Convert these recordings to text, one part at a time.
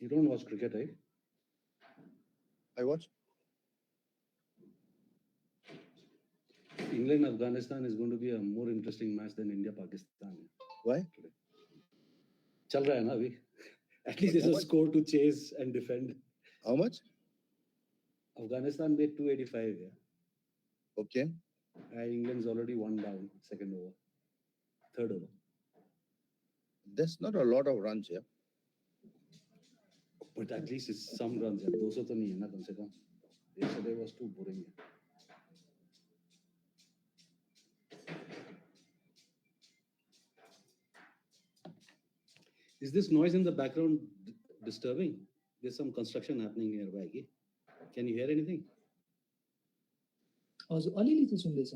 You don't watch cricket, right? I watch. England Afghanistan is going to be a more interesting match than India Pakistan. Why? Today. Chal raha hai na abhi. At least there's a score to chase and defend. How much? Afghanistan made 285. Yeah. Okay. England's already one down, second over, third over. That's not a lot of runs here. But at least it's some runs. 200 तो नहीं है ना कम से कम. Yesterday was too boring. Is this noise in the background disturbing? There's some construction happening nearby. Can you hear anything? हजुर अलिअलि चाहिँ सुन्दैछ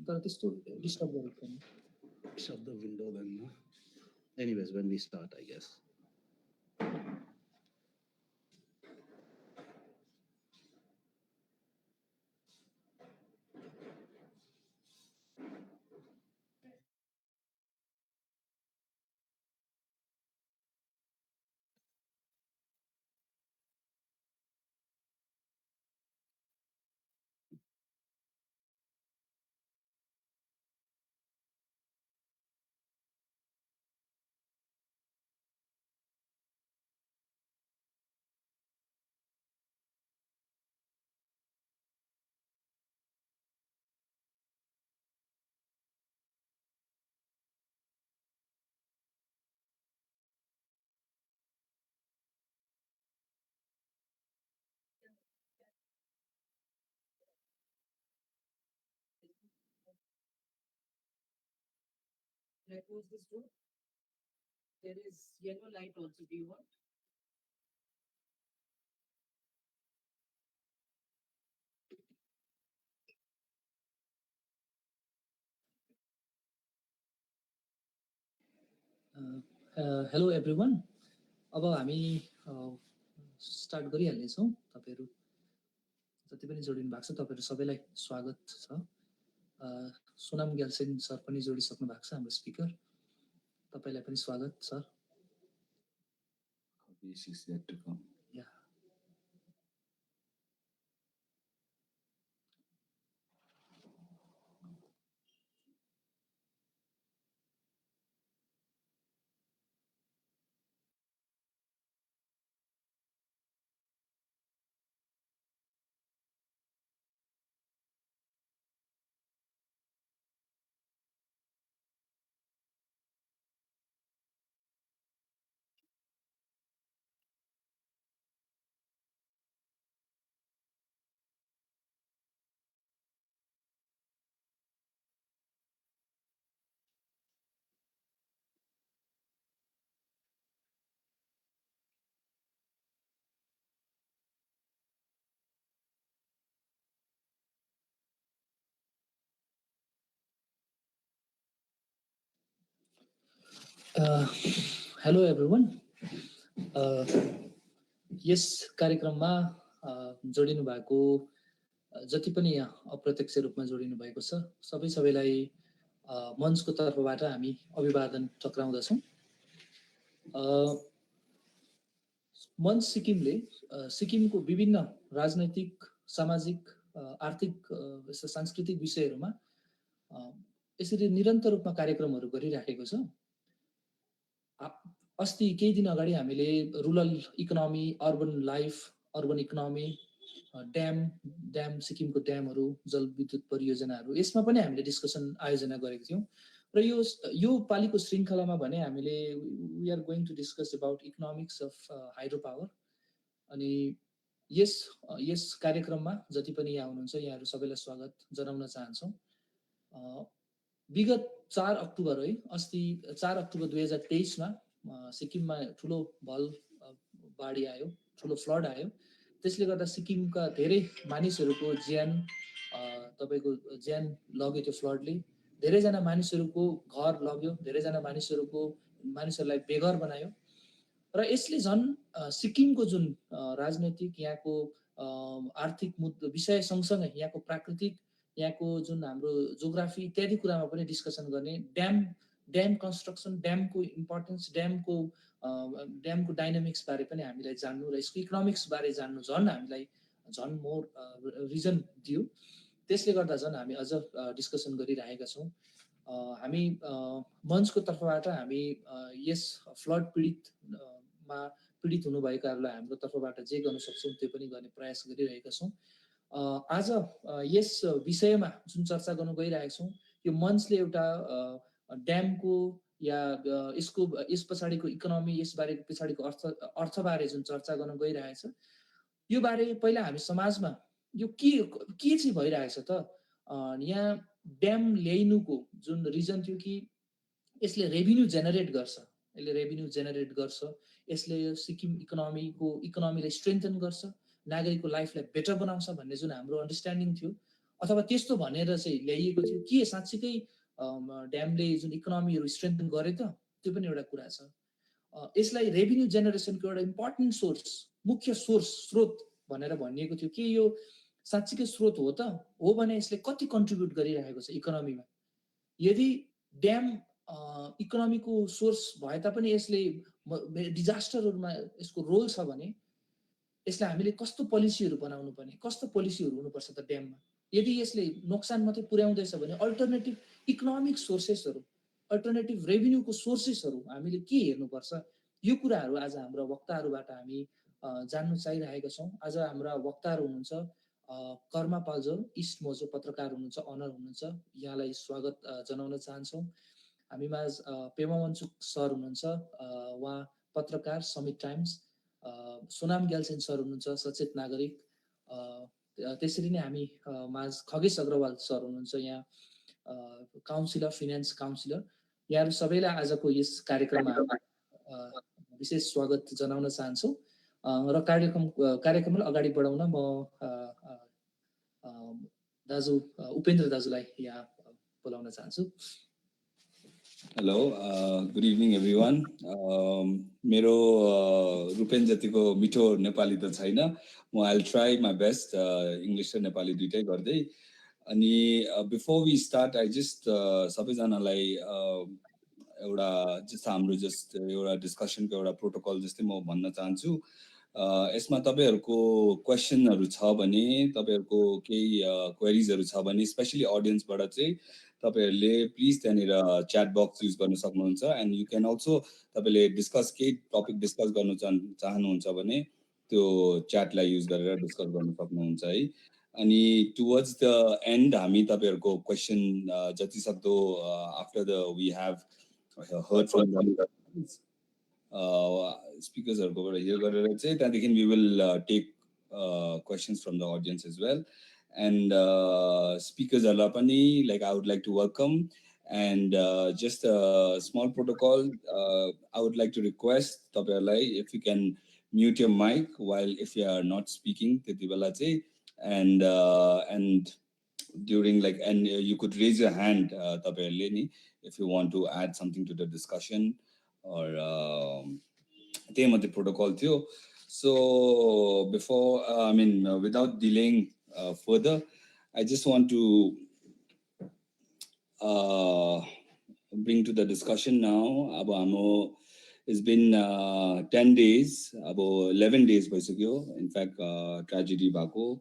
तर त्यस्तो डिस्टर्ब गरेको छैन. Shut the window then. No? Anyways, when we start, I guess. Let close this door. There is yellow light also. Do you want? Hello everyone. अब हामी start गरिहाल्नेछौँ. तपाईहरु जति पनि जोडिनु भएको छ तपाईहरु सबैलाई स्वागत छ. सोनाम ग्याल्सेन सर पनि जोडिसक्नु भएको छ हाम्रो स्पिकर. तपाईलाई पनि स्वागत sir. She's yet to come. Yeah. Hello everyone. Yes कार्यक्रममा जोडिनु भएको जति पनि यहाँ अप्रत्यक्ष रूपमा जोडिनु भएको छ सबैलाई मञ्चको तर्फबाट हामी अभिवादन टक्राउँदछौँ. मञ्च सिक्किमले सिक्किमको विभिन्न राजनैतिक, सामाजिक, आर्थिक, सांस्कृतिक विषयहरूमा यसरी निरन्तर रूपमा कार्यक्रमहरू गरिराखेको छ. अस्ति केही दिन अगाडि हामीले rural economy, urban life, urban economy, dam सिक्किमको ड्यामहरू, जलविद्युत परियोजनाहरू यसमा पनि हामीले डिस्कसन आयोजना गरेको थियौं. र यो पालिको श्रृङ्खलामा भने हामीले we are going to discuss about economics of hydro power. अनि यस कार्यक्रममा जति पनि यहाँ हुनुहुन्छ यहाँहरू सबैलाई स्वागत जनाउन चाहन्छौँ. विगत 4 अक्टोबर है, अस्ति 4 अक्टोबर 2023 मा सिक्किममा ठुलो बाढी आयो, ठुलो फ्लड आयो. त्यसले गर्दा सिक्किमका धेरै मानिसहरूको ज्यान तपाईको ज्यान लग्यो त्यो फ्लडले. धेरै जना मानिसहरूको घर लग्यो, धेरै जना मानिसहरूलाई बेघर बनायो. र यसले झन् सिक्किमको जुन राजनैतिक, यहाँको आर्थिक विषय सँगसँगै यहाँको प्राकृतिक, यहाँको जुन हाम्रो जोग्राफी इत्यादि कुरामा पनि डिस्कसन गर्ने, ड्याम ड्याम कन्स्ट्रक्सन, ड्यामको इम्पोर्टेन्स, ड्यामको डाइनामिक्स बारे पनि हामीलाई जान्नु र यसको इकोनोमिक्स बारे जान्नु झन् हामीलाई झन् मोर रिजन दियो। त्यसले गर्दा झन् हामी अझ डिस्कसन गरिरहेका छौँ। हामी मञ्चको तर्फबाट हामी यस फ्लड पीडितमा पीडित हुनुभएकाहरूलाई हाम्रो तर्फबाट जे गर्न सक्छौँ त्यो पनि गर्ने प्रयास गरिरहेका छौँ। आज यस विषयमा जुन चर्चा गर्न गइरहेका छौँ, यो मञ्चले एउटा ड्यामको या यसको यस पछाडिको इकोनोमी, यसबारे पछाडिको अर्थबारे जुन चर्चा गर्न गइरहेछ, यो बारे पहिला हामी समाजमा यो के चाहिँ भइरहेछ त, यहाँ ड्याम ल्याइनुको जुन रिजन थियो कि यसले रेभिन्यू जेनेरेट गर्छ, यसले सिक्किम इकोनोमीलाई स्ट्रेन्थन गर्छ, नागरिकको लाइफलाई बेटर बनाउँछ भन्ने जुन हाम्रो अन्डरस्ट्यान्डिङ थियो, अथवा त्यस्तो भनेर चाहिँ ल्याइएको थियो, के साँच्चीकै ड्यामले जुन इकोनोमीहरू स्ट्रेन्थन गरे त, त्यो पनि एउटा कुरा छ। यसलाई रेभिन्यू जेनेरेसनको एउटा इम्पोर्टेन्ट सोर्स, मुख्य स्रोत भनेर भनिएको थियो। के यो साँच्चीकै स्रोत हो त? हो भने यसले कति कन्ट्रिब्युट गरिरहेको छ इकोनोमीमा? यदि ड्याम इकोनोमीको सोर्स भए तापनि यसले डिजास्टरहरूमा यसको रोल छ भने यसलाई हामीले कस्तो पोलिसीहरू बनाउनु पर्ने, कस्तो पोलिसीहरू हुनुपर्छ त ड्याममा? यदि यसले नोक्सान मात्रै पुर्याउँदैछ भने अल्टरनेटिभ इकोनोमिक सोर्सेसहरू, अल्टरनेटिभ रेभिन्यूको सोर्सेसहरू हामीले के हेर्नुपर्छ? यो कुराहरू आज हाम्रा वक्ताहरूबाट हामी जान्नु चाहिरहेका छौँ। आज हाम्रा वक्ताहरू हुनुहुन्छ कर्मा पाल्जर, इस्ट मोजो पत्रकार हुनुहुन्छ, अनर हुनुहुन्छ, यहाँलाई स्वागत जनाउन चाहन्छौँ। हामीमा पेमा वन्चुक सर हुनुहुन्छ, उहाँ पत्रकार, summit times. Sonam Gyeltshen sir हुनुहुन्छ, सचेत नागरिक। त्यसरी नै हामी माझ खगेश अग्रवाल सर हुनुहुन्छ, यहाँ काउन्सिलर, फिनान्स काउन्सिलर। यहाँहरू सबैलाई आजको यस कार्यक्रममा विशेष स्वागत जनाउन चाहन्छौँ र कार्यक्रमलाई अगाडि बढाउन म दाजु उपेन्द्र दाजुलाई यहाँ बोलाउन चाहन्छु। Hello, good evening everyone. मेरो रुपेन जतिको मिठो नेपाली त छैन, म I'll try my best English र नेपाली दुइटै गर्दै। अनि before we start I just सबैजनालाई एउटा जस्तो हाम्रो एउटा डिस्कसनको एउटा प्रोटोकल जस्तै म भन्न चाहन्छु। यसमा तपाईँहरूको क्वेसनहरू छ भने, तपाईँहरूको केही क्वेरिजहरू छ भने, स्पेसली अडियन्सबाट चाहिँ तपाईहरुले प्लिज त्यहाँनिर च्याट बक्स युज गर्न सक्नुहुन्छ। एन्ड यु क्यान अल्सो तपाईले केही टपिक डिस्कस गर्न चाहनुहुन्छ भने त्यो च्याटलाई युज गरेर डिस्कस गर्न सक्नुहुन्छ है। अनि टुवर्ड्स द एन्ड हामी तपाईहरुको क्वेसन जति सक्दो after the we have heard from स्पिकर्सहरुकोबाट हियर गरेर चाहिँ त्यहाँदेखि we will take questions from the audience as well. And speakers alapani, like I would like to welcome, and just a small protocol. I would like to request tapailai if you can mute your mic while if you are not speaking, and during and you could raise your hand tapailai ni if you want to add something to the discussion or the protocol too. So before without delaying further, I just want to bring to the discussion now. It's been 10 days, about 11 days basically. In fact, tragedy bako,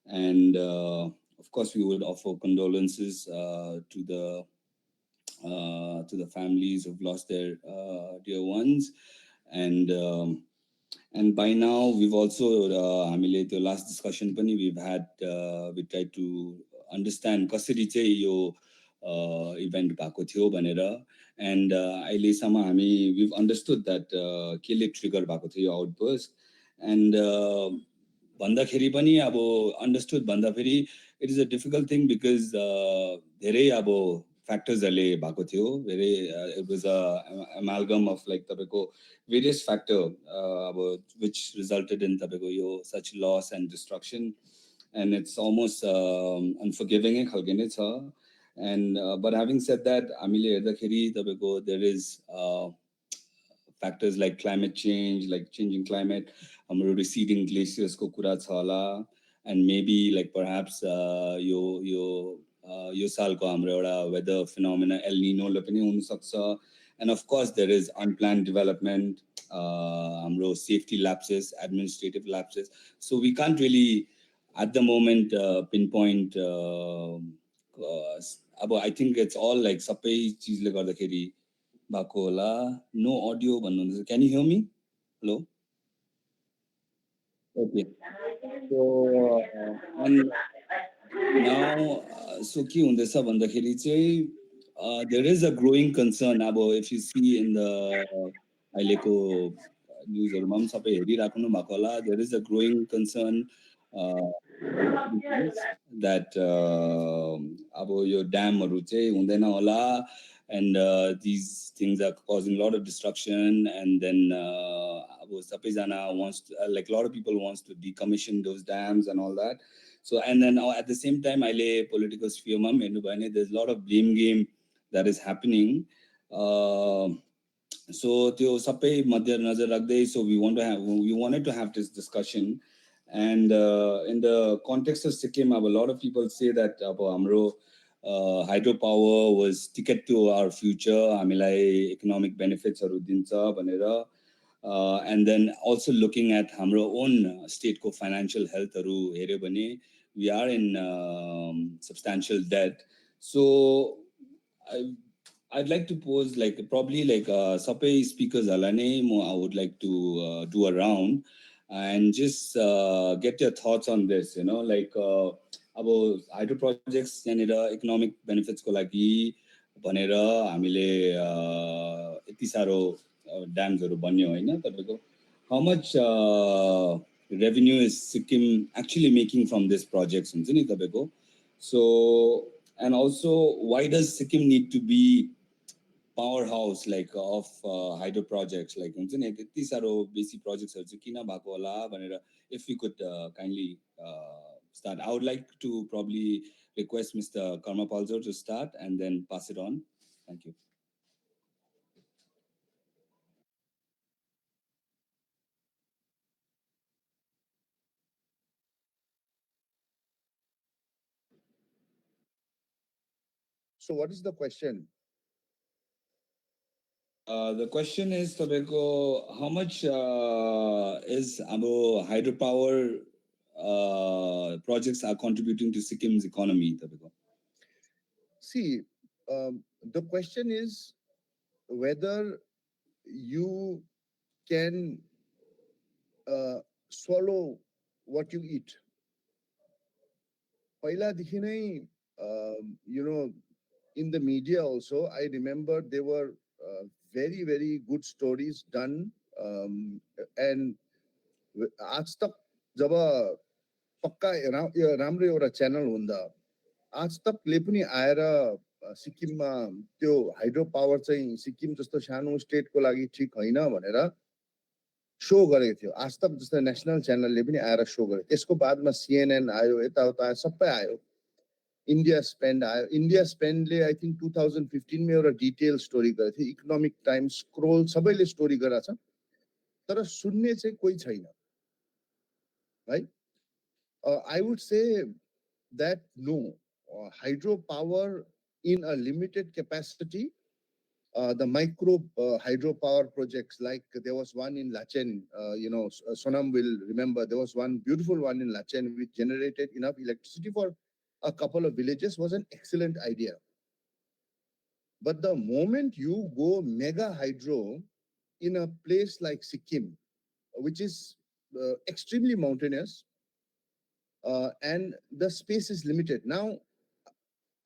and of course we would offer condolences to the families who've lost their dear ones, and by now we've also the last discussion pani we tried to understand कसरी चाहिँ यो event भएको थियो भनेर, and अहिलेसम्म we've understood that केले trigger भएको थियो यो outburst, and भन्दाखेरि पनि understood भन्दाखेरि it is a difficult thing because धेरै फ्याक्टर्सहरुले भएको थियो, very it was a amalgam of तपाईको various factor which resulted in तपाईको यो such loss and destruction, and it's almost unforgiving खालके नै छ। And but having said that, हामीले हेर्दाखेरि तपाईको there is factors like climate change, like changing climate, हाम्रो receding glaciers को कुरा छ होला, and maybe perhaps यो यो सालको हाम्रो एउटा वेदर फिनोमेना एल निनोले पनि हुन सक्छ and of course there is unplanned development, हाम्रो safety lapses, administrative lapses, so we can't really at the moment pinpoint अब I think it's all like सबै चीजले गर्दाखेरि भएको होला. No audio भन्नुहुन्छ. Can you hear me? Hello? Okay. So and now so के हुँदैछ भन्दाखेरि चाहिँ there is a growing concern अब if you see in the अहिलेको न्युजहरुमा पनि सबै हेरिराख्नु भएको होला. There is a growing concern that अब यो ड्यामहरु चाहिँ हुँदैन होला and these things are causing a lot of destruction and then अब सबैजना wants to, like a lot of people wants to decommission those dams and all that. So and then at the same time political sphere ma हेर्नु भयो भने there's a lot of blame game that is happening. So त्यो सबै मध्यनजर राख्दै so we wanted to have this discussion and in the context of Sikkim a lot of people say that अब हाम्रो hydropower was ticket to our future हामीलाई economic benefits हरु दिन्छ भनेर and then also looking at हाम्रो own state को financial health हरु हेर्यो भने we are in substantial debt. So I'd like to pose like probably like सबै speakers हरुलाई नै I would like to do a round and just get your thoughts on this, you know, like अब hydro projects यहाँनिर economic बेनिफिट्सको लागि भनेर हामीले यति सारो ड्याम्सहरु बन्यो हैन तपाईको how much revenue is Sikkim actually making from this projects हुन्छ नि तपाईको. So and also why does Sikkim need to be powerhouse like of hydro projects like हुन्छ नि यति सारो बेसी प्रोजेक्ट्सहरु चाहिँ किन भएको होला भनेर if we could kindly start. I would like to probably request Mr. Karmapalzar to start and then pass it on. Thank you. So what is the question? The question is, Tabeko, how much is our hydropower projects are contributing to Sikkim's economy, Tabeko? See, the question is whether you can swallow what you eat. पहिलादेखि नै, you know, in the media also, I remember there were very, very good stories done. And आज तक जब पक्का राम्रो एउटा channel हुँदा आज तकले पनि आएर सिक्किममा त्यो हाइड्रो पावर चाहिँ सिक्किम जस्तो सानो स्टेटको लागि ठीक हैन भनेर शो गरेको थियो. आज तक जस्तो नेशनल च्यानलले पनि आएर शो गर्यो. त्यसको बादमा CNN आयो, यताउता सबै आयो. India Spend आयो. India Spendले I think 2015 मा एउटा डिटेल स्टोरी गरेको थियो. इकोनोमिक टाइम्स, स्क्रोल सबैले स्टोरी गरेछ. तर सुन्ने चाहिँ कोही छैन. Right? I would say that no, hydropower in a limited capacity, the micro hydropower projects, like there was one in Lachen, you know, Sonam will remember, there was one beautiful one in Lachen which generated enough electricity for a couple of villages, was an excellent idea. But the moment you go mega hydro in a place like Sikkim, which is extremely mountainous, and the space is limited. Now,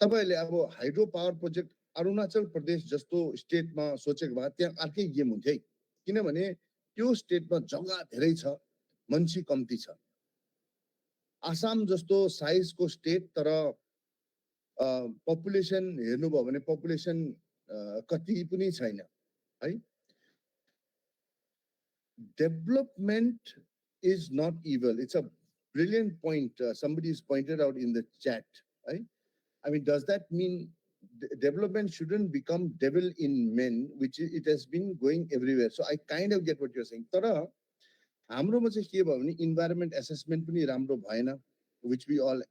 तपाईले अब hydro power project Arunachal Pradesh जस्तो स्टेटमा सोचेको भए त्यहाँ अर्कै game हुन्थ्यो है. किनभने त्यो स्टेटमा जग्गा धेरै छ, मान्छे कम्ती छ. आसाम जस्तो साइजको स्टेट तर पपुलेसन हेर्नुभयो भने पपुलेसन कति पनि छैन है. Development is not evil. It's a brilliant point. Somebody has pointed out in the chat. Right? I mean, does that mean development shouldn't become devil in men, which it has been going everywhere? So I kind of get what you're saying. तर हाम्रोमा चाहिँ के भयो भने environment assessment पनि राम्रो भएन, which we all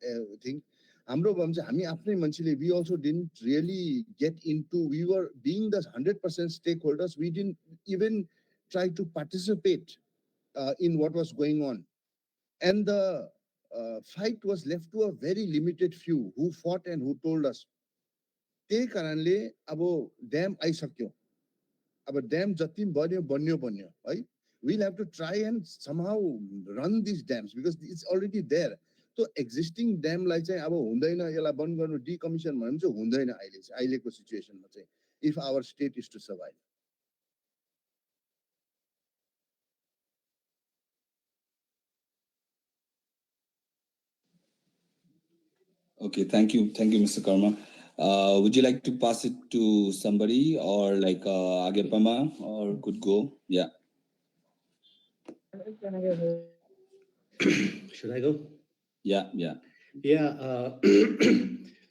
think. हाम्रो हामी आफ्नै मान्छेले we also didn't really get into, we were being the 100% stakeholders, we didn't even try to participate in what was going on, and the fight was left to a very limited few who fought and who told us त्यही कारणले अब dam आइसक्यो, अब dam जति बन्यो बन्यो बन्यो है, we'll have to try and somehow run these dams because it's already there. So existing dam लाई चाहिँ अब हुँदैन, यसलाई बन्द गर्नु decommission भन्नु चाहिँ हुँदैन अहिलेको सिचुएसनमा चाहिँ, if our state is to survive. Okay, thank you, Mr. Karma. Would you like to pass it to somebody, or like Agepama, or could go? Yeah. Should I go? Yeah. Yeah.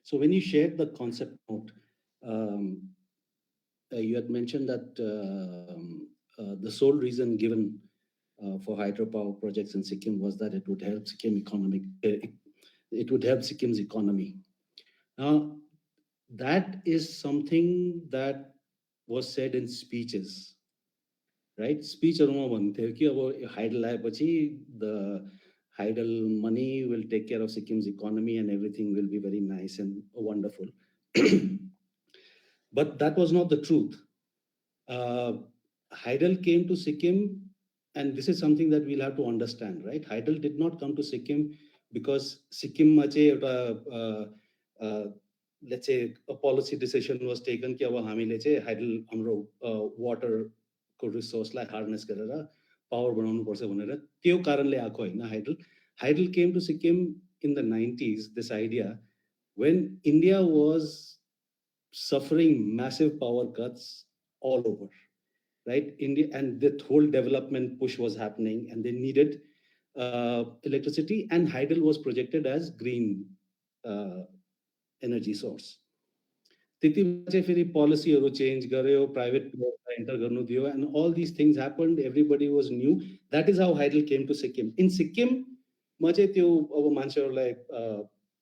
So when you shared the concept note, you had mentioned that the sole reason given for hydropower projects in Sikkim was that it would help it would help Sikkim's economy. Now, that is something that was said in speeches, right? Speech the Hydel money will take care of Sikkim's economy and everything will be very nice and wonderful. But that was not the truth. Hydel came to Sikkim, and this is something that we'll have to understand, right? Hydel did not come to Sikkim because Sikkim let's say a policy decision was taken कि अब हामीले चाहिँ Hydel हाम्रो water को resource लाई harness गरेर power बनाउनु पर्छ भनेर त्यो कारणले आएको हैन Hydel. Hydel came to Sikkim in the 90s, this idea, when India was suffering massive power cuts all over, right? India, and the whole development push was happening, and they needed electricity, and Hydel was projected as green energy source. त्यति बेला चाहिँ फेरि पोलिसीहरू change गर्यो, private प्लेयरलाई enter गर्नु दियो, and all these things happened, everybody was new. That is how Hydel came to Sikkim. In Sikkim म चाहिँ त्यो अब मान्छेहरूलाई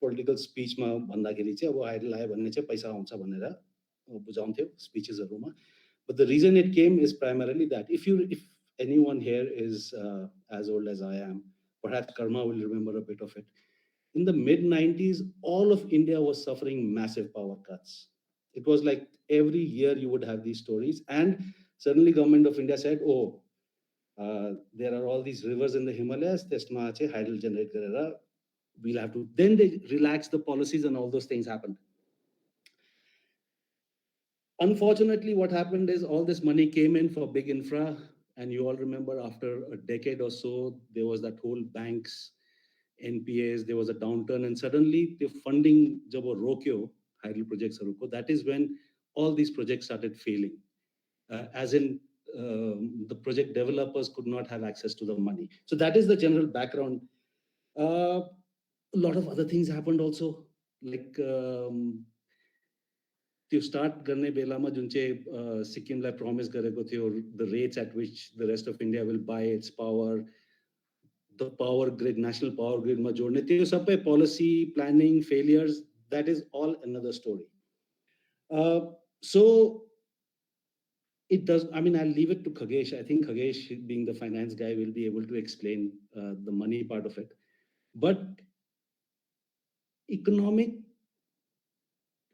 पोलिटिकल स्पिचमा भन्दाखेरि चाहिँ अब Hydel आयो भन्ने चाहिँ पैसा आउँछ भनेर बुझाउँथ्यो स्पिचेसहरूमा. But the reason it came is primarily that if anyone here is as old as I am, perhaps Karma will remember a bit of it. In the mid 90s, all of India was suffering massive power cuts. It was like every year you would have these stories, and suddenly government of India said, oh, there are all these rivers in the Himalayas, त्यसमा चाहिँ Hydel generate गरेर we'll have to, then they relaxed the policies and all those things happened. Unfortunately, what happened is all this money came in for big infra, and you all remember after a decade or so, there was that whole banks, NPAs, there was a downturn, and suddenly the funding जब वो रोक्यो Hydel projects को, that is when all these projects started failing. As in, the project developers could not have access to the money. So that is the general background. A lot of other things happened also, like त्यो start गर्ने बेलामा जुन चाहिँ सिक्किमलाई promise गरेको थियो, the rates at which the rest of India will buy its power, the power grid, national power grid मा जोड्ने, त्यो सबै policy planning failures, that is all another story. So it does, I mean, I'll leave it to Khagesh. I think Khagesh, being the finance guy, will be able to explain the money part of it. But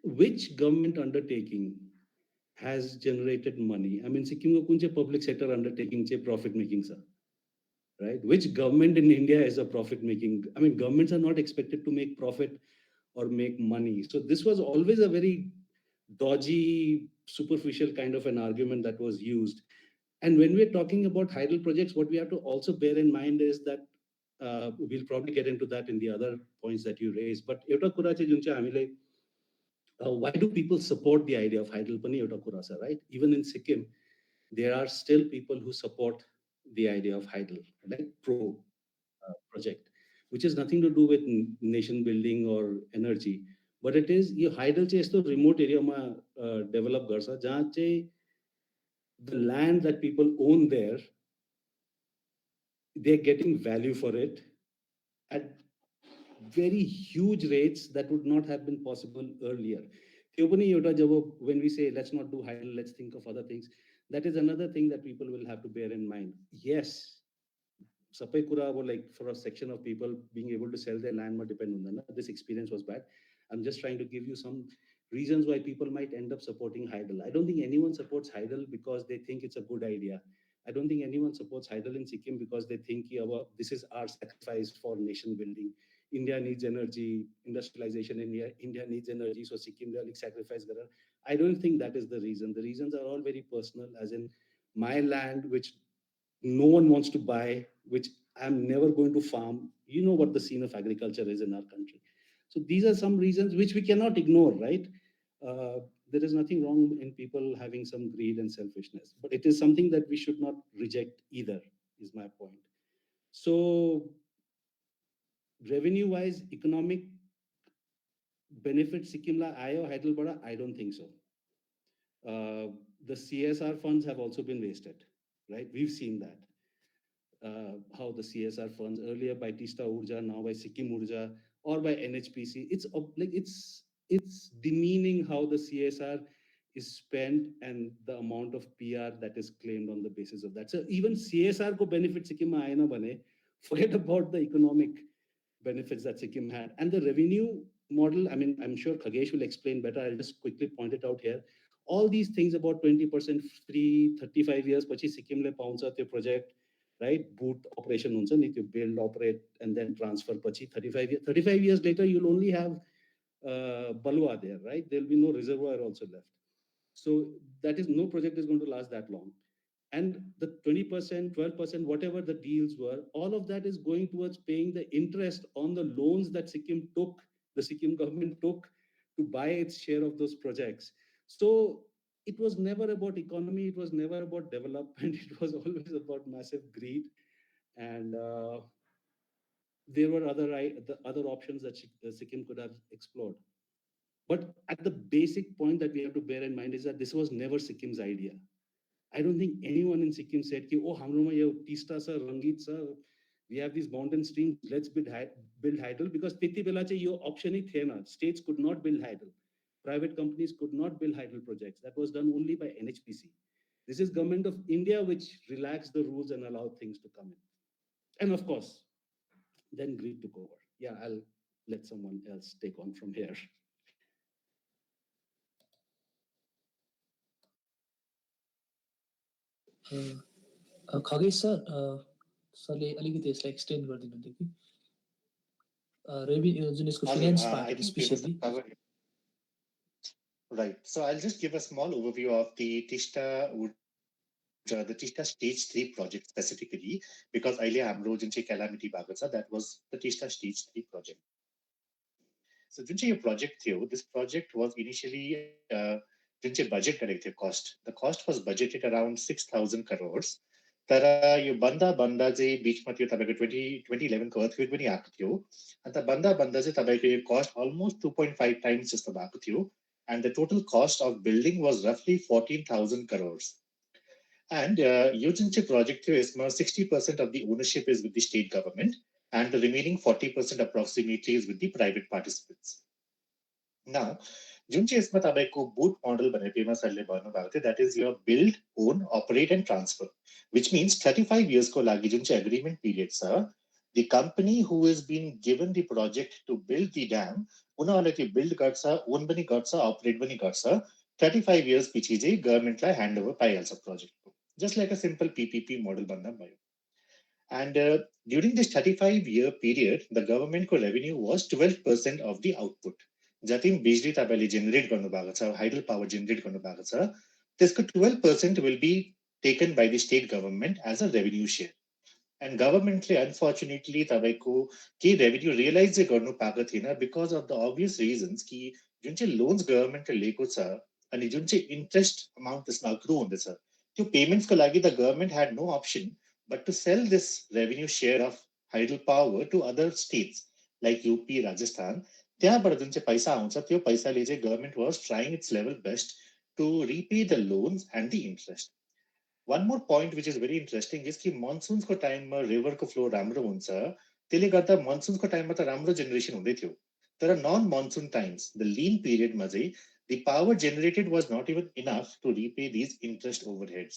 which government undertaking has generated money? I mean, Sikkim ko kunche public sector undertaking che profit making, sir, right? Which government in India is a profit making? I mean, governments are not expected to make profit or make money. So this was always a very dodgy, superficial kind of an argument that was used. And when we're talking about Hydel projects, what we have to also bear in mind is that we'll probably get into that in the other points that you raised. But एउटा कुरा चाहिँ जुन चाहिँ हामीले why do people support the idea of Hydel पनि एउटा कुरा छ, right? Even in Sikkim, there are still people who support the idea of Hydel, like pro project, which has nothing to do with nation building or energy, but it is yo Hydel चाहिँ यस्तो remote area मा develop गर्छ जहाँ चाहिँ the land that people own there, they're getting value for it at very huge rates that would not have been possible earlier. When we say let's not do hydel, let's think of other things, that is another thing that people will have to bear in mind. Yes, sabai kura अब like for a section of people being able to sell their land ma depend hunda na. This experience was bad. I'm just trying to give you some reasons why people might end up supporting hydel. I don't think anyone supports hydel because they think it's a good idea. I don't think anyone supports hydel in Sikkim because they think this is our sacrifice for nation building. India needs energy, industrialization in India needs energy, so Sikkim they like sacrifice kara. I don't think that is the reason. The reasons are all very personal, as in my land, which no one wants to buy, which I'm never going to farm. You know what the scene of agriculture is in our country. So these are some reasons which we cannot ignore, right? There is nothing wrong in people having some greed and selfishness, but it is something that we should not reject either, is my point. So revenue-wise, economic benefit Sikkim la ayo Heidelberg, I don't think so. The CSR funds have also been wasted, right? We've seen that. How the CSR funds earlier by Teesta Urja, now by Sikkim Urja or by NHPC, it's demeaning how the CSR is spent and the amount of PR that is claimed on the basis of that. So even CSR ko benefit Sikkim mein aaye na bane, forget about the economic benefits that Sikkim had. And the revenue model, I mean, I'm sure Khagesh will explain better. I'll just quickly point it out here. All these things about 20% free, 35 years, pachi Sikkim le pauncha the project, right? Boot operation huncha ni, you build, operate, and then transfer pachi 35 years later, you'll only have Balwa there, right? There'll be no reservoir also left. So that is, no project is going to last that long. And the 20%, 12%, whatever the deals were, all of that is going towards paying the interest on the loans that Sikkim took, the Sikkim government took to buy its share of those projects. So it was never about economy, it was never about development, it was always about massive greed. And there were the other options that Sikkim could have explored. But at the basic point that we have to bear in mind is that this was never Sikkim's idea. I don't think anyone in Sikkim said, "Oh, hamroma ye Teesta sir, Rangit sir, we have these mountain streams. Let's build hydel," because titi bela che yo option hi the na. States could not build hydel. Private companies could not build hydel projects. That was done only by NHPC. This is government of India which relaxed the rules and allowed things to come in. And of course, then greed took over. Yeah, I'll let someone else take on from here. Khagesh sir सरले अलिकति यसलाई extend गरिदिनुहुन्थ्यो कि revenue जुन यसको finance part specially Right. So I'll just give a small overview of the Teesta Stage 3 project specifically, because earlier हाम्रो जुन चाहिँ calamity भएको छ, that was the Teesta Stage 3 project. So जुन चाहिँ यो project थियो, this project was initially जुन चाहिँ budget गरेको थियो cost. The cost was budgeted around 6,000 crores. तर यो बन्दा बन्दा चाहिँ बीचमा त्यो तपाईको 2011 को earthquake पनि आएको थियो. अन्त बन्दा बन्दा चाहिँ तपाईको यो cost almost 2.5 times जस्तो भएको थियो. And the total cost of building was roughly 14,000 crores. And यो जुन चाहिँ project थियो यसमा 60% of the ownership is with the state government and the remaining 40% approximately is with the private participants. Now, जुन चाहिँ यसमा तपाईको boot model भनेर पेमा सरले भन्नुभएको थियो, that is your build, own, operate and transfer, which means 35 years को लागि जुन चाहिँ agreement period छ, the company who has been given the project to build the dam, उनीहरूले त्यो build गर्छ, own पनि गर्छ, operate पनि गर्छ, 35 years पछि चाहिँ government लाई handover पाइहाल्छ project को, just like a simple PPP model भन्दा भयो. And during this 35-year period, the government को revenue was 12% of the output. जति बिजुली तपाईले generate गर्नुभएको छ, hydel power generate गर्नुभएको छ, त्यसको 12% will be taken by the state government as a revenue share. And government ले unfortunately तपाईको के revenue realize चाहिँ गर्नु पाएको थिएन because of the obvious reasons कि जुन चाहिँ loans government ले लिएको छ अनि जुन चाहिँ interest amount त्यसमा accrue हुँदैछ, त्यो payments को लागि the government had no option but to sell this revenue share of hydel power to other states like UP, Rajasthan. त्यहाँबाट जुन चाहिँ पैसा आउँछ त्यो पैसाले चाहिँ government was trying its level best to repay the loans and the interest. One more point which is very interesting is कि monsoons को time मा river को flow राम्रो हुन्छ त्यसले गर्दा मनसुनको टाइममा त राम्रो जेनेरेसन हुँदै थियो तर नन मनसुन टाइम्स द लिन पिरियडमा चाहिँ the power generated was not even enough to repay these interest overheads.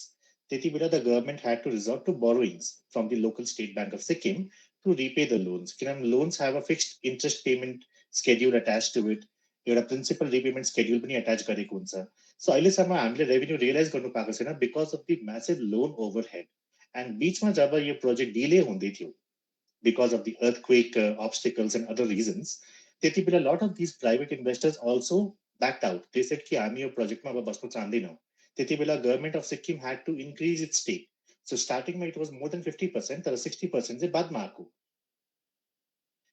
त्यति बेला the government had to resort to borrowings from the local state bank of Sikkim to repay the loans. किनभने loans have a fixed interest payment schedule attached to it. एउटा principal repayment schedule पनि attach गरेको हुन्छ सो अहिलेसम्म हामीले revenue realise गर्नु पाएको छैन because of the massive loan overhead end बीचमा जब यो प्रोजेक्ट डिले हुँदै थियो because of the earthquake obstacles and other reasons त्यति बेला lot of these private investors also backed out. They said कि हामी यो प्रोजेक्टमा अब बस्न चाहदैनौँ त्यति बेला government of Sikkim had to increase its stake. So startingमा it was more than 50% तर 60% चाहिँ बादमा आएको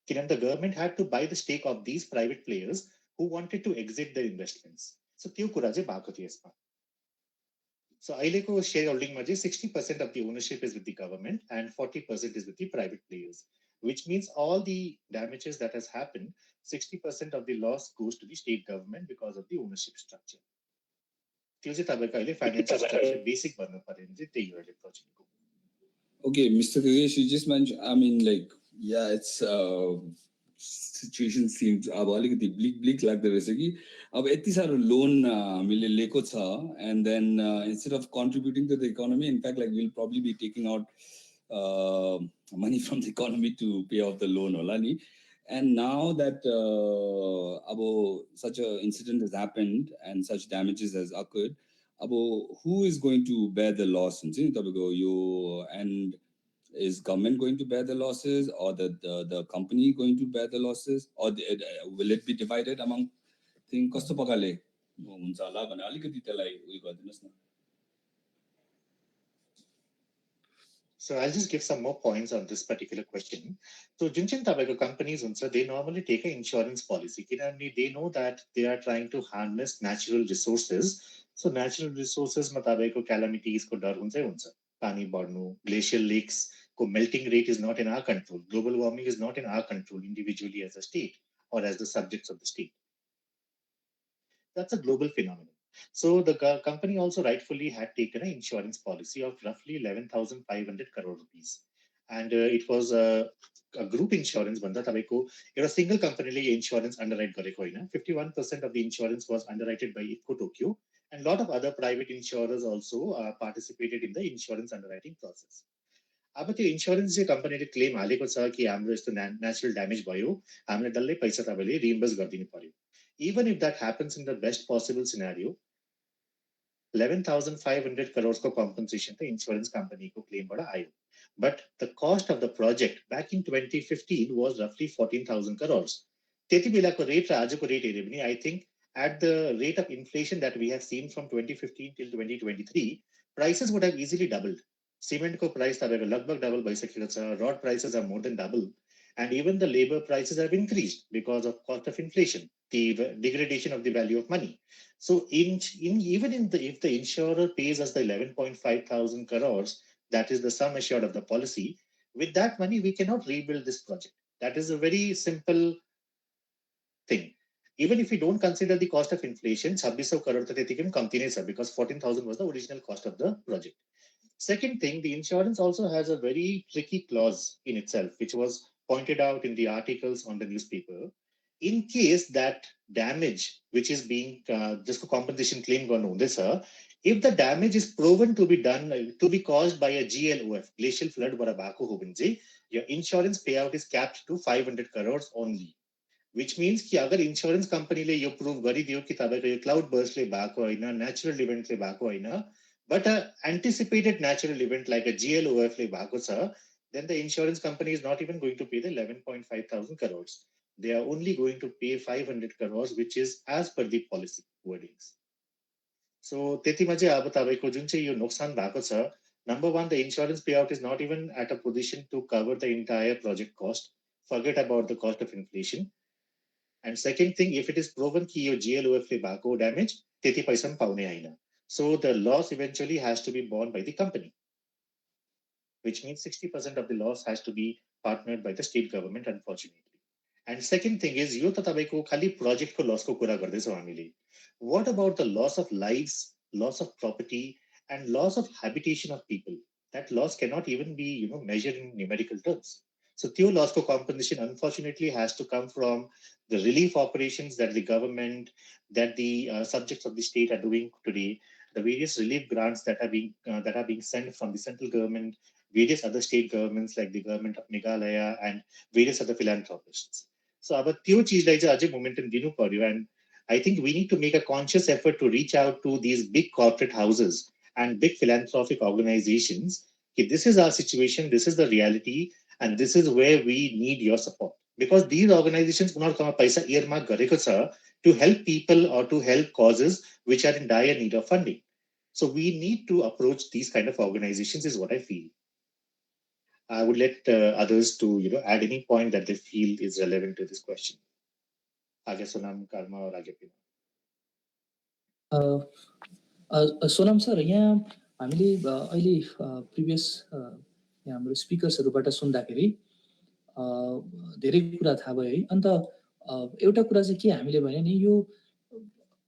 किनभने the government had to buy the stake of these private players who wanted to exit their investments. So त्यो कुरा चाहिँ भएको थियो यसमा So अहिलेको शेयर होल्डिङमा चाहिँ 60% of the ownership is with the government and 40% is with the private players, which means all the damages that has happened, 60% of the loss goes to the state government because of the ownership structure. त्यो चाहिँ तपाईको अहिले financial structure basic भन्नु पर्यो भने चाहिँ त्यही हो अहिले प्रोजेक्टको. Okay, Mr. Kagesh, you just mentioned, I mean, like, yeah, it's situation seems अब अलिकति ब्लिक लाग्दो रहेछ कि अब यति साह्रो लोन हामीले लिएको छ and then instead of contributing to the economy, in fact, like we'll probably be taking out money from the economy to pay off the loan होला नि. And now that such a incident has happened and such damages has occurred, who is going to bear the loss? And is government going to bear the losses or the company going to bear the losses or will it be divided among thing कस्तो प्रकारले हुन्छ होला भने अलिकति त्यसलाई उयो गरिदिनुस् न. So I'll just give some more points on this particular question. So जुन चाहिँ तपाईको companies हुन्छ they normally take an insurance policy किनभने they know that they are trying to harness natural resources. So natural resources मा तपाईको calamities को डर हुन्छै हुन्छ. पानी बढ्नु, glacial lakes को melting rate is not in our control. Global warming is not in our control individually as a state or as the subjects of the state. That's a global phenomenon. So the company also rightfully had taken an insurance policy of roughly 11,500 crore rupees. And it was a group insurance banda tabaiko एउटा single company ले insurance underwrite गरेको हैन 51% of the insurance was underwritten by IFCO Tokyo and lot of other private insurers also participated in the insurance underwriting process. अब त्यो insurance चाहिँ कम्पनीले claim हालेको छ कि हाम्रो यस्तो नेचुरल ड्यामेज भयो हामीले डल्लै पैसा तपाईले रिइम्बर्स गरिदिनु पर्यो. Even if that happens in the best possible scenario, 11,500 crores को compensation the insurance company को claim बड़ा आयो. But the cost of the project back in 2015 was roughly 14,000 crores. त्यति बेलाको रेट र आजको रेट हेर्यो भने I think at the rate of inflation that we have seen from 2015 till 2023, prices would have easily doubled. Cement को price तपाईको लगभग double भइसकेको छ. Rod prices are more than double. And even the labor prices have increased because of cost of inflation, the degradation of the value of money. So even if the insurer pays us the 11.5 thousand crores, that is the sum assured of the policy, with that money we cannot rebuild this project. That is a very simple thing. Even if we don't consider the cost of inflation, 2600 crore त त्यतिकै पनि कम्ती नै छ because 14,000 was the original cost of the project. Second thing, the insurance also has a very tricky clause in itself, which was pointed out in the articles on the newspaper. In case that damage, which is being just a compensation claim गर्नु हुँदैछ, if the damage is proven to be done to be caused by a GLOF, glacial flood बाट भएको हो भने चाहिँ your insurance payout is capped to 500 crores only. Which means कि अगर insurance company ले यो prove गरिदियो कि तपाईको यो cloud burst ले भएको हैन, natural event ले भएको हैन, but an anticipated natural event like a GLOF ले भएको छ, then the insurance company is not even going to pay the 11.5 thousand crores. They are only going to pay 500 crores, which is as per the policy wordings. So त्यतिमा चाहिँ अब तपाईको जुन चाहिँ यो नोक्सान भएको छ, number one, the insurance payout is not even at a position to cover the entire project cost. Forget about the cost of inflation. And second thing, if it is proven कि यो GLOF ले भएको damage, त्यति पैसा पनि पाउने हैन. So the loss eventually has to be borne by the company, which means 60% of the loss has to be partnered by the state government, unfortunately. And second thing is, यो त तपाईको खाली project को loss को कुरा गर्दैछौँ हामीले. What about the loss of lives, loss of property, and loss of habitation of people? That loss cannot even be measured in numerical terms. So त्यो loss को compensation unfortunately has to come from the relief operations that the government, that the subjects of the state are doing today, the various relief grants that are being sent from the central government, various other state governments like the government of Meghalaya and various other philanthropists. So अब त्यो चीजलाई चाहिँ अझै momentum दिनु पर्यो, and I think we need to make a conscious effort to reach out to these big corporate houses and big philanthropic organizations. This is our situation, this is the reality, and this is where we need your support. Because these organizations उनीहरुकोमा पैसा earmark गरेको छ to help people or to help causes which are in dire need of funding. So we need to approach these kind of organizations is what I feel. I would let others to add any point that they feel is relevant to this question. आगे सोनाम, कर्मा और आगे पिना. Sonam sir, यहाँ हामीले अहिले previous हाम्रो स्पिकर्सहरुबाट सुन्दाखेरि धेरै कुरा थाहा भयो है. अन्त एउटा कुरा चाहिँ के हामीले भने नि, यो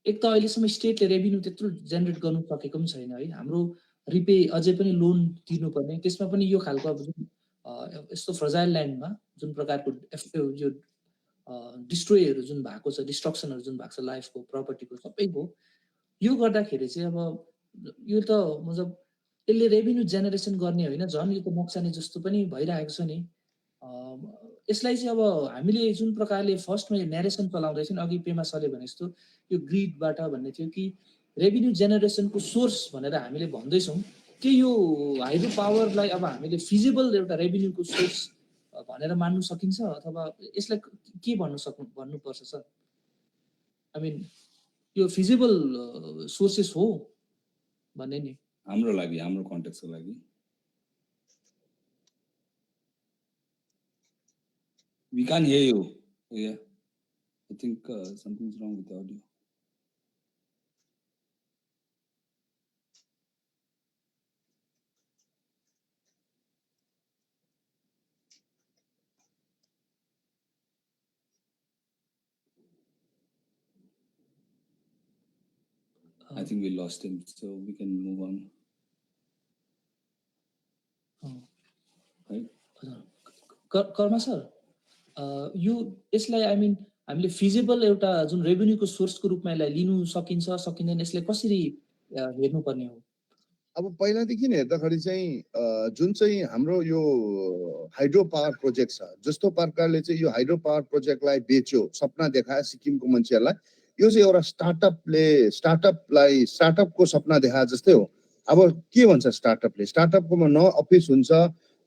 एक त अहिलेसम्म स्टेटले रेभिन्यू त्यत्रो जेनेरेट गर्नु सकेको पनि छैन है. हाम्रो रिपे अझै पनि लोन तिर्नुपर्ने, त्यसमा पनि यो खालको अब जुन यस्तो फ्रजाइल ल्यान्डमा जुन प्रकारको यो डिस्ट्रोयहरू जुन भएको छ, डिस्ट्रक्सनहरू जुन भएको छ लाइफको, प्रपर्टीको, सबैको, यो गर्दाखेरि चाहिँ अब यो त मतलब यसले रेभिन्यू जेनेरेसन गर्ने होइन, झन् यो त नोक्सानी जस्तो पनि भइरहेको छ नि. यसलाई चाहिँ अब हामीले जुन प्रकारले फर्स्टमा न्यारेसन चलाउँदैछौँ, अघि पेमा सरले भने जस्तो यो ग्रिडबाट भन्ने थियो कि रेभिन्यू जेनेरेसनको सोर्स भनेर हामीले भन्दैछौँ, के यो हाइड्रो पावरलाई अब हामीले फिजिबल एउटा रेभिन्यूको सोर्स भनेर मान्नु सकिन्छ, अथवा यसलाई के भन्नुपर्छ सर? आई मिन यो फिजिबल सोर्सेस हो भन्ने नि हाम्रो लागि, हाम्रो कन्टेक्स्टको लागि. We can't hear you. Yeah, I think something's wrong with the audio. I think we lost him, so we can move on. Right? Karma sir, यो यसलाई आई मिन हामीले फिजिबल एउटा जुन रेभिन्यूको सोर्सको रूपमा यसलाई लिनु सकिन्छ सकिँदैन, यसलाई कसरी हेर्नुपर्ने हो? अब पहिलादेखि हेर्दाखेरि चाहिँ जुन चाहिँ हाम्रो यो हाइड्रो पावर प्रोजेक्ट छ, जस्तो प्रकारले चाहिँ यो हाइड्रो पावर प्रोजेक्टलाई बेच्यो, सपना देखायो सिक्किमको मान्छेहरूलाई, यो चाहिँ एउटा स्टार्टअपको सपना देखाए जस्तै हो. अब के भन्छ स्टार्टअपले? स्टार्टअपकोमा न अफिस हुन्छ,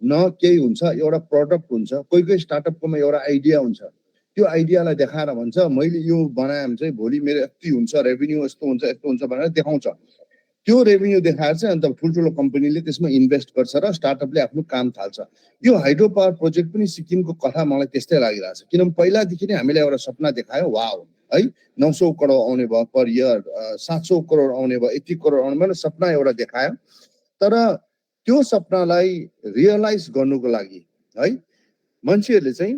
न केही हुन्छ, एउटा प्रडक्ट हुन्छ. कोही स्टार्टअपकोमा एउटा आइडिया हुन्छ, त्यो आइडियालाई देखाएर भन्छ मैले यो बनाएँ भने चाहिँ भोलि मेरो यति हुन्छ, रेभिन्यू यस्तो हुन्छ भनेर देखाउँछ. त्यो रेभिन्यू देखाएर चाहिँ अन्त ठुल्ठुलो कम्पनीले त्यसमा इन्भेस्ट गर्छ र स्टार्टअपले आफ्नो काम थाल्छ. यो हाइड्रो पावर प्रोजेक्ट पनि सिक्किमको कथा मलाई त्यस्तै लागिरहेछ. किनभने पहिलादेखि नै हामीले एउटा सपना देखायो, वाउ है 900 करोड आउने भयो पर इयर, 700 करोड आउने भयो, 80 करोड आउने भयो, सपना एउटा देखायो. तर त्यो सपनालाई रियलाइज गर्नुको लागि है मान्छेहरूले चाहिँ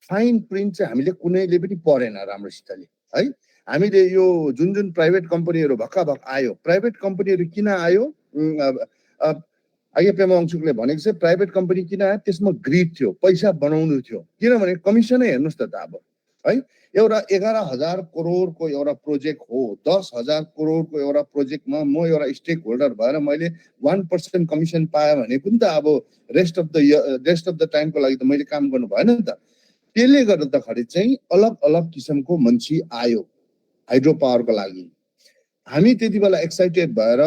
फाइन प्रिन्ट चाहिँ हामीले कुनैले पनि पढेन राम्रोसितले है. हामीले यो जुन प्राइभेट कम्पनीहरू भक्काभक आयो, प्राइभेट कम्पनीहरू किन आयो? पेमा अङ्सुकले भनेको चाहिँ प्राइभेट कम्पनी किन आयो? त्यसमा ग्रिड थियो, पैसा बनाउनु थियो. किनभने कमिसनै हेर्नुहोस् त अब है, एउटा 11,000 करोडको एउटा प्रोजेक्ट हो, 10,000 करोडको एउटा प्रोजेक्टमा म एउटा स्टेक होल्डर भएर मैले 1% कमिसन पाएँ भने पनि त अब रेस्ट अफ द टाइमको लागि त मैले काम गर्नु भएन नि त. त्यसले गर्दाखेरि चाहिँ अलग अलग किसिमको मान्छे आयो हाइड्रो पावरको लागि. हामी त्यति बेला एक्साइटेड भएर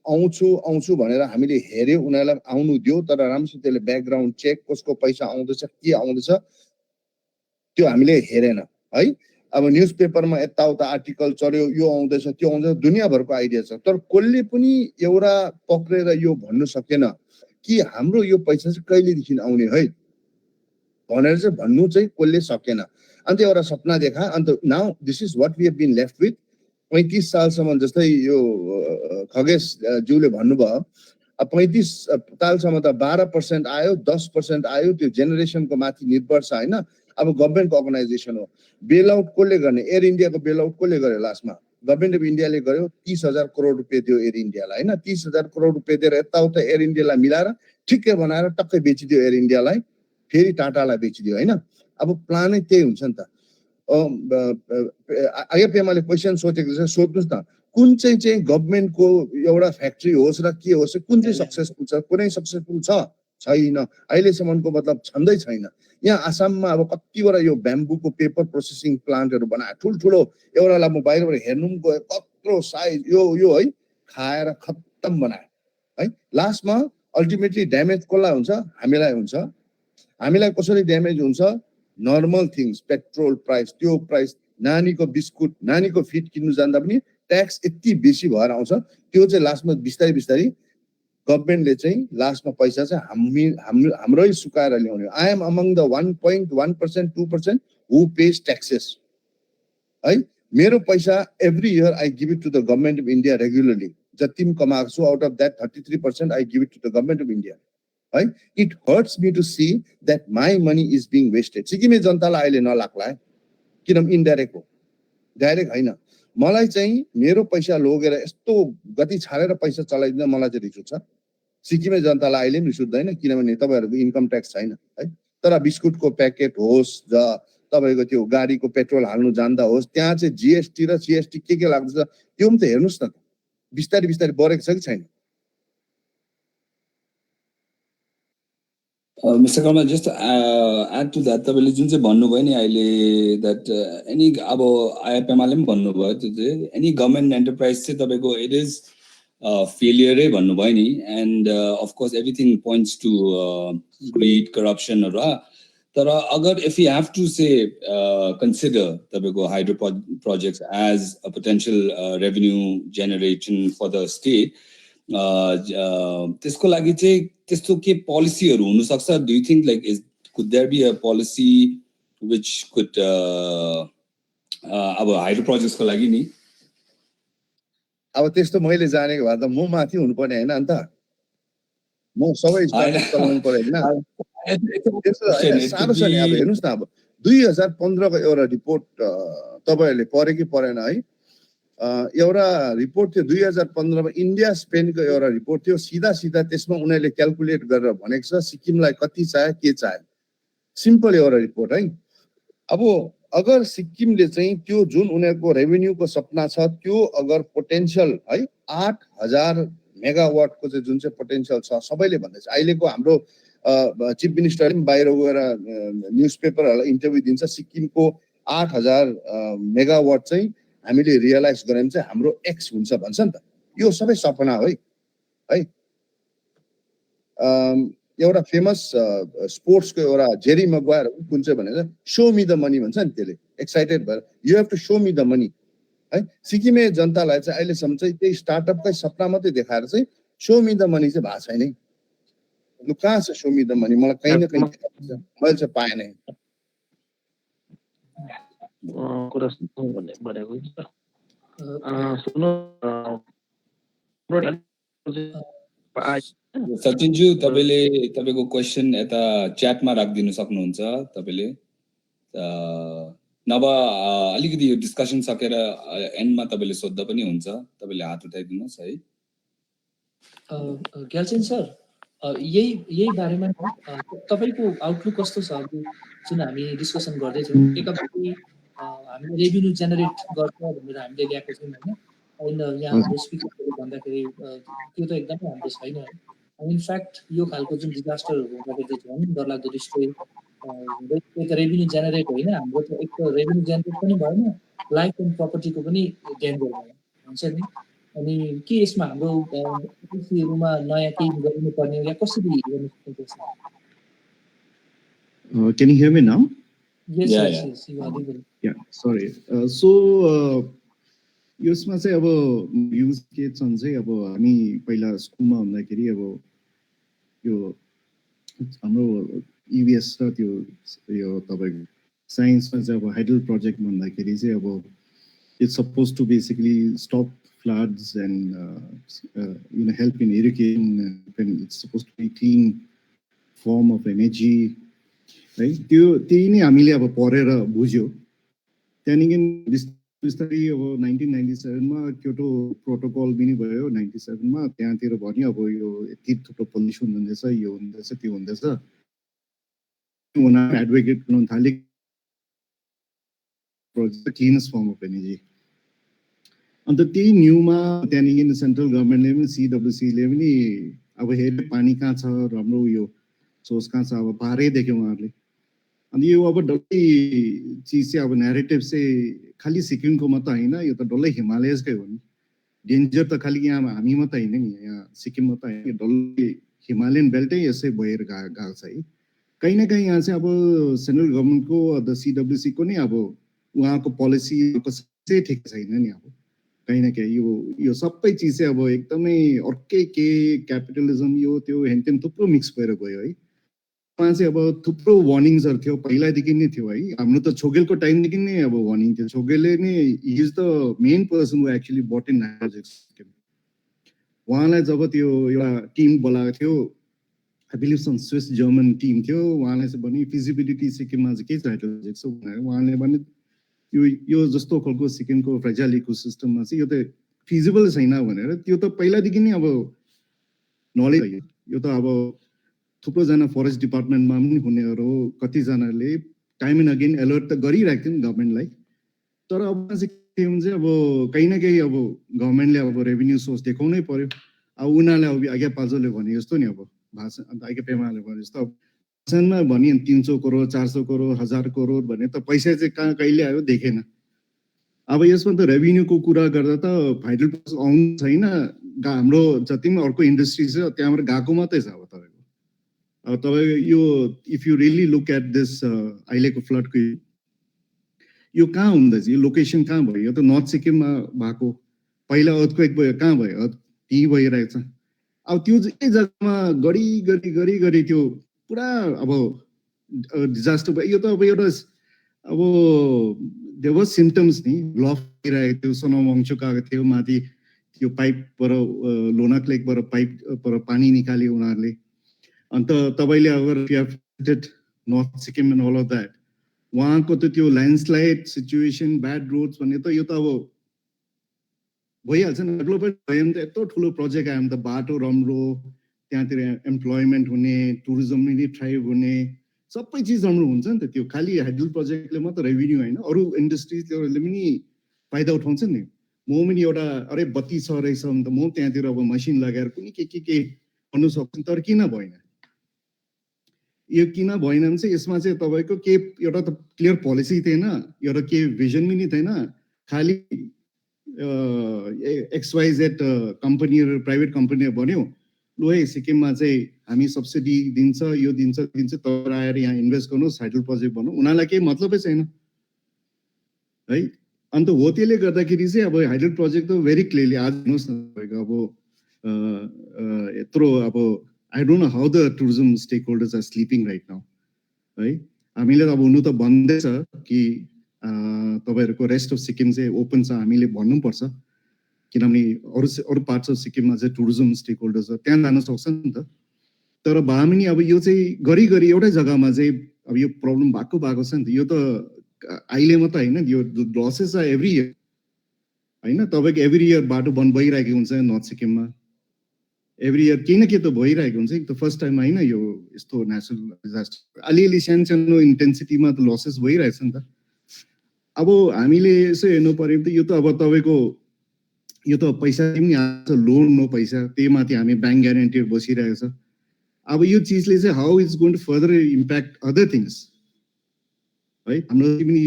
आउँछु भनेर हामीले हेऱ्यौँ, उनीहरूलाई आउनु दियो, तर राम्रोसितले ब्याकग्राउन्ड चेक, कसको पैसा आउँदैछ, के आउँदैछ त्यो हामीले हेरेन है. अब न्युज पेपरमा यताउता आर्टिकल चल्यो, यो आउँदैछ त्यो आउँदैछ, दुनियाँभरको आइडिया छ, तर कसले पनि एउटा पक्रेर यो भन्नु सकेन कि हाम्रो यो पैसा चाहिँ कहिलेदेखि आउने है भनेर चाहिँ भन्नु चाहिँ कसले सकेन. अन्त एउटा सपना देखा. And now this is what we have been left with. 35 सालसम्म जस्तै यो खगेश ज्यूले भन्नुभयो, 35 सालसम्म त 12% आयो, 10% आयो, त्यो जेनेरेसनको माथि निर्भर छ होइन. अब गभर्मेन्टको अर्गनाइजेसन हो. बेल आउट कसले गर्ने? एयर इन्डियाको बेल आउट कसले गर्यो? लास्टमा गभर्मेन्ट अफ इन्डियाले गर्यो. 30,000 करोड रुपियाँ दियो एयर इन्डियालाई होइन. 30,000 करोड रुपियाँ दिएर यताउता एयर इन्डियालाई मिलाएर ठिक्कै बनाएर टक्कै बेचिदियो एयर इन्डियालाई. फेरि टाटालाई बेचिदियो होइन अब प्लानै त्यही हुन्छ नि त आइएफएमआईले क्वेसन सोधेको छ सोध्नुहोस् न कुन चाहिँ गभर्मेन्टको एउटा फ्याक्ट्री होस् र के होस् कुन चाहिँ सक्सेसफुल छ कुनै सक्सेसफुल छैन अहिलेसम्मको मतलब छँदै छैन यहाँ आसाममा अब कतिवटा यो ब्याम्बूको पेपर प्रोसेसिङ प्लान्टहरू बनाए ठुल्ठुलो एउटालाई म बाहिरबाट हेर्नु पनि गयो कत्रो साइज यो है खाएर खत्तम बनाए है लास्टमा अल्टिमेटली ड्यामेज कसलाई हुन्छ हामीलाई कसरी ड्यामेज हुन्छ नर्मल थिङ्स पेट्रोल प्राइस त्यो प्राइस नानीको बिस्कुट नानीको फिड किन्नु जाँदा पनि ट्याक्स यति बेसी भएर आउँछ त्यो चाहिँ लास्टमा बिस्तारै बिस्तारै गभर्मेन्टले चाहिँ लास्टमा पैसा चाहिँ हाम्रै सुकाएर ल्याउने I am among the 1.1% 2% who pay taxes है मेरो पैसा every year I give it to the government of India regularly जति पनि कमाएको छु out of that 33% I give it to the government of India है it hurts me to see that my money is being wasted सिक्किमे जनतालाई अहिले नलाग्ला है किनभने इन्डाइरेक्ट हो डाइरेक्ट होइन मलाई चाहिँ मेरो पैसा लगेर यस्तो गति छाडेर पैसा चलाइदिँदा मलाई चाहिँ रिस उठ्छ सिक्किमे जनतालाई अहिले पनि रिस उठ्दैन किनभने तपाईँहरूको इन्कम ट्याक्स छैन है तर बिस्कुटको प्याकेट होस् ज तपाईँको त्यो गाडीको पेट्रोल हाल्नु जान्दा होस् त्यहाँ चाहिँ जिएसटी र सिएसटी के लाग्दछ त्यो पनि त हेर्नुहोस् न बिस्तारै बिस्तारै बढेको छ कि छैन Mr. Karma, just to add to that, तपाईँले जुन चाहिँ भन्नुभयो नि अहिले that any अब आइएफएमआईले पनि भन्नुभयो त्यो चाहिँ any government enterprise चाहिँ तपाईँको it is failure भन्नुभयो नि and of course everything points to greed, corruption र तर अगर if we have to say consider तपाईँको hydro projects as a potential revenue generation for the state त्यसको लागि चाहिँ त्यस्तो के पोलिसीहरू हुन सक्छ do you think like could there be a policy which could अब हाइड्रो प्रोजेक्ट्सको लागि नि अब त्यस्तो मैले जानेको भए त म माथि हुनुपर्ने हैन अनि त म सबै चलाउनु पर्यो हैन साह्रो छ नि अब हेर्नुस् न अब 2015 को एउटा रिपोर्ट तपाईहरुले पढ्यो कि पढेन है एउटा रिपोर्ट थियो 2015 मा इन्डिया स्पेनको एउटा रिपोर्ट थियो सीधा सीधा त्यसमा उनीहरुले क्याल्कुलेट गरेर भनेको छ सिक्किमलाई कति चाहियो के चाहियो सिम्पल एउटा रिपोर्ट है अब अगर सिक्किमले चाहिँ त्यो जुन उनीहरुको रेभेन्यूको सपना छ त्यो अगर पोटेन्शियल है 8000 मेगावाट को चाहिँ जुन चाहिँ पोटेन्शियल छ सबैले भन्दैछ अहिलेको हाम्रो चिफ मिनिस्टर पनि बाहिर गएर न्यूजपेपरहरुलाई इन्टरभ्यु दिन्छ सिक्किमको 8000 मेगावाट चाहिँ हामीले रियलाइज गरे भने चाहिँ हाम्रो एक्स हुन्छ भन्छ नि त यो सबै सपना हो है एउटा फेमस स्पोर्ट्सको एउटा जेरी मगवायर कुन चाहिँ भनेर शो मी द मनी भन्छ नि त्यसले एक्साइटेड भएर you have to show me the money है सिक्किमे जनतालाई चाहिँ अहिलेसम्म चाहिँ त्यही स्टार्टअपकै सपना मात्रै देखाएर चाहिँ शो मी द मनी चाहिँ भएको छैन लु कहाँ छ शो मी द मनी मलाई कहीँ न कहीँ मैले चाहिँ पाएन कुरा भनेको सुन्नु सचिनज्यू तपाईको क्वेशन यता च्याटमा राखिदिनु सक्नुहुन्छ तपाईले नभए अलिकति यो डिस्कसन सकेर एन्डमा तपाईले सोध्दा पनि हुन्छ तपाईले हात उठाइदिनुस् है ग्याल्छेन सर यही बारेमा तपाईको आउटलुक कस्तो छ जुन हामी डिस्कसन गर्दै थियौं एकपटि हामीले रेभेन्यू जेनेरेट गर्छ भनेर हामीले ल्याएको छौं हैन अनि यहाँ हाम्रो स्पिकरले भन्दाखेरि त्यो त एकदमै हाम्रो छैन इनफ्याक्ट यो खालको जुन डिजास्टरहरु हुँदाखेरि चाहिँ झन् डरलाग्दो डिस्ट्रोय हुँदै रेभेन्यू जेनेरेट होइन हाम्रो त एक त रेभेन्यू जेनेरेट पनि भएन लाइफ एन्ड प्रपर्टीको पनि डेन्जर भयो हुन्छ नि अनि के यसमा हाम्रो पोलिसीहरुमा नयाँ केही गर्नु पर्ने या कसरी हेर्नु सक्नुहुन्छ Can you hear me now? Yes, Yeah, yes, you are audible. Yeah, sorry. So यसमा चाहिँ अब युज के छन् चाहिँ अब हामी पहिला स्कुलमा हुँदाखेरि अब यो हाम्रो इभिएस र त्यो यो तपाईको साइन्समा चाहिँ अब हाइडल प्रोजेक्ट भन्दाखेरि चाहिँ अब इट्स सपोज टु बेसिकली स्टप floods and help in irrigation and it's supposed to be clean form of energy right त्यही नै हामीले अब पढेर बुझ्यो त्यहाँदेखि बिस्तारै अब 1997 मा क्योटो प्रोटोकल पनि भयो 97 मा त्यहाँतिर भन्यो अब यो यति थुप्रो पोल्युसन हुँदैछ यो हुँदैछ त्यो हुँदैछ उनीहरू एडभोकेट गर्न थाले क्लिनेस्ट फर्म अफ एनर्जी अन्त त्यही न्यूमा त्यहाँदेखि सेन्ट्रल गभर्मेन्टले पनि सिडब्ल्युसीले पनि अब हेरे पानी कहाँ छ राम्रो यो सोर्स कहाँ छ अब पारै देख्यो उहाँहरूले अनि यो अब डल्लै चिज चाहिँ अब न्यारेटिभ चाहिँ खालि सिक्किमको मात्र होइन यो त डल्लै हिमालयसकै हो नि डेन्जर त खालि यहाँ हामी मात्रै होइन नि यहाँ सिक्किम मात्रै होइन डल्लै हिमालयन बेल्टै यसै भएर गएको छ है कहीँ न कहीँ यहाँ चाहिँ अब सेन्ट्रल गभर्मेन्टको द सिडब्ल्युसीको नै अब उहाँको पोलिसी चाहिँ ठिक छैन नि अब कहीँ न कहीँ यो सबै चिज चाहिँ अब एकदमै अर्कै के क्यापिटलिजम यो त्यो हेनतेन थुप्रो मिक्स भएर गयो है उहाँ चाहिँ अब थुप्रो वार्निङ्सहरू थियो पहिलादेखि नै थियो है हाम्रो त छोगेलको टाइमदेखि नै अब वार्निङ थियो छोगेलले नै is the main person who actually but in project उहाँलाई जब त्यो एउटा टिम बोलाएको थियो I believe some Swiss German team थियो उहाँलाई चाहिँ भने फिजिबिलिटी सिक्किममा चाहिँ के चाहिएको प्रोजेक्ट छ भनेर उहाँले भने यो जस्तो खालको सिक्किमको फ्रेजाइल इकोसिस्टममा चाहिँ यो त फिजिबल छैन भनेर त्यो त पहिलादेखि नै अब नलेज यो त अब थुप्रोजना फरेस्ट डिपार्टमेन्टमा पनि हुनेहरू कतिजनाले टाइम एन्ड अगेन अलर्ट त गरिरहेको थियो नि गभर्मेन्टलाई तर अब चाहिँ के हुन्छ अब कहीँ न कहीँ अब गभर्मेन्टले अब रेभेन्यू सोर्स देखाउनै पर्यो अब उनीहरूले अब आज्ञा पाजोले भने जस्तो नि अब भाषा अन्त आज्ञा पेमाले भने जस्तो अब भाषणमा भनियो 300 करोड 400 करोड 1000 करोड भने त पैसा चाहिँ कहाँ कहिले आयो देखेन अब यसमा त रेभेन्यूको कुरा गर्दा त हाइड्रो पावर आउनु छैन हाम्रो जति पनि अर्को इन्डस्ट्री छ त्यहाँबाट गएको मात्रै छ अब तपाईँको अब तपाईँको यो if you really look at this अहिलेको फ्लडको यो कहाँ हुँदैछ यो लोकेसन कहाँ भयो यो त नर्थ सिक्किममा भएको पहिला अर्थक्वेक भयो कहाँ भयो त्यहीँ भइरहेको छ अब त्यो एक जग्गामा गरी त्यो पुरा अब डिजास्टर भयो यो त अब एउटा अब देयर वाज सिम्पटम्स नि ब्लफ भइरहेको थियो सोनामवङचुक आएको थियो माथि त्यो पाइपबाट लोनाक लेकबाट पाइपबाट पानी निकाल्यो उनीहरूले अन्त तपाईँले अगर north Sikkim and all of that उहाँको त त्यो ल्यान्डस्लाइड सिचुएसन ब्याड रोड्स भन्ने त यो त अब भइहाल्छ नि डेभलपमेन्ट भयो भने त यत्रो ठुलो प्रोजेक्ट आयो भने त बाटो राम्रो त्यहाँतिर इम्प्लोइमेन्ट हुने टुरिज्म पनि थ्राइभ हुने सबै चिज राम्रो हुन्छ नि त त्यो खालि हाइडल प्रोजेक्टले मात्र रेभेन्यू होइन अरू इन्डस्ट्रिजहरूले पनि फाइदा उठाउँछ नि म पनि एउटा अरे बत्ती छ रहेछ भने त म त्यहाँतिर अब मसिन लगाएर कुनै के गर्नु सक्छु तर किन भएन यो किन भएन भने चाहिँ यसमा चाहिँ तपाईँको के एउटा त क्लियर पोलिसी थिएन एउटा के भिजन पनि थिएन खालि XYZ कम्पनीहरू प्राइभेट कम्पनीहरू भन्यो लु है सिक्किममा चाहिँ हामी सब्सिडी दिन्छ यो दिन्छ तर आएर यहाँ इन्भेस्ट गर्नुहोस् हाइडल प्रोजेक्ट भन्नु उनीहरूलाई केही मतलबै छैन है अन्त हो त्यसले गर्दाखेरि चाहिँ अब हाइडल प्रोजेक्ट त भेरी क्लियरली आज हेर्नुहोस् न तपाईँको अब यत्रो अब I don't know how the tourism stakeholders are slipping right now है हामीले अब हुनु त भन्दैछ कि तपाईँहरूको रेस्ट अफ सिक्किम चाहिँ ओपन छ हामीले भन्नुपर्छ किनभने अरू पार्ट्स अफ सिक्किममा चाहिँ टुरिज्म स्टेक होल्डर्स छ त्यहाँ जान सक्छ नि त तर भए पनि अब यो चाहिँ घरि एउटै जग्गामा चाहिँ अब यो प्रब्लम भएको छ नि त यो त अहिले मात्रै होइन यो लसेस छ एभ्री इयर होइन तपाईँको एभ्री इयर बाटो बन्द भइरहेको हुन्छ नर्थ सिक्किममा एभ्री इयर केही न केही त भइरहेको हुन्छ त फर्स्ट टाइम होइन यो यस्तो नेचुरल डिजास्टर अलिअलि सानो इन्टेन्सिटीमा त लसेस भइरहेछ नि त अब हामीले यसो हेर्नु पर्यो त यो त अब तपाईँको यो त पैसा पनि आएको छ लोन नो पैसा त्यही माथि हामी ब्याङ्क ग्यारेन्टीहरू बसिरहेको छ अब यो चिजले चाहिँ how is going to further impact other things है हाम्रो जति पनि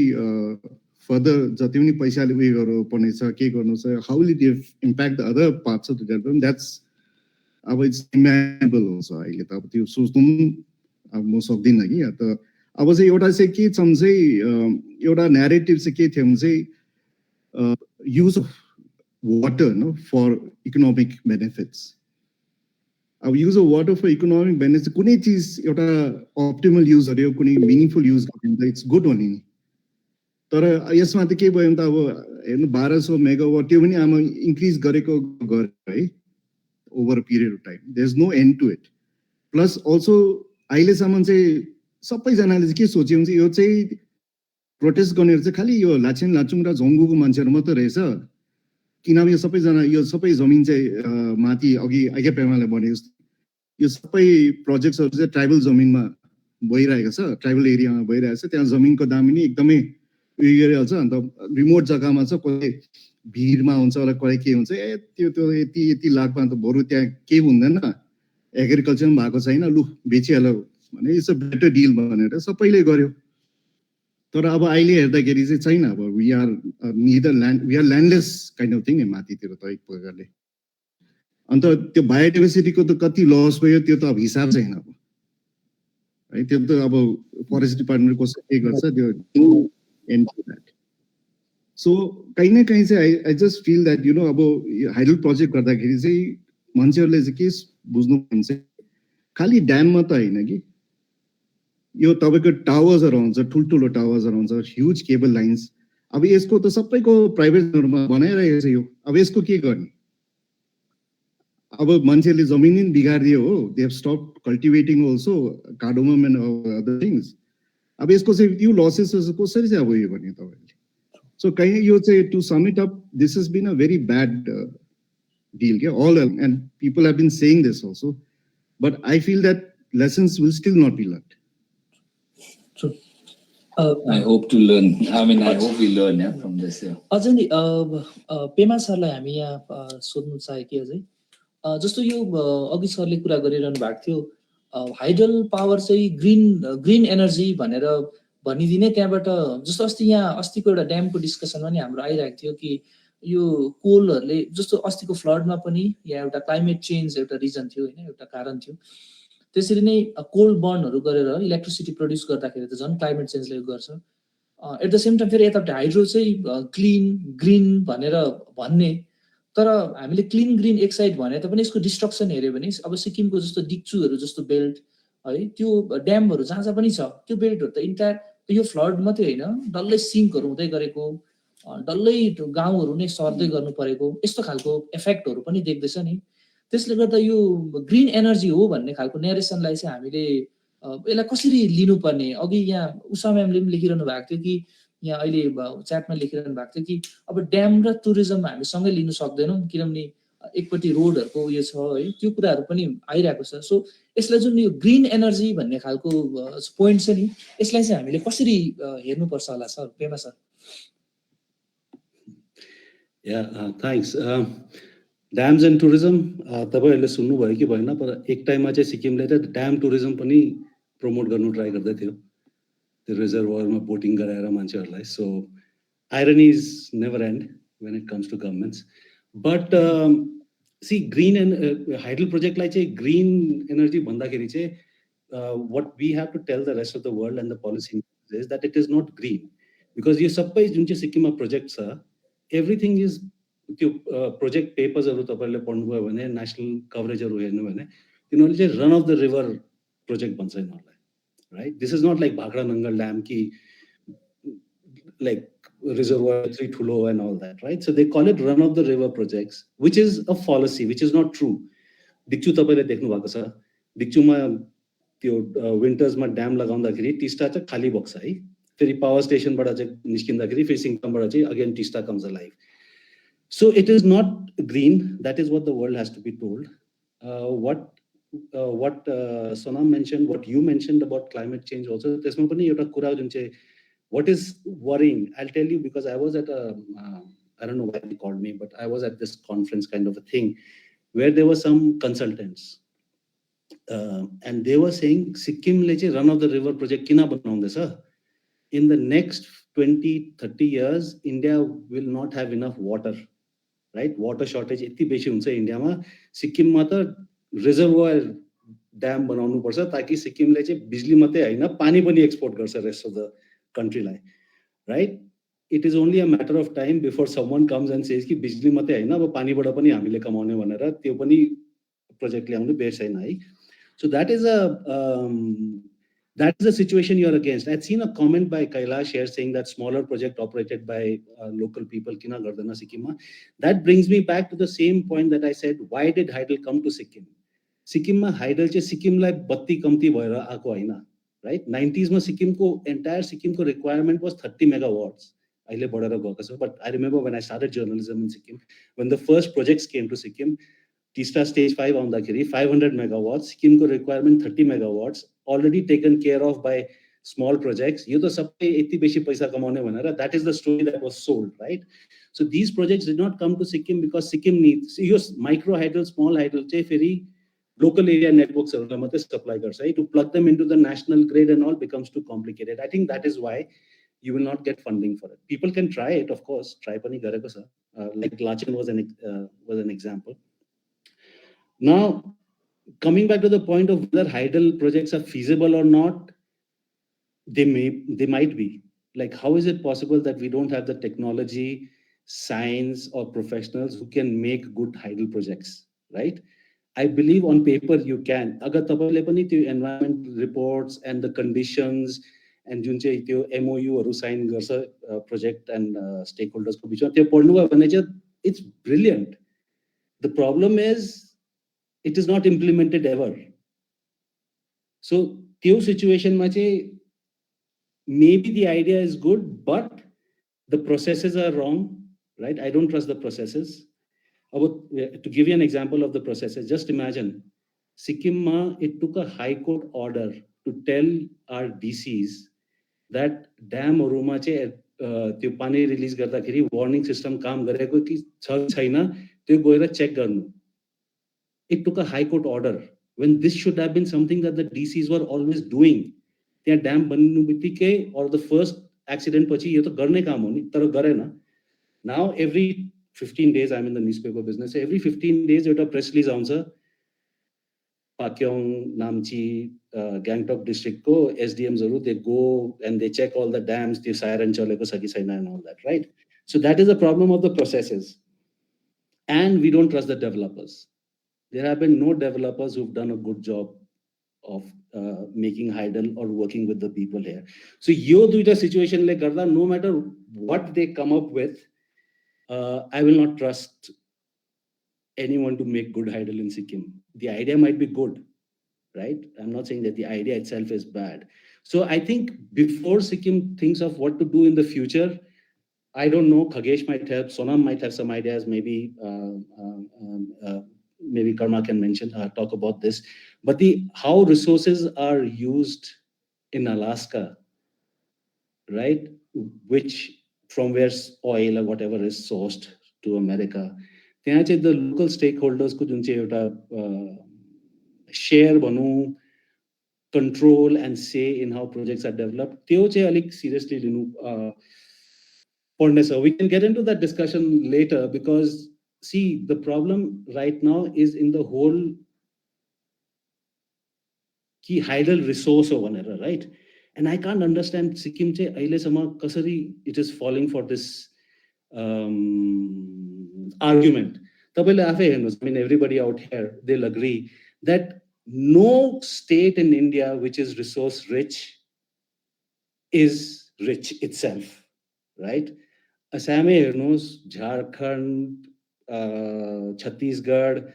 फर्दर जति पनि पैसाले उयो गर्नुपर्ने छ के गर्नु छ how will it impact the other parts of the development that's अब इट्स इमेजिनेबल हुन्छ अहिले त अब त्यो सोच्नु अब म सक्दिनँ कि त अब चाहिँ एउटा चाहिँ के छ भने चाहिँ एउटा न्यारेटिभ चाहिँ के थियो भने चाहिँ use of water no for economic benefits अब use of water for economic benefits कुनै चिज एउटा अप्टिमल युज गर्यो कुनै मिनिङफुल युज गर्यो भने त इट्स गुड भन्ने नि तर यसमा त के भयो भने त अब हेर्नु 1200 मेगावाट त्यो पनि अब इन्क्रिज गरेको है over a period of time there is no end to it plus also अहिलेसम्म चाहिँ सबैजनाले चाहिँ के सोच्यो भने चाहिँ यो चाहिँ प्रोटेस्ट गर्नेहरू चाहिँ खालि यो लाचेन लाचुङ र झोङ्गुको मान्छेहरू मात्रै रहेछ किनभने यो सबैजना यो सबै जमिन चाहिँ माथि अघि आज्ञा पेमाले भने यो सबै प्रोजेक्ट्सहरू चाहिँ ट्राइबल जमिनमा भइरहेको छ, ट्राइबल एरियामा भइरहेको छ, त्यहाँ जमिनको दाम पनि एकदमै उयो गरिहाल्छ। अन्त रिमोट जग्गामा छ, कहिले भिडमा हुन्छ र कहिले के हुन्छ, त्यो यति लाखमा त बरु त्यहाँ केही हुँदैन, एग्रिकल्चर पनि भएको छैन, लु बेचिहाल्यो भने इट्स अ बेटर डिल भनेर सबैले गर्यो। तर अब अहिले हेर्दाखेरि चाहिँ छैन। अब we are landless kind of thing माथितिर त एक प्रकारले। अन्त त्यो बायोडाइभर्सिटीको त कति लस भयो त्यो त अब हिसाब छैन अब है। त्यो त अब फरेस्ट डिपार्टमेन्ट कसो के गर्छ त्यो एन्ड द्याट। सो कहीँ न कहीँ चाहिँ I just feel that you know अब हाइडल प्रोजेक्ट गर्दाखेरि चाहिँ मान्छेहरूले चाहिँ के बुझ्नु हुन्छ, खालि ड्याममा त होइन कि यो तपाईँको टावर्सहरू आउँछ, ठुल्ठुलो टावर्सहरू आउँछ, ह्युज केबल लाइन्स। अब यसको त सबैको प्राइभेटहरूमा बनाइरहेको छ यो। अब यसको के गर्ने? अब मान्छेले जमिन पनि बिगारिदियो हो, दे हेभ स्टप cultivating also, cardamom and other things. अब यसको चाहिँ यो लसेस कसरी चाहिँ अब उयो गर्ने तपाईँले? सो कहीँ यो चाहिँ to sum it up, this has been a very bad deal, yeah, all, and people have been saying this also, but I feel that lessons will still not be learned. True. I hope to learn. I mean, I hope we learn from this. अझै नि पेमा सरलाई हामी यहाँ सोध्नु चाहे कि अझै जस्तो यो अघि सरले कुरा गरिरहनु भएको थियो, हाइडल पावर चाहिँ ग्रिन एनर्जी भनेर भनिदिने, त्यहाँबाट जस्तो अस्तिको एउटा ड्यामको डिस्कसनमा नि हाम्रो आइरहेको थियो कि यो कोलहरूले, जस्तो अस्तिको फ्लडमा पनि यहाँ एउटा क्लाइमेट चेन्ज एउटा रिजन थियो होइन, एउटा कारण थियो। त्यसरी नै कोल बर्नहरू गरेर इलेक्ट्रिसिटी प्रड्युस गर्दाखेरि त झन् क्लाइमेट चेन्जले गर्छ। एट द सेम टाइम फेरि यतापट्टि हाइड्रो चाहिँ क्लिन ग्रिन भनेर भन्ने, तर हामीले क्लिन ग्रिन एक साइड भने तापनि यसको डिस्ट्रक्सन हेऱ्यो भने अब सिक्किमको जस्तो डिक्चुहरू जस्तो बेल्ट है, त्यो ड्यामहरू जहाँ जहाँ पनि छ त्यो बेल्टहरू त इन्टायर यो फ्लड मात्रै होइन, डल्लै सिङ्कहरू हुँदै गरेको, डल्लै गाउँहरू नै सर्दै गर्नु परेको, यस्तो खालको इफेक्टहरू पनि देख्दैछ नि। त्यसले गर्दा यो ग्रिन एनर्जी हो भन्ने खालको नेरेसनलाई चाहिँ हामीले यसलाई कसरी लिनुपर्ने? अघि यहाँ उषा म्यामले पनि लेखिरहनु भएको थियो कि, यहाँ अहिले च्याटमा लेखिरहनु भएको थियो कि अब ड्याम र टुरिज्म हामी सँगै लिनु सक्दैनौँ, किनभने एकपट्टि रोडहरूको उयो छ है, त्यो कुराहरू पनि आइरहेको छ। सो यसलाई जुन यो ग्रिन एनर्जी भन्ने खालको पोइन्ट छ नि, यसलाई चाहिँ हामीले कसरी हेर्नुपर्छ होला सर, Pema sir? Thanks. Dams and tourism तपाईँहरूले सुन्नुभयो कि भएन, तर एक टाइममा चाहिँ सिक्किमले त ड्याम टुरिज्म पनि प्रमोट गर्नु ट्राई गर्दै थियो, त्यो रिजर्भरमा बोटिङ गराएर मान्छेहरूलाई। So irony is never end when it comes to governments. But see green hydel प्रोजेक्टलाई चाहिँ ग्रिन एनर्जी भन्दाखेरि चाहिँ what we have to tell the rest of the world and the policy is that it is not green, because यो सबै जुन चाहिँ सिक्किममा project छ एभ्रिथिङ इज त्यो प्रोजेक्ट पेपर्सहरू तपाईँहरूले पढ्नुभयो भने, नेसनल कभरेजहरू हेर्नु भने तिनीहरूले चाहिँ run of the river project भन्छ यिनीहरूलाई, right? This is not like Bhakra Nangal dam कि लाइक रिजर्भर यत्रो ठुलो and all that, right? So they call it run of the river projects, which is a fallacy, which is not true. Dikchu तपाईँले देख्नु भएको छ, दिक्चुमा त्यो विन्टर्समा ड्याम लगाउँदाखेरि टिस्टा चाहिँ खाली बग्छ है, फेरि पावर स्टेसनबाट चाहिँ निस्किँदाखेरि फेरि सिङ्कमबाट चाहिँ again Teesta comes a life. So it is not green. That is what the world has to be told. What Sonam mentioned, what you mentioned about climate change also, त्यसमा पनि एउटा कुरा जुन चाहिँ what is worrying, I'll tell you, because I was at a I don't know why they called me, but I was at this conference kind of a thing where there were some consultants and they were saying Sikkim ले चाहिँ run of the river project किन बनाउँदैछ? In the next 20-30 years India will not have enough water, right? Water shortage यति बेसी हुन्छ इन्डियामा, सिक्किममा त reservoir dam बनाउनु पर्छ ताकि सिक्किमले चाहिँ बिजुली मात्रै होइन पानी पनि एक्सपोर्ट गर्छ रेस्ट अफ द कन्ट्रीलाई, right? It is only a matter of time before someone comes and says कि बिजुली मात्रै होइन अब पानीबाट पनि हामीले कमाउने भनेर त्यो पनि प्रोजेक्ट ल्याउनु बेर छैन है। So that is a situation you are against. I had seen a comment by Kailash here saying that smaller project operated by local people kina gardana Sikkimma. That brings me back to the same point that I said, why did Hydel come to Sikkim? Sikkimma Hydel चाहिँ सिक्किमलाई बत्ती कम्ती भएर आएको होइन, right? 90s मा सिक्किमको entire सिक्किमको requirement was 30 megawatts. अहिले बढेर गएको छ, but I remember when I started journalism in Sikkim, when the first projects came to Sikkim, Teesta stage 5 आउँदाखेरि 500 megawatts, सिक्किमको requirement 30 megawatts, already taken care of by small projects. That is the story that was sold, right? So these projects did not come to Sikkim because Sikkim needs micro hydel, small hydel, very local area networks supply, right? To plug them into the national grid and all becomes too complicated. I think that is why you will not get funding for it. People can try it, of course. Try pani gareko sa. Like Lachin was an example. Now, coming back to the point of whether hydel projects are feasible or not, they might be. Like, how is it possible that we don't have the technology, science, or professionals who can make good hydel projects, right? I believe on paper you can. Agar tapaile pani त्यो environment reports and the conditions and जुन चाहिँ त्यो MOU sign गर्छ project and stakeholders को बिचमा त्यो पढ्नुभयो भने चाहिँ it's brilliant. The problem is it is not implemented ever. So त्यो situation मा चाहिँ maybe the idea is good, but the processes are wrong, right? I don't trust the processes. To give you an example of the processes, just imagine, Sikkim, it took a high court order to tell our DCs that dam oruma che त्यो पानी release गर्दाखेरि warning system काम गरेको कि छ छैन त्यो गएर check गर्नु. It took a high court order when this should have been something that the DCs were always doing. त्यहाँ dam बन्नु बित्तिकै or the first accident पछि यो त गर्ने काम हो नि तर गरेन. Now every 15 days, I'm in the newspaper business. Every 15 days, you have a press release answer. Pakyong, Namchi, Gangtok district ko SDMs they go and they check all the dams, the siren chaleko sagi saina and all that, right? So that is the problem of the processes. And we don't trust the developers. There have been no developers who've done a good job of making hydel or working with the people here. So yo duita situation like garda, no matter what they come up with, I will not trust anyone to make good hydel in Sikkim. The idea might be good, right? I'm not saying that the idea itself is bad. So I think before Sikkim thinks of what to do in the future, I don't know, Khagesh might help, Sonam might have some ideas, maybe maybe Karma can mention, talk about this. But how resources are used in Alaska, right? Which from where oil or whatever is sourced to America. त्यहाँ चाहिँ the local stakeholders को जुन चाहिँ एउटा share भनौँ, control and say in how projects are developed, त्यो चाहिँ अलिक seriously लिनु पर्ने छ. We can get into that discussion later because see the problem right now is in the whole कि hydel resource हो भनेर, right? And I can't understand Sikkim चाहिँ अहिलेसम्म कसरी it is falling for this argument. तपाईले आफै हेर्नुस्, I mean everybody out here they'll agree that no state in India which is resource rich is rich itself, right? Assam हेर्नुस्, Jharkhand, Chhattisgarh,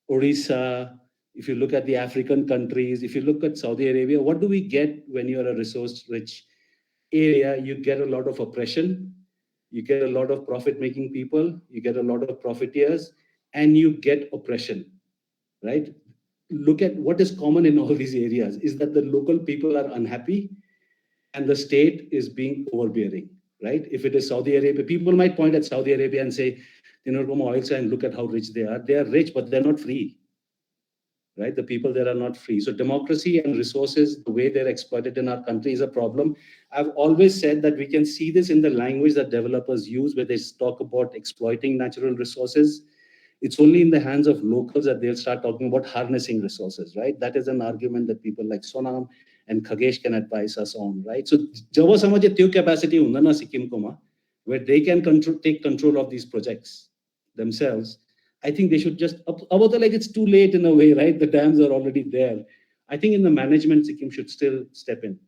Odisha. If you look at the African countries, if you look at Saudi Arabia, what do we get when you're a resource-rich area? You get a lot of oppression, you get a lot of profit-making people, you get a lot of profiteers, and you get oppression, right? Look at what is common in all these areas is that the local people are unhappy and the state is being overbearing, right? If it is Saudi Arabia, people might point at Saudi Arabia and say, you know, oil and look at how rich they are. They are rich, but they're not free. Right? The people there are not free. So democracy and resources, the way they're exploited in our country is a problem. I've always said that we can see this in the language that developers use where they talk about exploiting natural resources. It's only in the hands of locals that they'll start talking about harnessing resources, right? That is an argument that people like Sonam and Khagesh can advise us on, right? So jab samajhe tyo capacity hunda na Sikkim ko ma, where they can take control of these projects themselves, I think they should just, like it's too late in a way, right? The dams are already there. I think in the management, Sikkim should still step in.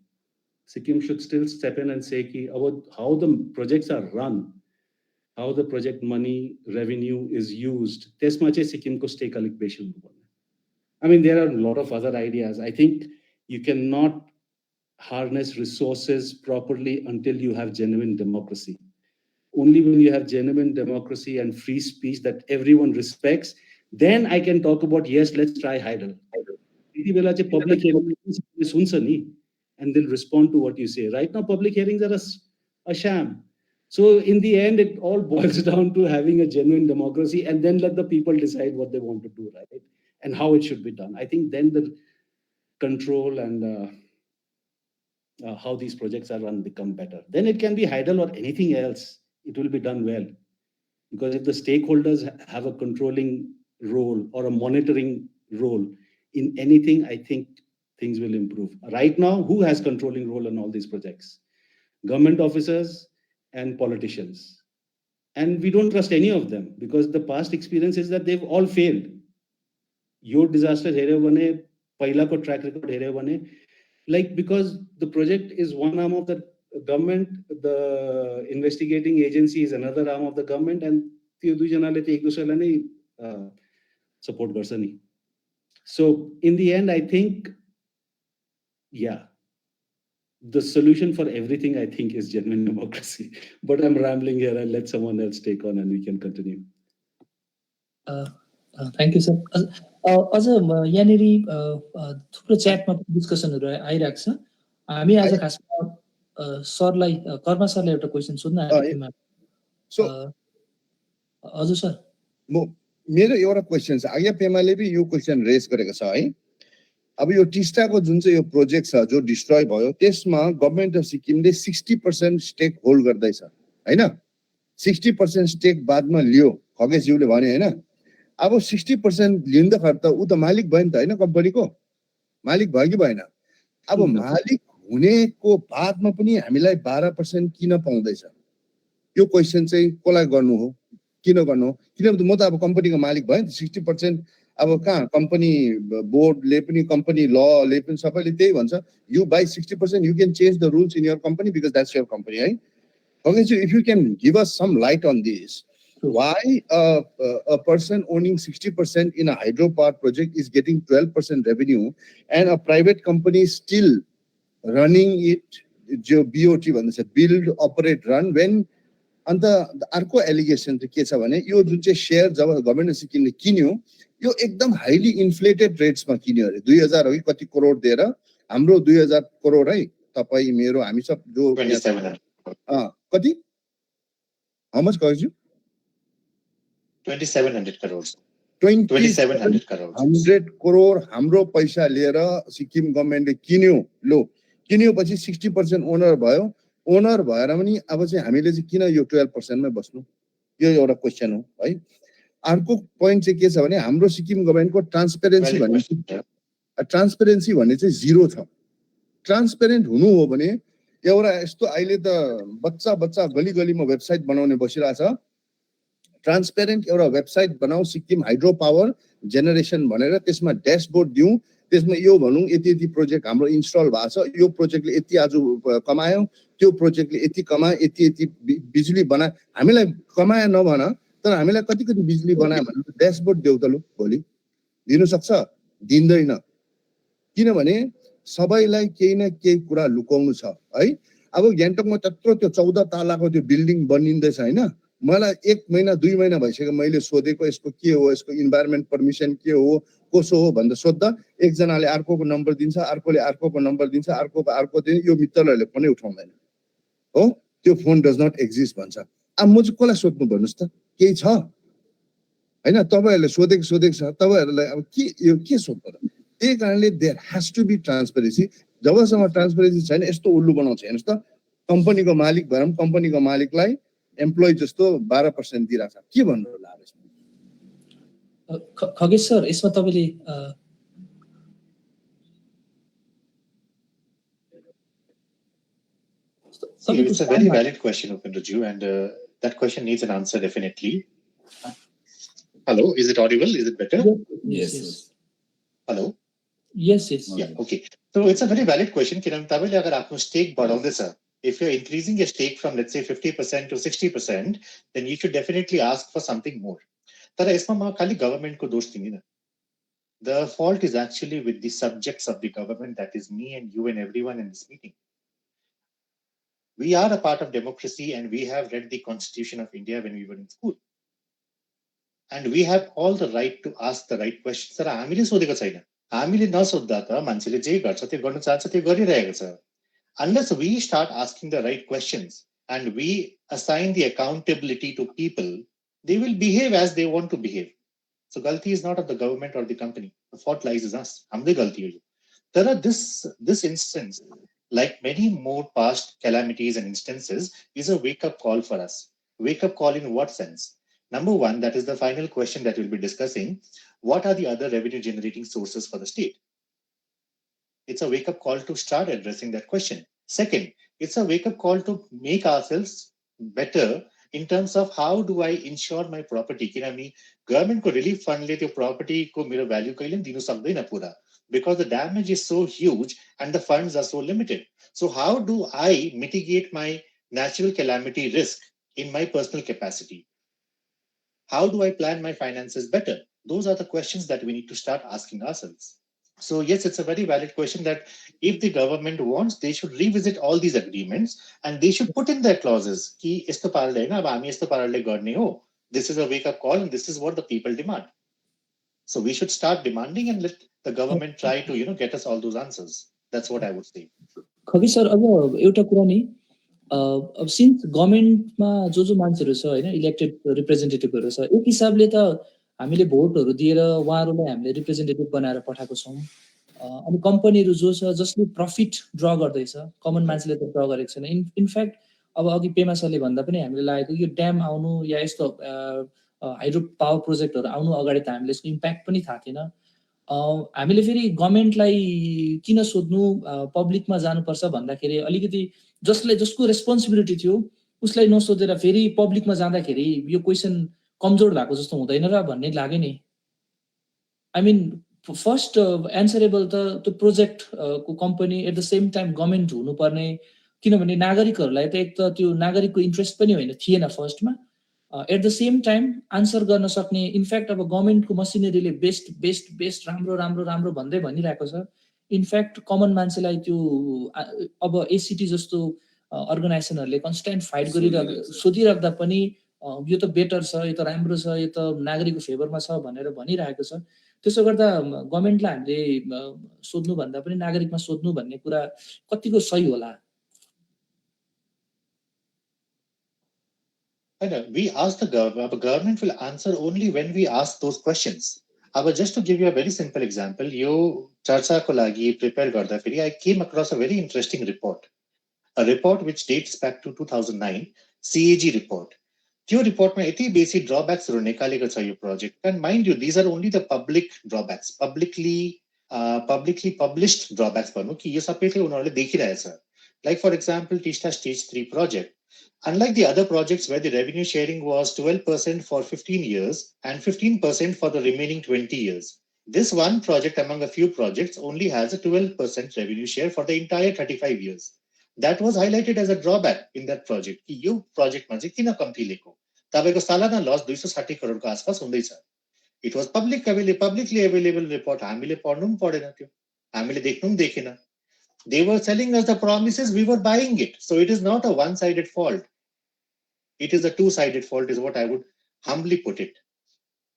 Sikkim should still step in and say about how the projects are run, how the project money, revenue is used. This much Sikkim ko stake alik beshi. I mean, there are a lot of other ideas. I think you cannot harness resources properly until you have genuine democracy. Only when you have genuine democracy and free speech that everyone respects, then I can talk about, yes, let's try hydel. त्यति बेला चाहिँ public hearing सुन्छ नि, and they'll respond to what you say. Right now, public hearings are a sham. So in the end, it all boils down to having a genuine democracy, and then let the people decide what they want to do, right? And how it should be done. I think then the control and how these projects are run become better. Then it can be hydel or anything else. It will be done well. Because if the stakeholders have a controlling role or a monitoring role in anything, I think things will improve. Right now, who has controlling role in all these projects? Government officers and politicians. And we don't trust any of them because the past experience is that they've all failed. Your disaster here bane, paila ko track record here bane, like because the project is one arm of the government, the investigating agency is another arm of the government, and त्यो दुईजनाले चाहिँ एक दुसरालाई नै support गर्छ नि. So in the end, I think, yeah, the solution for everything, I think, is genuine democracy. But I'm rambling here. I'll let someone else take on and we can continue. Thank you, sir. अझ यहाँनिर थुप्रो च्याटमा डिस्कसनहरू आइरहेको छ. हामी आज खासमा सरलाई कर्मा सरलाई एउटा क्वेसन सोध्न आएको थियौँ. हजुर सर. मेरो एउटा क्वेसन छ. आज्ञा पेमाले पनि यो क्वेसन रेज गरेको छ है. अब यो टिस्टाको जुन चाहिँ यो प्रोजेक्ट छ जो डिस्ट्रोय भयो त्यसमा गभर्नमेन्ट अफ सिक्किमले 60% स्टेक होल्ड गर्दैछ हैन. 60% स्टेक बादमा लियो खगेशज्यूले भने हैन. अब 60% लिँदाखेरि त उ त मालिक भयो नि त हैन, कम्पनीको मालिक भयो कि भएन. अब मालिक हुनेको बादमा पनि हामीलाई 12% किन पाउँदैछ? यो क्वेसन चाहिँ कसलाई गर्नु हो, किन गर्नु हो? किनभने म त अब कम्पनीको मालिक भयो नि त. 60% अब कहाँ कम्पनी बोर्डले पनि कम्पनी लले पनि सबैले त्यही भन्छ, यु by 60% you can change the rules in your company because that's your company, है. Okay, so if you can give us some light on this, why a person owning 60% in a hydropower project is getting 12% revenue and a private company is still running it, BOT भन्छ, build, operate, run, when अन्त अर्को allegation चाहिँ के छ भने यो जुन चाहिँ share जब government सिक्किमले किन्यो यो एकदम हाइली इन्फ्लेटेड रेट्समा किन्यो अरे. 2000 हो कि कति करोड दिएर, हाम्रो 2000 करोड है, तपाईँ मेरो हामी सब जो कति how much courage 2700 crores. 2700 crore हाम्रो पैसा लिएर सिक्किम गभर्नमेन्टले किन्यो. लो किन्योपछि 60% ओनर भयो. ओनर भएर पनि अब चाहिँ हामीले चाहिँ किन यो 12% मै बस्नु? यो एउटा क्वेशन हो है. अर्को पोइन्ट चाहिँ के छ भने हाम्रो सिक्किम गभर्नमेन्टको ट्रान्सपेरेन्सी भन्ने चाहिँ जिरो छ. ट्रान्सपेरेन्ट हुनु हो भने एउटा यस्तो अहिले त बच्चा गली गलीमा वेबसाइट बनाउने बसिरहेछ. ट्रान्सपेरेन्ट एउटा वेबसाइट बनाऊ सिक्किम हाइड्रो पावर जेनेरेसन भनेर, त्यसमा ड्यासबोर्ड दिउँ, त्यसमा यो भनौँ यति यति प्रोजेक्ट हाम्रो इन्स्टल भएको छ, यो प्रोजेक्टले यति आज कमायो, त्यो प्रोजेक्टले यति कमायो, यति यति बिजुली बनायो. हामीलाई कमायो नभन तर हामीलाई कति कति बिजुली बनायो भनेर ड्यासबोर्ड देऊ त. लु भोलि दिनु सक्छ? दिँदैन. किनभने सबैलाई केही न केही कुरा लुकाउनु छ है. अब ग्यान्टकमा त्यत्रो त्यो 14 तलाको त्यो बिल्डिङ बनिँदैछ हैन. मलाई 1 महिना 2 महिना भइसक्यो मैले सोधेको यसको के हो, यसको इन्भाइरोमेन्ट परमिसन के हो, कसो हो भनेर सोध्दा एकजनाले अर्कोको नम्बर दिन्छ, अर्कोले अर्कोको नम्बर दिन्छ, अर्कोको अर्को दिन्छ. यो मित्रहरूले फोनै उठाउँदैन हो, त्यो फोन डज नट एक्जिस्ट भन्छ. अब म चाहिँ कसलाई सोध्नु भन्नुस् त? केही छ हैन? तपाईहरुले सोधेको छ, तपाईहरुलाई अब के यो के सोध्नु त? त्यही कारणले there has to be transparency. जबसम्म ट्रान्सपेरेन्सी छैन यस्तो उल्लु बनाउँछ हेर्नुस् त. कम्पनीको मालिक भएर पनि कम्पनीको मालिकलाई एम्प्लोइ जस्तो 12% दिइराछ. के भन्नु होला यसमा? खगेश सर, यसमा तपाईले It's a very valid question, Upendra, and that question needs an answer definitely. Hello, is it audible? Is it better? Yes. Hello? Yes. Yeah, okay. So it's a very valid question. If you're increasing your stake from, let's say, 50% to 60%, then you should definitely ask for something more. Government ko dosh denge na. The fault is actually with the subjects of the government, that is me and you and everyone in this meeting. We are a part of democracy and we have read the Constitution of India when we were in school. And we have all the right to ask the right questions. हामीले नसोध्दा त मान्छेले जे गर्छ त्यो गर्न चाहन्छ त्यो गरिरहेको छ. Unless we start asking the right questions and we assign the accountability to people, they will behave as they want to behave. So galti is not of the government or the company. The fault lies in us. Humle galti ho. There are this instance, like many more past calamities and instances, is a wake-up call for us. Wake-up call in what sense? Number one, that is the final question that we'll be discussing. What are the other revenue-generating sources for the state? It's a wake-up call to start addressing that question. Second, it's a wake-up call to make ourselves better in terms of how do I insure my property. Kinami government ko relief fund le त्यो property ko मेरो value kaile पनि दिनु सक्दैन पुरा, because the damage is so huge and the funds are so limited. So how do I mitigate my natural calamity risk in my personal capacity? How do I plan my finances better? Those are the questions that we need to start asking ourselves. So yes, it's a very valid question that if the government wants, they should revisit all these agreements and they should put in their clauses. Ki yesto parale na, ab hami yesto parale गर्ने हो. This is a wake-up call and this is what the people demand. So we should start demanding and let the government try to get us all those answers. That's what I would say. Khagesh sir, अब एउटा कुरा नि, अब since गभर्मेन्टमा जो मान्छेहरू छ हैन, elected रिप्रेजेन्टेटिभहरू छ, एक हिसाबले त हामीले भोटहरू दिएर उहाँहरूलाई हामीले रिप्रेजेन्टेटिभ बनाएर पठाएको छौँ. अनि कम्पनीहरू जो छ जसले प्रफिट ड्र गर्दैछ, कमन मान्छेले त ड्र गरेको छैन. इनफ्याक्ट अब अघि पेमा सरले भन्दा पनि हामीले लागेको यो ड्याम आउनु या यस्तो हाइड्रो पावर प्रोजेक्टहरू आउनु अगाडि त हामीले यसको इम्प्याक्ट पनि थाहा थिएन. हामीले फेरि गभर्मेन्टलाई किन सोध्नु पब्लिकमा जानुपर्छ भन्दाखेरि अलिकति जसको रेस्पोन्सिबिलिटी थियो उसलाई नसोधेर फेरि पब्लिकमा जाँदाखेरि यो क्वेसन कमजोर भएको जस्तो हुँदैन र भन्ने लाग्यो नि. आई मिन फर्स्ट एन्सरेबल त त्यो प्रोजेक्ट को company at the same time government हुनुपर्ने, किनभने नागरिकहरूलाई त एक त त्यो नागरिकको इन्ट्रेस्ट पनि होइन थिएन फर्स्टमा. At the same time answer गर्न सक्ने, इनफ्याक्ट अब गभर्मेन्टको मसिनरीले बेस्ट बेस्ट बेस्ट राम्रो राम्रो राम्रो भन्दै भनिरहेको छ. इनफ्याक्ट कमन मान्छेलाई त्यो अब एसिटी जस्तो अर्गनाइजेसनहरूले कन्स्टेन्ट फाइट सोधिराख्दा पनि यो त बेटर छ, यो त राम्रो छ, यो त नागरिकको फेभरमा छ भनेर भनिरहेको छ. त्यसो गर्दा गभर्मेन्टलाई हामीले सोध्नु भन्दा पनि नागरिकमा सोध्नु भन्ने कुरा कतिको सही होला? We ask the government will answer only when we ask those questions. Just to give you a very simple example, yo charcha ko lagi prepare garda feri I came across a very interesting report. A report which dates back to 2009, CAG report. त्यो report-मा यति बेसी ड्रब्याक्सहरु निकालेको छ यो project. And mind you, these are only the public drawbacks, publicly published drawbacks भन्नु कि यो सबैले उनीहरुले देखिरहेछ. Like for example, Teesta Stage 3 project. Unlike the other projects where the revenue sharing was 12% for 15 years and 15% for the remaining 20 years, this one project among a few projects only has a 12% revenue share for the entire 35 years. That was highlighted as a drawback in that project. कि यो project मा चाहिँ किन कम्ती लिएको? तपाईको सालाना लस 260 करोडको आसपास हुँदैछ. It was publicly available report. हामीले पढ्नु पनि पढेन त्यो. हामीले देख्नु पनि देखेन. They were selling us the promises, we were buying it. So it is not a one-sided fault. It is a two-sided fault is what I would humbly put it.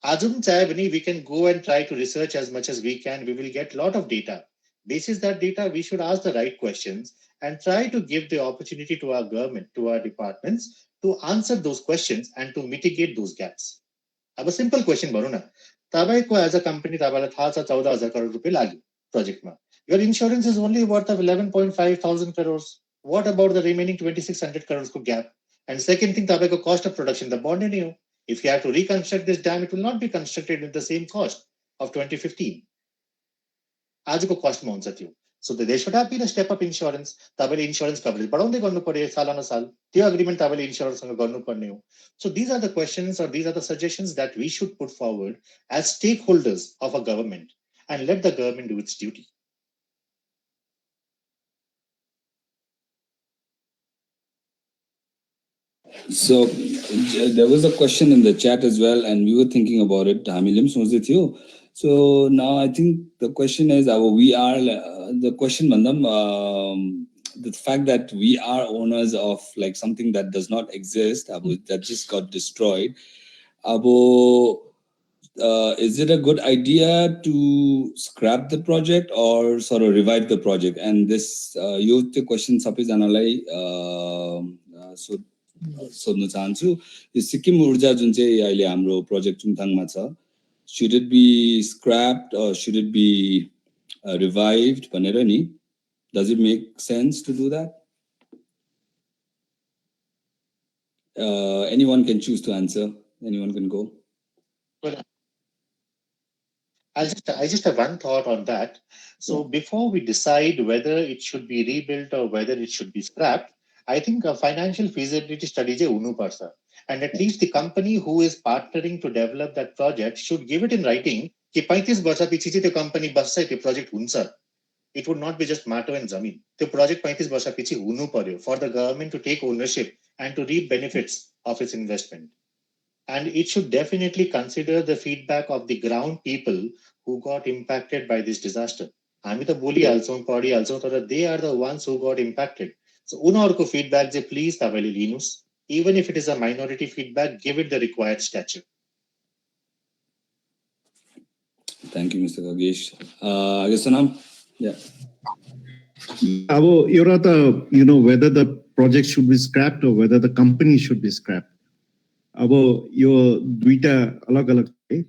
Ajum chahe we can go and try to research as much as we can. We will get a lot of data. Basis that data, we should ask the right questions and try to give the opportunity to our government, to our departments, to answer those questions and to mitigate those gaps. अब simple question भनौँ न, तपाईको as a company तपाईलाई थाहा छ 14,000 करोड रुपैयाँ लाग्यो प्रोजेक्टमा. Your insurance is only worth of 11.5 thousand crores. What about the remaining 2,600 crores ko gap? And second thing, तपाईको cost of production the bond नै हो. If you have to reconstruct this dam, it will not be constructed with the same cost of 2015. आजको cost मा हुन्छ त्यो. So there should have been a step up insurance. तपाईले insurance coverage बढाउँदै गर्नु पर्यो सालाना साल. त्यो agreement तपाईले insurance सँग गर्नुपर्ने हो. So these are the questions or these are the suggestions that we should put forward as stakeholders of a government and let the government do its duty. So there was a question in the chat as well, and we were thinking about it. So now I think the question is, the question, Mandam, the fact that we are owners of like something that does not exist, that just got destroyed. is it a good idea to scrap the project or sort of revive the project? And this यो त्यो question सबैजनालाई सोध्न चाहन्छु। यो सिक्किम ऊर्जा जुन चाहिँ अहिले हाम्रो project चुङथाङमा छ, should it be scrapped or should it be revived भनेर नि, does it make sense to do that? Anyone can choose to answer. Anyone can go. Well, I just have one thought on that. So before we decide whether it should be rebuilt or whether it should be scrapped, I think a financial feasibility study चाहिँ हुनुपर्छ. And at least the company who is partnering to develop that project should give it in writing कि 35 वर्षपछि चाहिँ त्यो company बस्छ, त्यो project हुन्छ. It would not be just matter and zamin. The project 35 वर्षपछि हुनु पर्यो for the government to take ownership and to reap benefits of its investment. And it should definitely consider the feedback of the ground people who got impacted by this disaster. हामी त बोलिहाल्छौँ, पढिहाल्छौँ, तर they are the ones who got impacted. So उनीहरूको feedback चाहिँ please तपाईँले लिनुस्. Even if it is a minority feedback, give it the required stature. Thank you, Mr. Kagesh. I guess Sonam? Yeah. एउटा त whether the project should be scrapped or whether the company should be scrapped. अब यो दुईटा अलग-अलग है.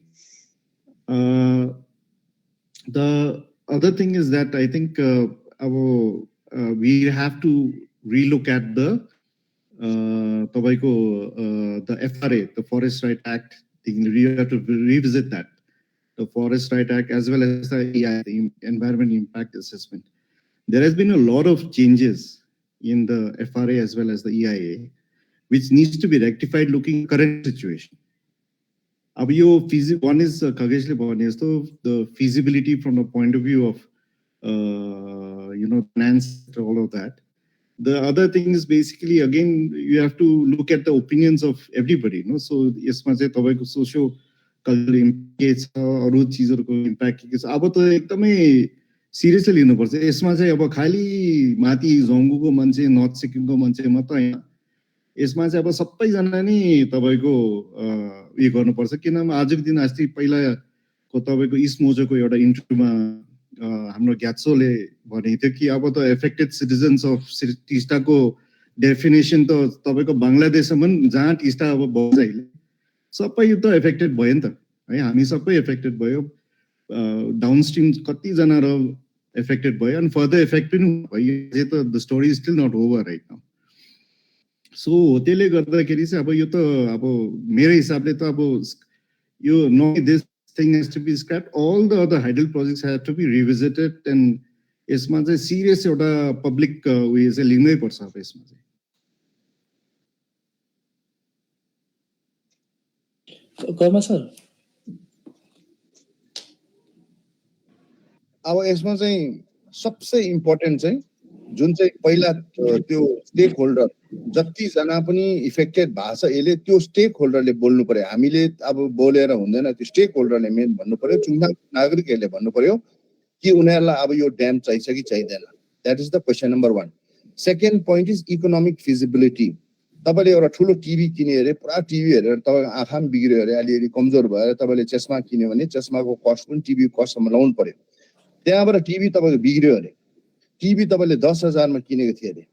The other thing is that I think we have to relook at the the FRA, the Forest Right Act. We have to revisit that, the Forest Right Act, as well as the EI, the Environment Impact Assessment. There has been a lot of changes in the FRA as well as the EIA, which needs to be rectified looking at current situation. One is the feasibility from the point of view of finance, all of that. The other thing is basically, again, you have to look at the opinions of everybody. So यसमा चाहिँ तपाईको socio cultural impact के छ, अरु चीजहरुको impact के छ, अब त एकदमै सिरियसली लिनुपर्छ। यसमा चाहिँ अब खाली माथि जोंगुको मान्छे, नर्थ सिक्किमको मान्छे मात्र हैन, यसमा चाहिँ अब सबैजना नै तपाईको उयो गर्नुपर्छ। किनभने आजको दिन अस्ति पहिलाको तपाईको इस्ट मोजोको एउटा इन्टरभ्यूमा हाम्रो ग्यात्सोले भनेको थियो कि अब त एफेक्टेड सिटिजन्स अफ टिस्टाको डेफिनेसन त तपाईको बंगलादेशमा जहाँ टिस्टा अब बन्छ अहिले सबै त एफेक्टेड भयो नि त है। हामी सबै एफेक्टेड भयो, डाउनस्ट्रीम कति जना र एफेक्टेड भयो, अनि फर्दर इफेक्ट पनि भयो। यो त the story is still not over right now. So त्यसले गर्दाखेरि चाहिँ अब यो त अब मेरो हिसाबले त अब यो no this thing has to be scrapped. All the other hydel projects have to be revisited, and यसमा चाहिँ सिरियस एउटा पब्लिक उयो चाहिँ लिनै पर्छ अब यसमा चाहिँ। कर्मा सर, अब यसमा चाहिँ सबसे इम्पोर्टेन्ट चाहिँ जुन चाहिँ पहिला त्यो स्टेक होल्डर जति जना पनि इफेक्टेड भएको छ, यसले त्यो स्टेक होल्डरले बोल्नु पर्यो। हामीले अब बोलेर हुँदैन, त्यो स्टेक होल्डरले मेन भन्नु पर्यो। चुङथाङ नागरिकहरूले भन्नु पर्यो कि उनीहरूलाई अब यो ड्याम चाहिन्छ कि चाहिँदैन। That is the question number 1। Second point is economic feasibility. तपाईले एउटा ठुलो टिभी किन्यो अरे, पुरा टिभी हेरेर तपाईको आँखा पनि बिग्रियो अरे, अलिअलि कमजोर भएर तपाईले चस्मा किन्यो भने चस्माको कस्ट पनि टिभी कस्टसम्म लाउनु पर्यो। त्यहाँबाट टिभी तपाईको बिग्रियो अरे, टिभी तपाईले 10,000 मा किनेको थियो अरे,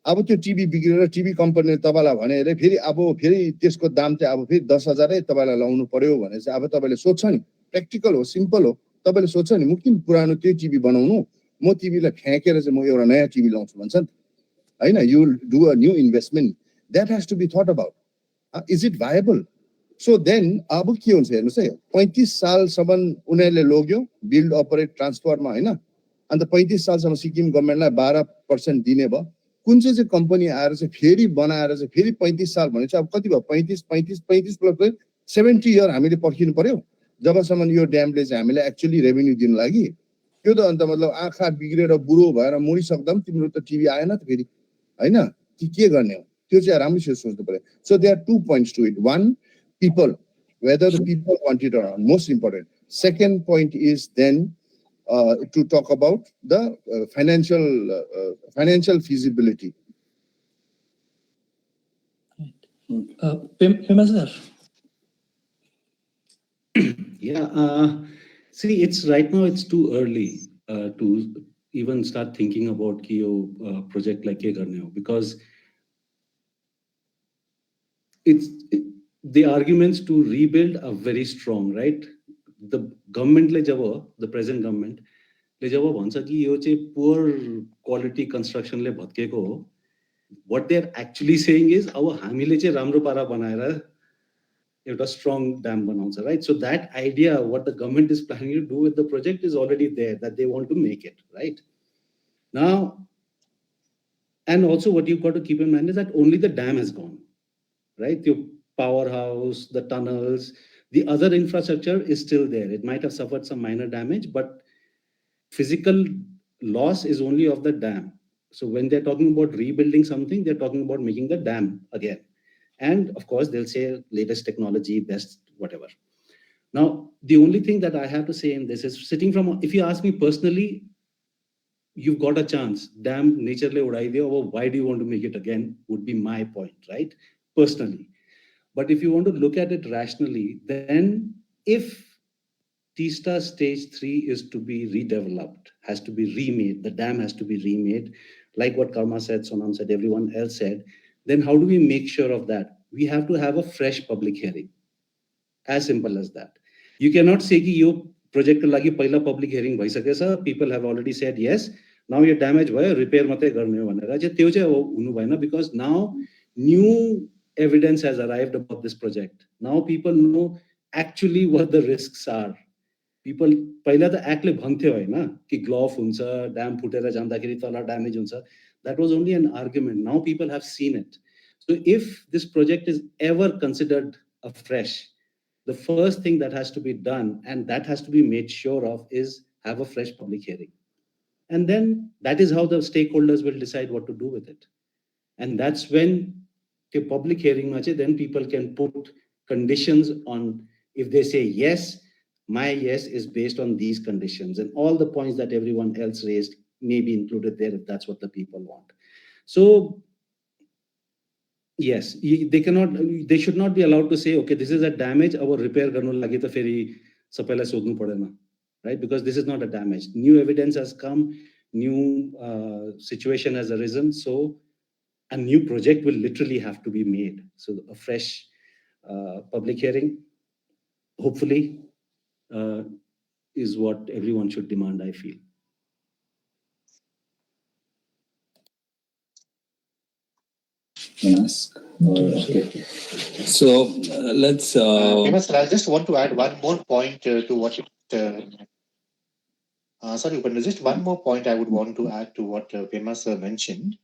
अब त्यो टिभी बिग्रेर टिभी कम्पनीले तपाईलाई भने अरे फेरि अब फेरि त्यसको दाम चाहिँ अब फेरि 10,000 नै तपाईलाई लाउनु पर्यो भने चाहिँ अब तपाईले सोच्छ नि, प्र्याक्टिकल हो, सिम्पल हो। तपाईले सोच्छ नि, म किन पुरानो त्यो टिभी बनाउनु, म टिभीलाई फ्याँकेर चाहिँ म एउटा नयाँ टिभी लाउँछु भन्छ नि हैन। You do a new investment, that has to be thought about, is it viable. So then अब के हुन्छ हेर्नुस् है, 35 सालसम्म उनीहरूले लग्यो बिल्ड अपरेट ट्रान्सफरमा हैन, अन्त 35 सालसम्म सिक्किम गभर्नमेन्टलाई 12% दिने भयो। कुन चाहिँ कम्पनी आएर चाहिँ फेरि बनाएर चाहिँ फेरि 35 साल भने चाहिँ अब कति भयो, 35 प्लस 70 इयर हामीले पर्खिनु पर्यो जबसम्म यो ड्यामले चाहिँ हामीलाई एक्चुअली रेभेन्यू दिनु लागि। त्यो त अन्त मतलब आँखा बिग्रेर बुढो भएर मरिसक्दा पनि तिम्रो त टिभी आएन त फेरि हैन, के गर्ने हो, त्यो चाहिँ राम्रोसित सोच्नु पर्यो। So there are 2 points to it. 1, people, whether the people want it or not, most important. Second point is then to talk about the financial feasibility. Pema sir, Yeah, see, it's right now, it's too early to even start thinking about Kio project like ke karne ho, because it's the arguments to rebuild are very strong, right? The government le jab ho, the present government ले जब वो भन्छ कि यो चाहिँ poor quality कन्स्ट्रक्सनले भत्केको हो, what they're actually saying is अब हामीले चाहिँ राम्रो पारा बनाएर एउटा strong dam बनाउँछ, right? So that idea, what the government is planning to do with the project is already there, that they want to make it, right? Now, and also what you've got to keep in mind is that only the dam has gone, right? Your powerhouse, the tunnels, the other infrastructure is still there. It might have suffered some minor damage, but physical loss is only of the dam. So when they're talking about rebuilding something, they're talking about making the dam again. And of course, they'll say latest technology, best, whatever. Now, the only thing that I have to say in this is sitting from, if you ask me personally, you've got a chance. Dam, nature le udai diyo, or why do you want to make it again? Would be my point, right? Personally. But if you want to look at it rationally, then if Teesta stage 3 is to be redeveloped, has to be remade, the dam has to be remade, like what Karma said, Sonam said, everyone else said, then how do we make sure of that? We have to have a fresh public hearing. As simple as that. You cannot say कि यो project को लागि पहिला public hearing भइसकेछ, people have already said yes, now yo damage भयो, repair मात्रै गर्ने हो भनेर चाहिँ त्यो चाहिँ हुनु भएन, because now new evidence has arrived about this project. Now people know actually what the risks are. People पहिला त एक्टले भन्थ्यो हैन कि ग्लोफ हुन्छ, ड्याम फुटेर जाँदाखेरि तल ड्यामेज हुन्छ. That was only an argument. Now people have seen it. So if this project is ever considered afresh, the first thing that has to be done, and that has to be made sure of, is have a fresh public hearing. And then that is how the stakeholders will decide what to do with it. And that's when the public hearing, then people can put conditions on. If they say yes, my yes is based on these conditions, and all the points that everyone else raised may be included there if that's what the people want. So yes, they should not be allowed to say, okay, this is a damage, our repair garnu lagi ta feri sabaiलाई सोध्नु पर्दैन, right? Because this is not a damage. New evidence has come, new situation has arisen, so a new project will literally have to be made. So a fresh public hearing, hopefully, is what everyone should demand, I feel. Ask. Okay. So let's. Pema, I just want to add one more point to what. Sorry, but just one more point I would want to add to what Pema sir mentioned.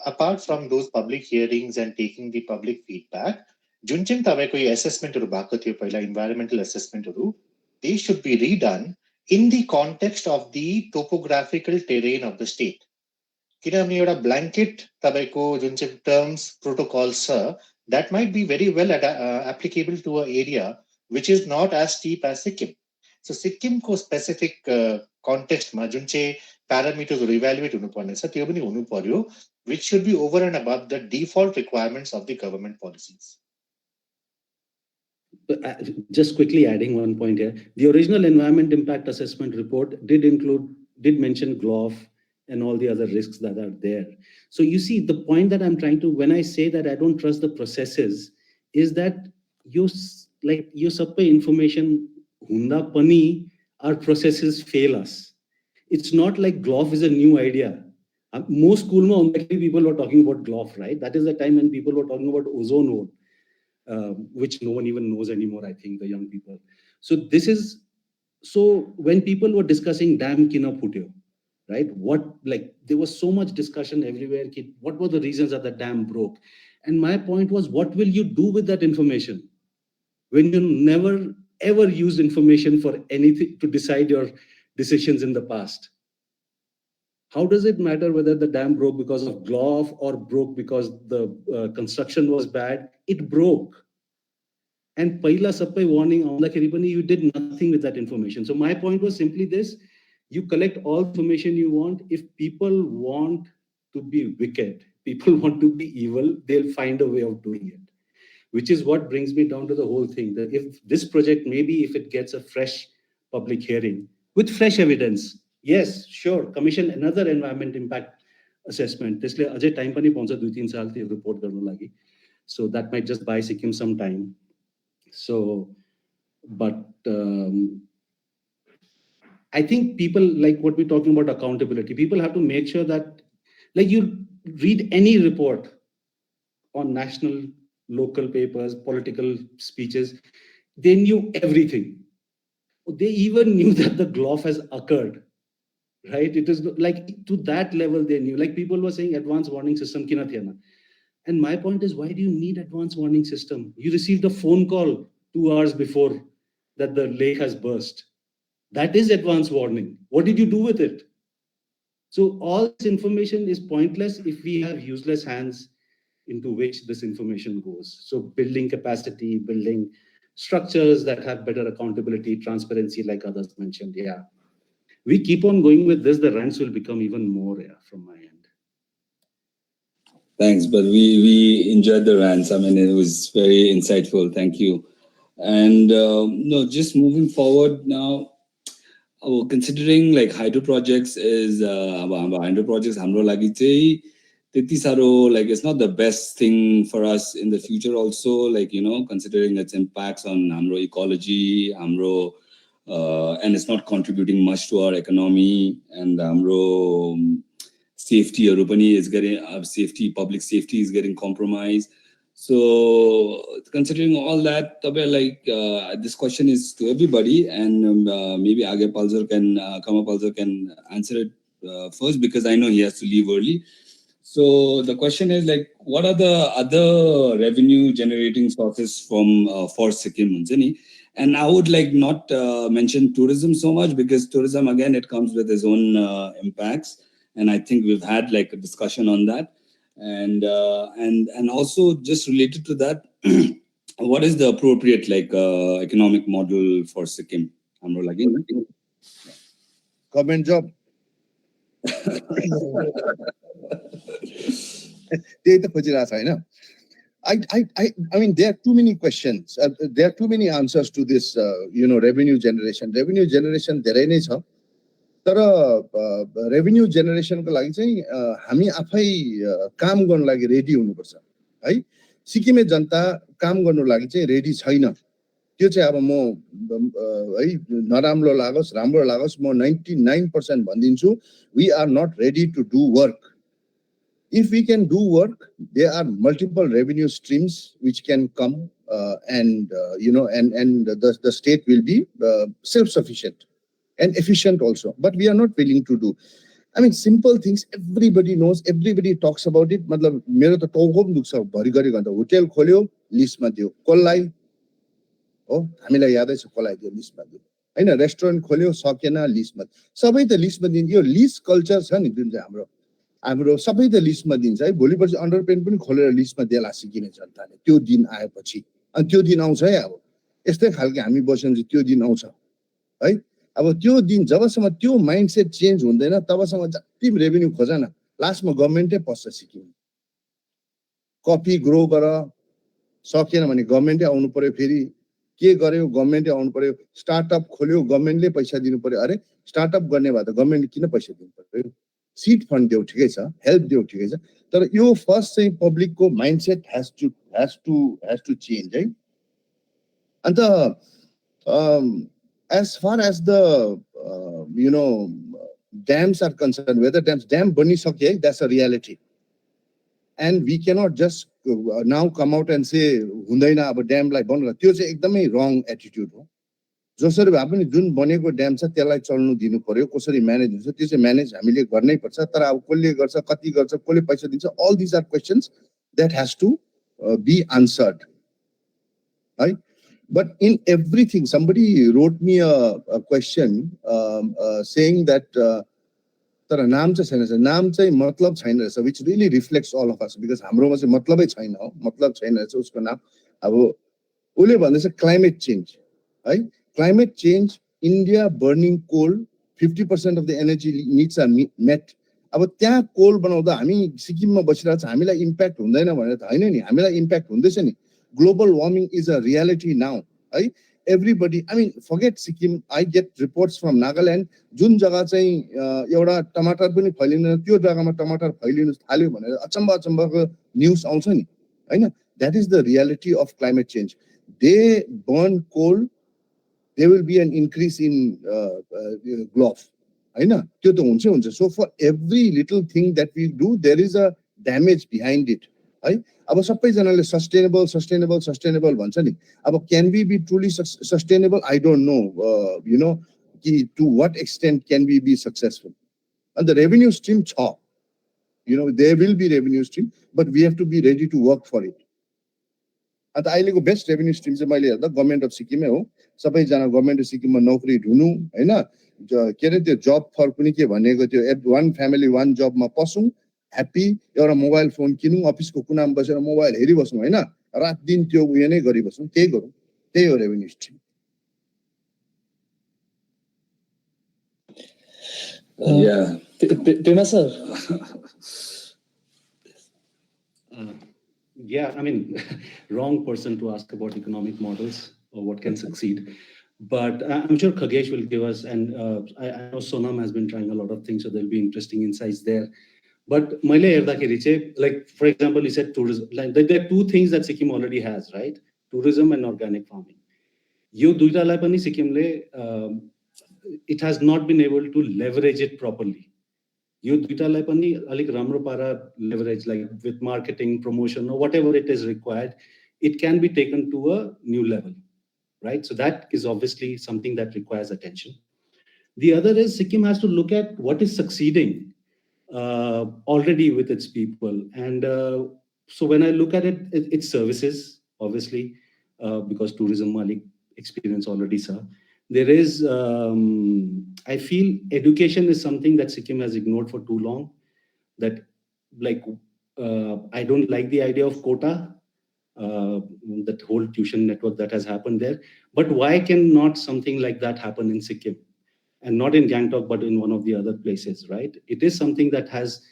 Apart from those public hearings and taking the public feedback, जुन चाहिँ तपाईको यो assessmentहरु भएको थियो पहिला environmental assessmentहरु, they should be redone in the context of the topographical terrain of the state. किनभने एउटा blanket तपाईको जुन चाहिँ terms protocols छ, that might be very well applicable to an area which is not as steep as Sikkim. So Sikkim को specific context मा जुन चाहिँ parameters evaluate हुनुपर्ने छ त्यो पनि हुनु पर्यो, which should be over and above the default requirements of the government policies. Just quickly adding one point here, the original environment impact assessment report did mention GLOF and all the other risks that are there. So you see, the point that I'm trying to, when I say that I don't trust the processes, is that you sabai information hunda pani, our processes fail us. It's not like GLOF is a new idea. Most school people were talking about GLOF, right? That is the time when people were talking about ozone hole, which no one even knows anymore, I think, the young people. So when people were discussing dam kina phutyo, right? There was so much discussion everywhere. What were the reasons that the dam broke? And my point was, what will you do with that information when you never ever used information for anything to decide your decisions in the past? How does it matter whether the dam broke because of GLOF or broke because the construction was bad? It broke. And Paila Sappai warning on the Kiripani, you did nothing with that information. So my point was simply this: you collect all information you want. If people want to be wicked, people want to be evil, they'll find a way of doing it. which is what brings me down to the whole thing, that if this project, maybe if it gets a fresh public hearing with fresh evidence, yes, sure, commission another environment impact assessment. त्यसले अझै time पनि पाउँछ 2-3 साल त्यो report गर्नु लागि. So that might just buy Sikkim some time. So, but I think people, like what we're talking about accountability, people have to make sure that, like, you read any report on national, local papers, political speeches, they knew everything. They even knew that the GLOF has occurred, right? It is like to that level they knew. Like people were saying advanced warning system kina thiyena. And my point is, why do you need advanced warning system? You received a phone call 2 hours before that the lake has burst. That is advanced warning. What did you do with it? So all this information is pointless if we have useless hands into which this information goes. So building capacity, building structures that have better accountability, transparency, like others mentioned. Yeah. We keep on going with this, the rants will become even more, from my end. Thanks, but we enjoyed the rants. I mean, it was very insightful. Thank you. And no, just moving forward now, considering like hydro projects is hydro projects, hamro lagi चाहिँ त्यति साह्रो, like it's not the best thing for us in the future also, like, you know, considering its impacts on hamro ecology, hamro and it's not contributing much to our economy, and hamro safety is getting safety, public safety is getting compromised. So considering all that, like this question is to everybody, and maybe Agar Palzar can Kama Palzar can answer it first, because I know he has to leave early. So the question is, like, what are the other revenue generating sources from for Sikkim? And I would like not mention tourism so much, because tourism, again, it comes with its own impacts. And I think we've had like a discussion on that. And also just related to that, what is the appropriate like economic model for Sikkim? Government job. I mean, there are too many questions. There are too many answers to this, revenue generation. Revenue generation, धेरै नै छ. तर revenue जेनेरेसनको लागि चाहिँ हामी आफै काम गर्नु लागि रेडी हुनुपर्छ है. सिक्किमे जनता काम गर्नु लागि चाहिँ रेडी छैन. त्यो चाहिँ अब म है नराम्रो लागोस् राम्रो लागोस् म 99% भनिदिन्छु, we are not ready to do work. If we can do work, there are multiple revenue streams which can come and the state will be self-sufficient and efficient also. But we are not willing to do. I mean, simple things, everybody knows, everybody talks about it. मतलब मेरो त टाउको पनि दुख्छ भरि गरी गर्दा. Hotel खोल्यो, लिस्टमा दियो, कसलाई हो, हामीलाई यादै छ कसलाई दियो, लिस्टमा दियो हैन. रेस्टुरेन्ट खोल्यो, सकेन, लिस्टमा, सबै त लिस्टमा दिन्छ. यो लिस्ट कल्चर छ नि जुन चाहिँ हाम्रो सबै त लिस्टमा दिन्छ है. भोलिपर्सि अन्डरपेन पनि खोलेर लिस्टमा देला सिक्किने जनताले. त्यो दिन आएपछि, अनि त्यो दिन आउँछ है. अब यस्तै खालको हामी बस्यौँ त्यो दिन आउँछ है. अब त्यो दिन जबसम्म त्यो माइन्डसेट चेन्ज हुँदैन तबसम्म जति रेभेन्यू खोज न, लास्टमा गभर्मेन्टै पस्छ सिक्किम. कफी ग्रो गर, सकेन भने गभर्मेन्टै आउनु पर्यो, फेरि के गर्यो गभर्मेन्टै आउनु पर्यो. स्टार्टअप खोल्यो गभर्मेन्टले पैसा दिनु पर्यो. अरे स्टार्टअप गर्ने भए त गभर्मेन्टले किन पैसा दिनु पर्यो? सीड फन्ड देऊ ठिकै छ, हेल्प देऊ ठिकै छ, तर यो फर्स्ट चाहिँ पब्लिकको माइन्डसेट has to change है. अन्त as far as the dams are concerned, whether dam बनिसक्यो है, that's a reality, and we cannot just now come out and say हुँदैन अब ड्यामलाई बन्द. त्यो चाहिँ एकदमै रङ एटिट्युड हो. जसरी भए पनि जुन बनेको ड्याम छ त्यसलाई चल्नु दिनु पर्यो. कसरी म्यानेज हुन्छ त्यो चाहिँ म्यानेज हामीले गर्नै पर्छ. तर अब कसले गर्छ, कति गर्छ, कसले पैसा दिन्छ, all these are questions that has to be answered right. But in everything, somebody wrote me a question saying that तर नाम चाहिँ छैन, नाम चाहिँ मतलब छैन रहेछ, which really reflects all of us, because हाम्रोमा चाहिँ मतलबै छैन हो, मतलब छैन रहेछ उसको नाम. अब उसले भन्दैछ क्लाइमेट चेन्ज है. Climate change, India burning coal, 50% of the energy needs are met. अब त्यहाँ कोल बनाउँदा हामी सिक्किममा बसिरहेको छ, हामीलाई इम्प्याक्ट हुँदैन भनेर त हैन नि, हामीलाई इम्प्याक्ट हुँदैछ नि. global warming is a reality now. Everybody, I mean, forget Sikkim. I get reports from Nagaland. जुन जग्गा चाहिँ एउटा टमाटर पनि फैलिन त्यो जग्गामा टमाटर फैलिन थाल्यो भनेर अचम्मको न्यूज आउँछ नि हैन. That is the reality of climate change. They burn coal, there will be an increase in GLOF. हैन, त्यो त हुन्छै हुन्छ. So for every little thing that we do, there is a damage behind it. है, अब सबैजनाले sustainable भन्छ नि. अब can we be truly sustainable? I don't know. You know, to what extent can we be successful? And the revenue stream, you know, there will be revenue stream, but we have to be ready to work for it. And अहिलेको best revenue stream चाहिँ मैले हेर्दा government of सिक्किमै हो. सबैजना government of सिक्किममा नौकरी ढुनु हैन, के अरे त्यो जब फर पनि के भनेको त्यो वान फ्यामिली वान जबमा पसौँ, ह्याप्पी, एउटा मोबाइल फोन किनौँ, अफिसको कुनामा बसेर मोबाइल हेरिबसौँ हैन, रात दिन त्यो उयो नै गरिबसौँ, त्यही गरौँ. त्यही हो revenue stream. Yeah. sir. Yeah, I mean, wrong person to ask about economic models or what can succeed. But I'm sure Khagesh will give us, and I know Sonam has been trying a lot of things, so there'll be interesting insights there. But like, for example, he said tourism. Like, there are two things that Sikkim already has, right? Tourism and organic farming. It has not been able to leverage it properly. You leverage, like with marketing, promotion, or whatever it is required, it can be taken to a new level, right? So that is obviously something that requires attention. The other is Sikkim has to look at what is succeeding already with its people. And so when I look at it, it's services, obviously, because tourism Malik experience already, sir. There is, I feel education is something that Sikkim has ignored for too long. That, like, I don't like the idea of quota, that whole tuition network that has happened there. But why cannot something like that happen in Sikkim? And not in Gangtok, but in one of the other places, right? It is something that has,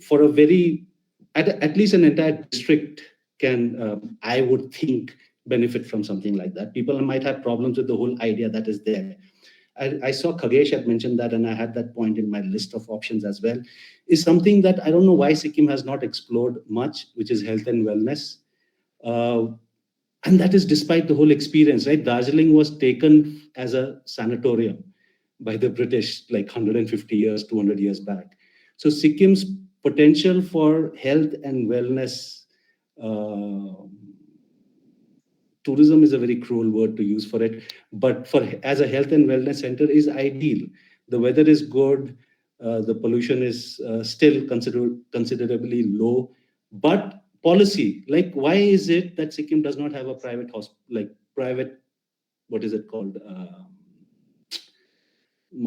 for a very, at least an entire district can, I would think, benefit from something like that. People might have problems with the whole idea that is there. I saw Khagesh had mentioned that, and I had that point in my list of options as well, is something that I don't know why Sikkim has not explored much, which is health and wellness. And that is despite the whole experience, right? Darjeeling was taken as a sanatorium by the British like 150 years, 200 years back. So Sikkim's potential for health and wellness, tourism is a very cruel word to use for it, but as a health and wellness center is ideal. The weather is good, the pollution is still considerably low, but policy, like why is it that Sikkim does not have a private what is it called,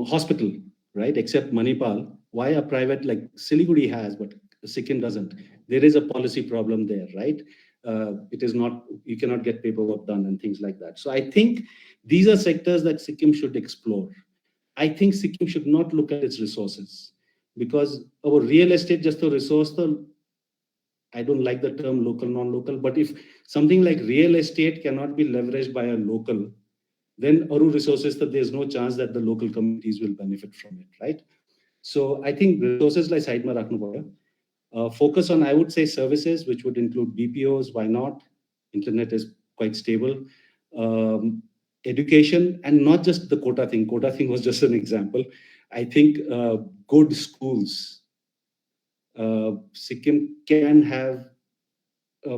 hospital, right? Except Manipal, why a private, like Siliguri has, but Sikkim doesn't? There is a policy problem there, right? It is not, you cannot get paperwork done and things like that. So I think these are sectors that Sikkim should explore. I think Sikkim should not look at its resources, because our real estate just a resource, I don't like the term local, non-local, but if something like real estate cannot be leveraged by a local, then Aru resources, that there's no chance that the local communities will benefit from it, right? So I think resources like Saidma Rakhnuboya, focus on, I would say, services, which would include BPOs, why not? Internet is quite stable. Education, and not just the quota thing. Quota thing was just an example. I think good schools. Sikkim can have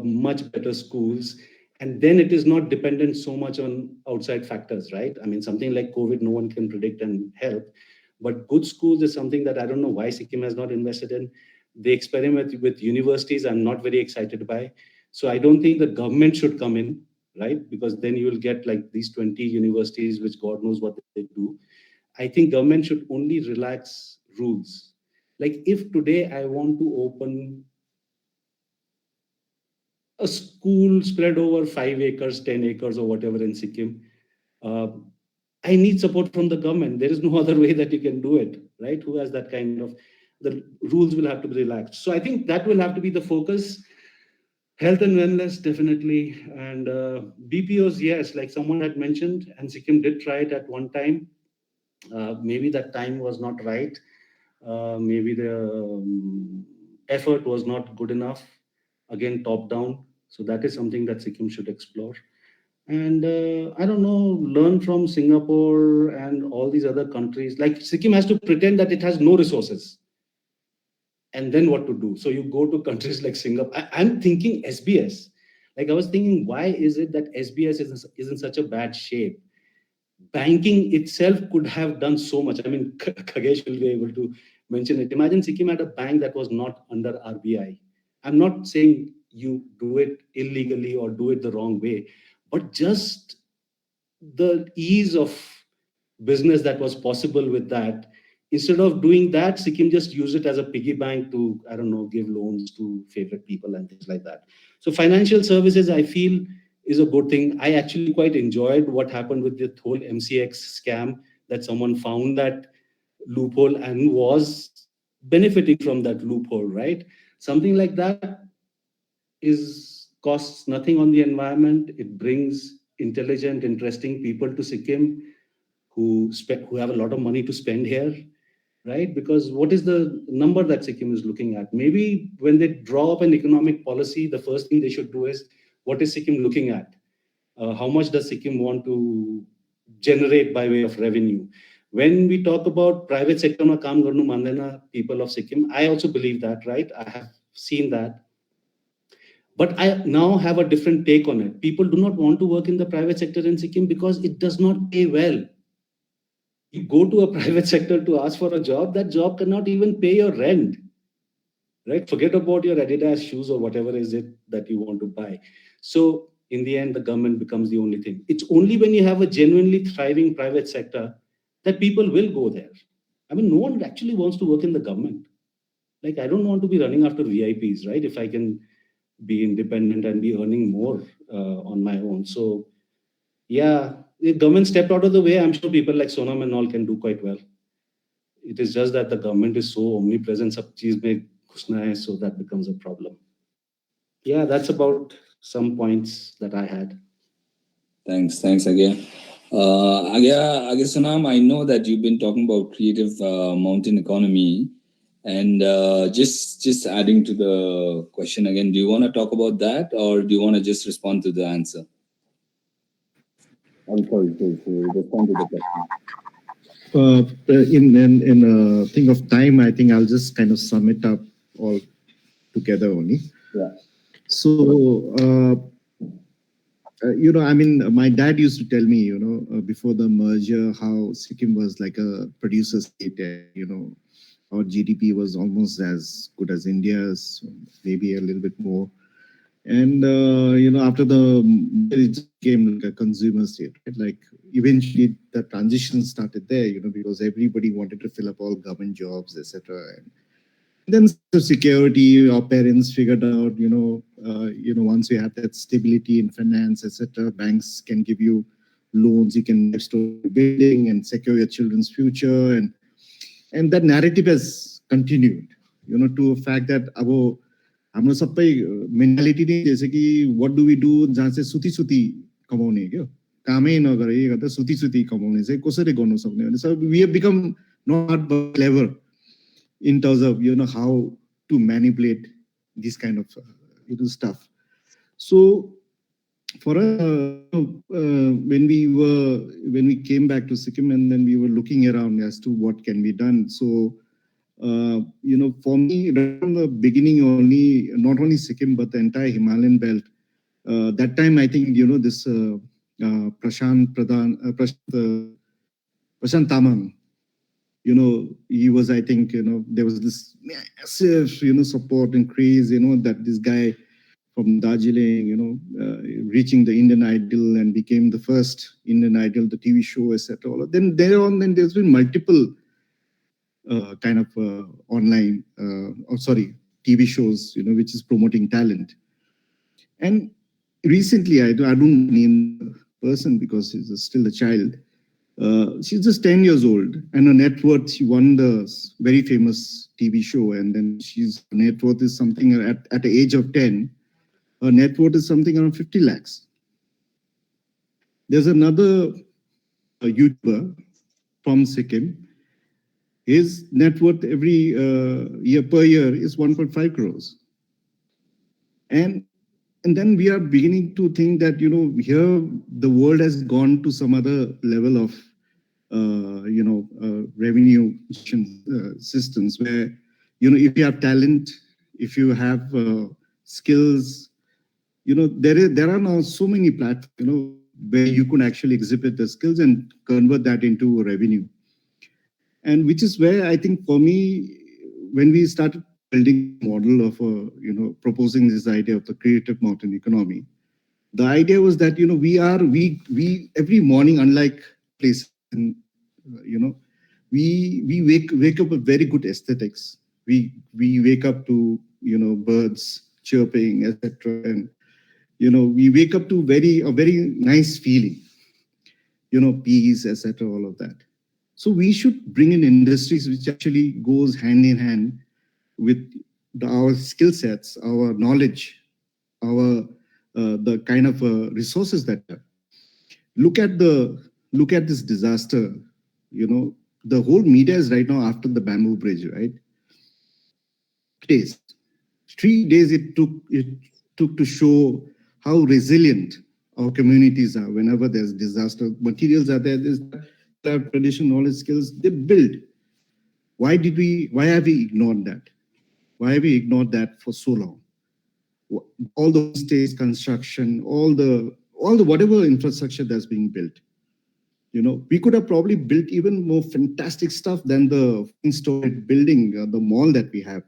much better schools, and then it is not dependent so much on outside factors, right? I mean, something like COVID, no one can predict and help, but good schools is something that I don't know why Sikkim has not invested in. The experiment with universities, I'm not very excited by. So I don't think the government should come in, right? Because then you will get like these 20 universities, which God knows what they do. I think government should only relax rules. Like if today I want to open a school spread over 5 acres, 10 acres or whatever in Sikkim, I need support from the government. There is no other way that you can do it, right? Who has that kind of, the rules will have to be relaxed. So I think that will have to be the focus. Health and wellness, definitely. And BPOs, yes, like someone had mentioned, and Sikkim did try it at one time. Maybe that time was not right. Maybe the effort was not good enough. Again, top down. So that is something that Sikkim should explore. And I don't know, learn from Singapore and all these other countries. Like Sikkim has to pretend that it has no resources. And then what to do? So you go to countries like Singapore. I'm thinking SBS. Like I was thinking, why is it that SBS is in such a bad shape? Banking itself could have done so much. I mean, Khagesh will be able to mention it. Imagine Sikkim had a bank that was not under RBI. I'm not saying you do it illegally or do it the wrong way, but just the ease of business that was possible with that. Instead of doing that, Sikkim just used it as a piggy bank to, I don't know, give loans to favorite people and things like that. So financial services, I feel, is a good thing. I actually quite enjoyed what happened with the whole MCX scam, that someone found that loophole and was benefiting from that loophole, right? Something like that is costs nothing on the environment. It brings intelligent, interesting people to Sikkim who have a lot of money to spend here, right? Because what is the number that Sikkim is looking at? Maybe when they draw up an economic policy, the first thing they should do is, what is Sikkim looking at? How much does Sikkim want to generate by way of revenue? When we talk about private sector ma kaam garnu mandena people of Sikkim, I also believe that, right? I have seen that. But I now have a different take on it. People do not want to work in the private sector in Sikkim because it does not pay well. You go to a private sector to ask for a job, that job cannot even pay your rent, right? Forget about your Adidas shoes or whatever is it that you want to buy. So in the end, the government becomes the only thing. It's only when you have a genuinely thriving private sector that people will go there. I mean, no one actually wants to work in the government. Like, I don't want to be running after VIPs, right? If I can be independent and be earning more on my own. So yeah, the government stepped out of the way. I'm sure people like Sonam and all can do quite well. It is just that the government is so omnipresent, sab cheez mein ghusna hai, so that becomes a problem. Yeah, that's about some points that I had. Thanks again. Again, Sonam, I know that you've been talking about creative mountain economy, and just adding to the question again, do you want to talk about that, or do you want to just respond to the answer? I'm sorry, to respond to the question. In a thing of time, I think I'll just kind of sum it up all together only. Yeah. So, I mean, my dad used to tell me, before the merger, how Sikkim was like a producer state, our GDP was almost as good as India's, maybe a little bit more. And, after it became like a consumer state, right? Like eventually the transition started there, because everybody wanted to fill up all government jobs, etc. And then security, our parents figured out, once you have that stability in finance, etc., banks can give you loans, you can start building and secure your children's future. And that narrative has continued, to a fact that हाम्रो सबै mentality नै जैसे कि what do we do जहाँ चाहिँ सुती कमाउने क्या कामै नगरे गर्दा सुती कमाउने चाहिँ कसरी गर्न सक्ने भने so we have become not clever in terms of how to manipulate this kind of stuff. So for when we came back to Sikkim, and then we were looking around as to what can be done. So for me, right from the beginning, only not only Sikkim but the entire Himalayan belt. That time, I think this Prashant Tamang. He was, I think, there was this massive, support and craze, that this guy from Darjeeling, reaching the Indian Idol and became the first Indian Idol, the TV show, etc. Then there's been multiple kind of online, TV shows, which is promoting talent. And recently, I don't name the person because he's still a child. She's just 10 years old, and her net worth, she won the very famous TV show, and then her net worth is something at the age of 10, her net worth is something around 50 lakhs. There's another YouTuber from Sikkim. His net worth every per year is 1.5 crores. And then we are beginning to think that, here the world has gone to some other level of, revenue systems where, if you have talent, if you have skills, there are now so many platforms, where you can actually exhibit the skills and convert that into revenue. And which is where I think for me, when we started building a model of, proposing this idea of the creative mountain economy, the idea was that, we every morning, unlike places, we wake up with very good aesthetics. We wake up to, birds chirping, etc. And, we wake up to a very nice feeling, peace, etc. All of that. So we should bring in industries which actually goes hand in hand with our skill sets, our knowledge, our the kind of resources that we have. Look at this disaster. The whole media is right now after the bamboo bridge, right? 3 days it took to show how resilient our communities are whenever there's disaster. Materials are there. There's tradition, knowledge, skills, they build. Why have we ignored that? Why have we ignored that for so long? All the states, construction, all the whatever infrastructure that's being built. We could have probably built even more fantastic stuff than the in-story building, the mall that we have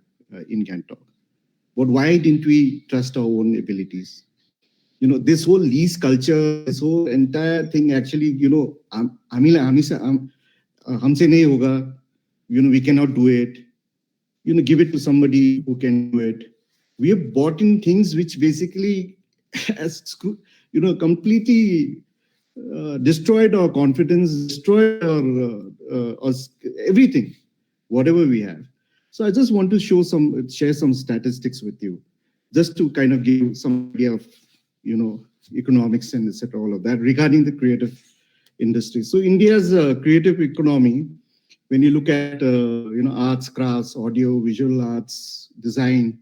in Gangtok. But why didn't we trust our own abilities? This whole lease culture, this whole entire thing actually, हमसे नहीं होगा, we cannot do it. Give it to somebody who can do it. We have bought in things which basically has, completely destroyed our confidence, destroyed our everything, whatever we have. So I just want to share some statistics with you, just to kind of give some idea of, economics and etc. all of that regarding the creative industry. So India's creative economy, when you look at arts, crafts, audio, visual arts, design,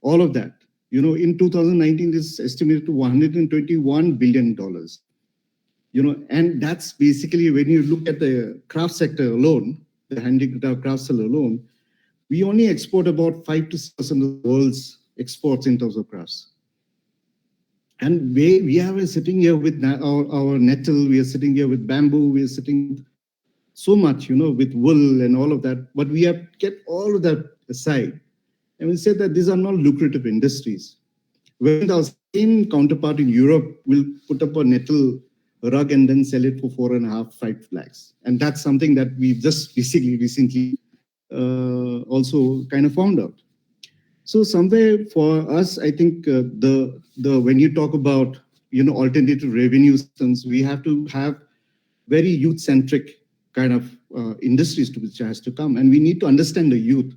all of that, in 2019 is estimated to $121 billion. And that's basically when you look at the craft sector alone, the handicraft crafts alone, we only export about 5 to 6% of the world's exports in terms of crafts. And we are sitting here with our nettle, we are sitting here with bamboo, we are sitting so much, with wool and all of that, but we have kept all of that aside. And we said that these are not lucrative industries. When our same counterpart in Europe will put up a nettle rug and then sell it for 4.5, 5 lakhs. And that's something that we've just recently also kind of found out. So somewhere for us, I think when you talk about alternative revenue systems, we have to have very youth-centric kind of industries which has to come, and we need to understand the youth.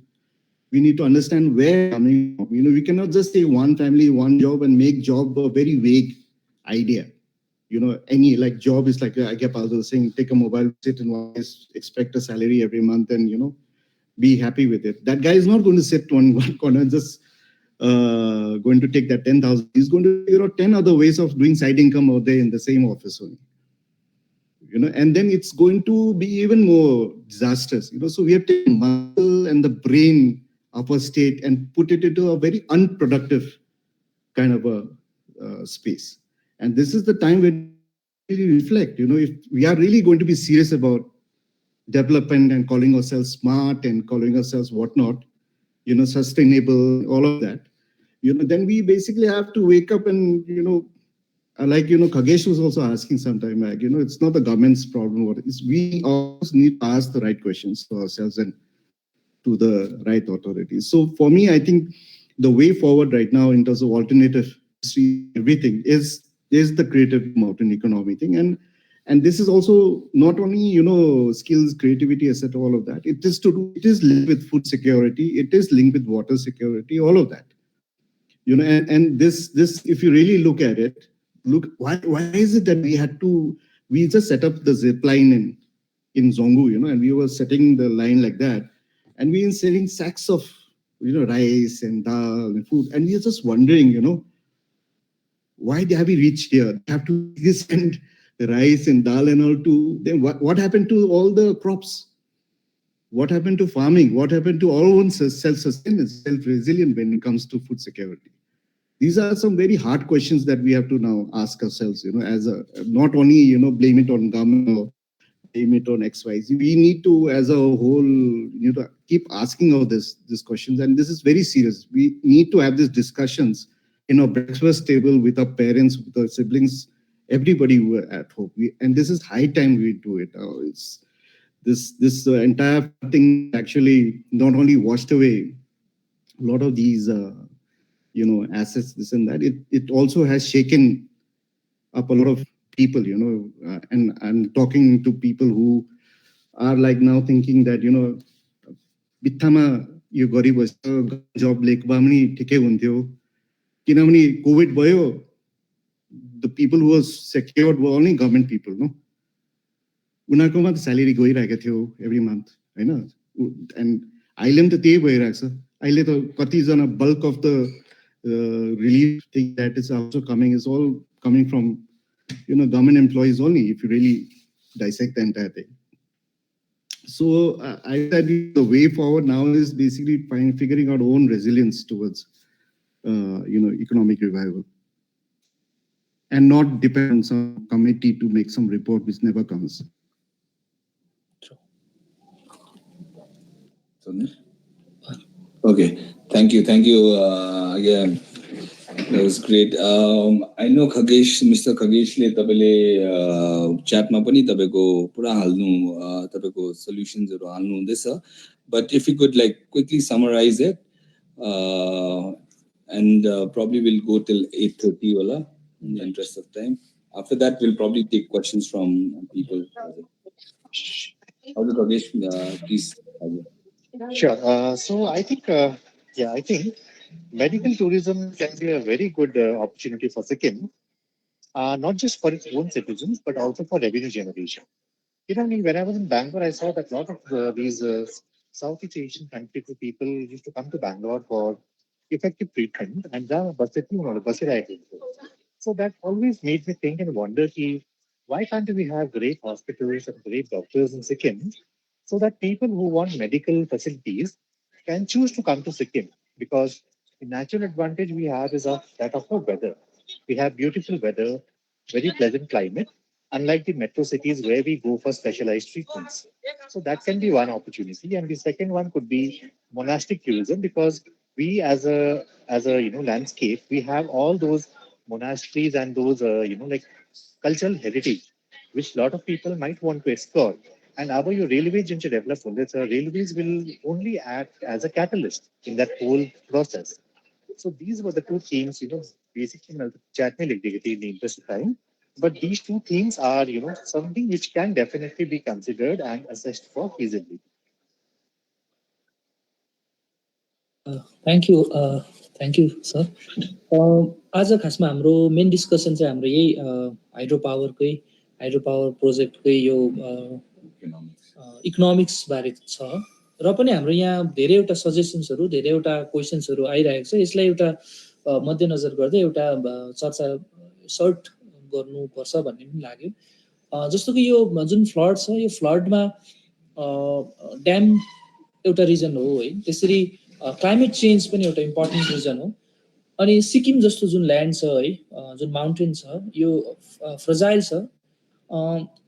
We need to understand where coming from. We cannot just say one family, one job, and make job a very vague idea. Any like job is like I get also saying, take a mobile, sit in one place, expect a salary every month, and be happy with it. That guy is not going to sit on one corner just going to take that 10,000. He's going to figure out 10 other ways of doing side income out there in the same office only. And then it's going to be even more disastrous. So we have taken muscle and the brain of a state and put it into a very unproductive kind of a space. And this is the time when we really reflect. If we are really going to be serious about development and calling ourselves smart and calling ourselves whatnot, sustainable, all of that, then we basically have to wake up and, like, Khagesh was also asking sometime back, it's not the government's problem. What it is, we also need to ask the right questions to ourselves and to the right authorities. So for me, I think the way forward right now in terms of alternative industry, everything is the creative mountain economy thing. And this is also not only, skills, creativity, etc., all of that. It is linked with food security. It is linked with water security, all of that. You know, and this if you really look at it, look why is it that we just set up the zip line in Zongu, you know, and we were setting the line like that, and we were selling sacks of, you know, rice and dal and food, and we are just wondering, you know, why have we reached here? They have to send the rice and dal and all to them. What happened to all the crops? What happened to farming? What happened to our own self-sustenance, self-resilient when it comes to food security? These are some very hard questions that we have to now ask ourselves, you know, as a, not only, you know, blame it on government or blame it on XYZ. We need to, as a whole, you know, keep asking all these questions. And this is very serious. We need to have these discussions in our breakfast table with our parents, with our siblings, everybody who are at home. And this is high time we do it. It's this entire thing actually not only washed away a lot of these, you know, assets, this and that. It also has shaken up a lot of people, you know, and I'm talking to people who are like now thinking that, you know, बित्थामा यो गरिबस्छ जब लेकबा पनि ठिकै हुन्थ्यो किनभने covid भयो the people who were secured were only government people, no? उनीहरुकोमा त salary गइरहेको थियो every month, Hahn? And अहिले त त्यही भइरहेको छ अहिले त कतिजना bulk of the relief thing that is also coming is all coming from, you know, government employees only, if you really dissect the entire thing. So I said the way forward now is basically figuring out own resilience towards, you know, economic revival, and not depend on some committee to make some report which never comes. Okay, thank you again. That was great. I know Mr. Khageshले तपाईले chatमा पनि तपाईको पुरा हाल्नु तपाईको solutions-हरु हाल्नु हुँदैछ, but if you could like quickly summarize it, and probably we'll go till 8:30 होला in the interest of time. After that we'll probably take questions from people. Okay, Khagesh, please. Sure. So I think, I think medical tourism can be a very good opportunity for Sikkim, not just for its own citizens, but also for revenue generation. You know, I mean, when I was in Bangalore, I saw that a lot of these Southeast Asian country people used to come to Bangalore for effective treatment, and so that always made me think and wonder, why can't we have great hospitals and great doctors in Sikkim, so that people who want medical facilities can choose to come to Sikkim? Because the natural advantage we have is that of our weather. We have beautiful weather, very pleasant climate, unlike the metro cities where we go for specialized treatments. So that can be one opportunity. And the second one could be monastic tourism, because we as a landscape, we have all those monasteries and those like cultural heritage, which a lot of people might want to explore. And our your railways into development, railways will only act as a catalyst in that whole process. So these were the two themes, basically chat in the interest of time. But these two themes are, something which can definitely be considered and assessed for feasibility. Thank you, sir. आज खासमा हाम्रो main discussion चाहिँ हाम्रो यही hydro power प्रोजेक्टकै यो economics बारे छ र पनि हाम्रो यहाँ धेरैवटा सजेसन्सहरु धेरैवटा क्वेशन्सहरु आइरहेको छ। यसलाई एउटा मध्यनजर गर्दै एउटा चर्चा सर्ट गर्नुपर्छ भन्ने पनि लाग्यो। जस्तो कि यो जुन फ्लड छ यो फ्लडमा ड्याम एउटा रिजन हो है, त्यसरी क्लाइमेट चेन्ज पनि एउटा इम्पोर्टेन्ट रिजन हो। अनि सिक्किम जस्तो जुन ल्यान्ड छ है, जुन माउन्टेन छ, यो फ्रजाइल छ।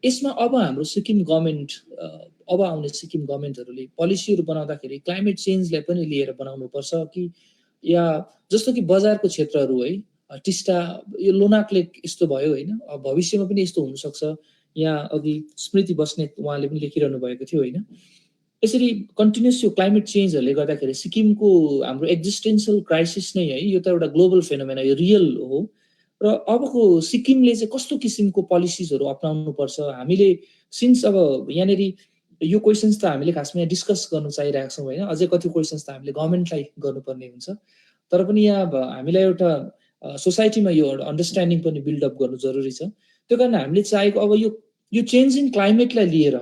यसमा अब हाम्रो सिक्किम गभर्नमेन्ट अब आउने सिक्किम गभर्नमेन्टहरुले पोलिसीहरु बनाउँदाखेरि क्लाइमेट चेन्जलाई पनि लिएर बनाउनु पर्छ कि, या जस्तो कि बजारको क्षेत्रहरु है, टिस्टा यो लोनाक लेक यस्तो भयो हैन, भविष्यमा पनि यस्तो हुन सक्छ। यहाँ अघि स्मृति बस्नेत उहाँले पनि लेखिरहनु भएको थियो हैन। यसरी कन्टिन्युअस यो क्लाइमेट चेन्जहरुले गर्दाखेरि सिक्किमको हाम्रो एक्जिस्टेन्शियल क्राइसिस नै है, यो त एउटा ग्लोबल फेनोमेना, यो रियल हो। र अबको सिक्किमले चाहिँ कस्तो किसिमको पोलिसीजहरु अपनाउनु पर्छ, हामीले सिन्स अब यहाँनेरि यो क्वेशन्स त हामीले खासमा डिस्कस गर्न चाहिरहेका छौं हैन, अझै कति क्वेशन्स त हामीले गभर्नमेन्टलाई गर्नुपर्ने हुन्छ। तर पनि यहाँ हामीलाई एउटा सोसाइटीमा यो अन्डरस्ट्यान्डिङ पनि बिल्डअप गर्नु जरुरी छ। त्यो कारण हामीले चाहेको अब यो चेन्जिङ क्लाइमेटलाई लिएर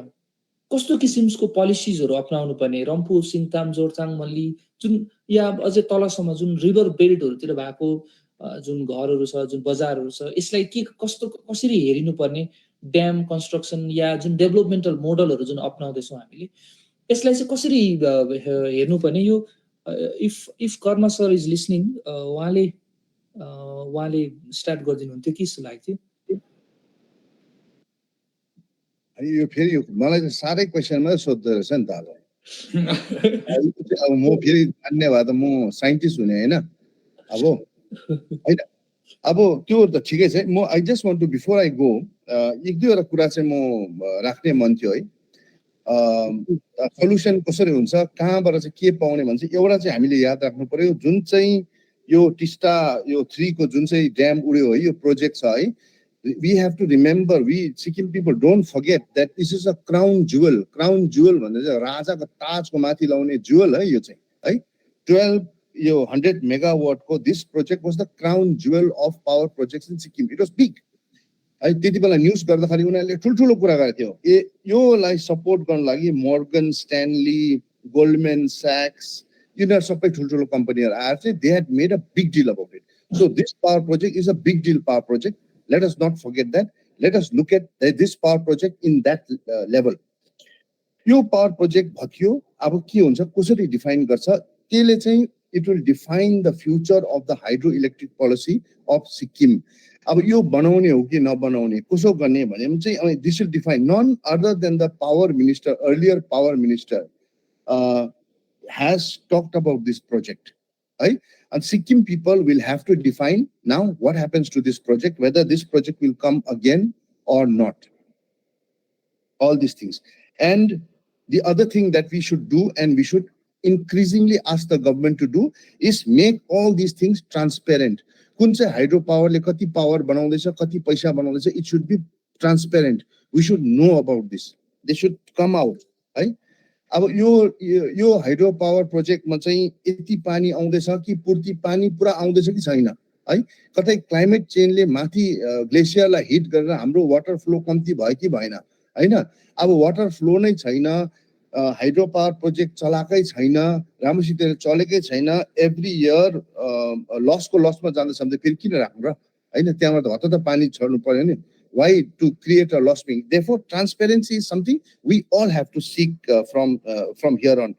कस्तो किसिमको पोलिसिजहरू अपनाउनु पर्ने, रम्फू, सिङताम, जोरथाङ, मल्ली जुन या अझै तलसम्म जुन रिभर बेल्टहरूतिर भएको जुन घरहरू छ, जुन बजारहरू छ, यसलाई कसरी हेरिनु पर्ने, ड्याम कन्स्ट्रक्सन या जुन डेभलपमेन्टल मोडलहरू जुन अपनाउँदैछौँ हामीले, यसलाई चाहिँ कसरी हेर्नु पर्ने, यो if Karma sir is listening, उहाँले स्टार्ट गरिदिनुहुन्थ्यो कि जस्तो लाग्थ्यो। यो फेरि मलाई त साह्रै क्वेसनमा सोध्दो रहेछ नि त अब म फेरि जान्ने भए त म साइन्टिस्ट हुने होइन अब होइन अब त्यो त ठिकै छ। म I just want to before I go एक दुईवटा कुरा चाहिँ म राख्ने मन थियो है। सल्युसन कसरी हुन्छ, कहाँबाट चाहिँ के पाउने भन्छ, एउटा चाहिँ हामीले याद राख्नु पर्यो, जुन चाहिँ यो टिस्टा यो 3 को जुन चाहिँ ड्याम उड्यो है, यो प्रोजेक्ट छ है, we have to remember, we Sikkim people don't forget that this is a crown jewel. Crown jewel भन्ने चाहिँ राजाको ताजको माथि लाउने jewel है यो चाहिँ है। 12 यो 100 megawatt को this project was the crown jewel of power projects in Sikkim. It was big. है त्यति बेला न्यूज गर्दाखेरि उनीहरूले ठुलठुलो कुरा गरेको थियो। योलाई सपोर्ट गर्न लागि मोर्गन स्टैनली, गोल्डमैन सैक्स, यिनीहरू सबै ठुलठुलो कम्पनीहरू आएर चाहिँ they had made a big deal about it. So this power project is a big deal power project. Let us not forget that. Let us look at this power project in that level. Yo power project भकियो, अब के हुन्छ, कसरी define गर्छ, त्यसले चाहिँ it will define the future of the hydroelectric policy of Sikkim. अब यो बनाउने हो कि नबनाउने, कसो गर्ने भने चाहिँ this will define. None other than the power minister, earlier power minister has talked about this project. Right? And Sikkim people will have to define now what happens to this project, whether this project will come again or not. All these things. And the other thing that we should do, and we should increasingly ask the government to do, is make all these things transparent. कुन चाहिँ हाइड्रोपावरले कति power बनाउँदैछ, कति पैसा बनाउँदैछ, it should be transparent. We should know about this. They should come out. है? अब यो hydro power प्रोजेक्टमा चाहिँ यति पानी आउँदैछ कि पूर्ति पानी पुरा आउँदैछ कि छैन है। कतै क्लाइमेट चेन्जले माथि ग्लेसियरलाई हिट गरेर हाम्रो वाटर फ्लो कम्ती भयो कि भएन हैन। अब वाटर फ्लो नै छैन, हाइड्रो पावर प्रोजेक्ट चलाकै छैन, राम्रोसित चलेकै छैन, एभ्री इयर लसको लसमा जाँदैछ भने फेरि किन राख्नु र हैन, त्यहाँबाट हतत पानी छोड्नु पर्यो नि। Why to create a loss being? Therefore, transparency is something we all have to seek from here on.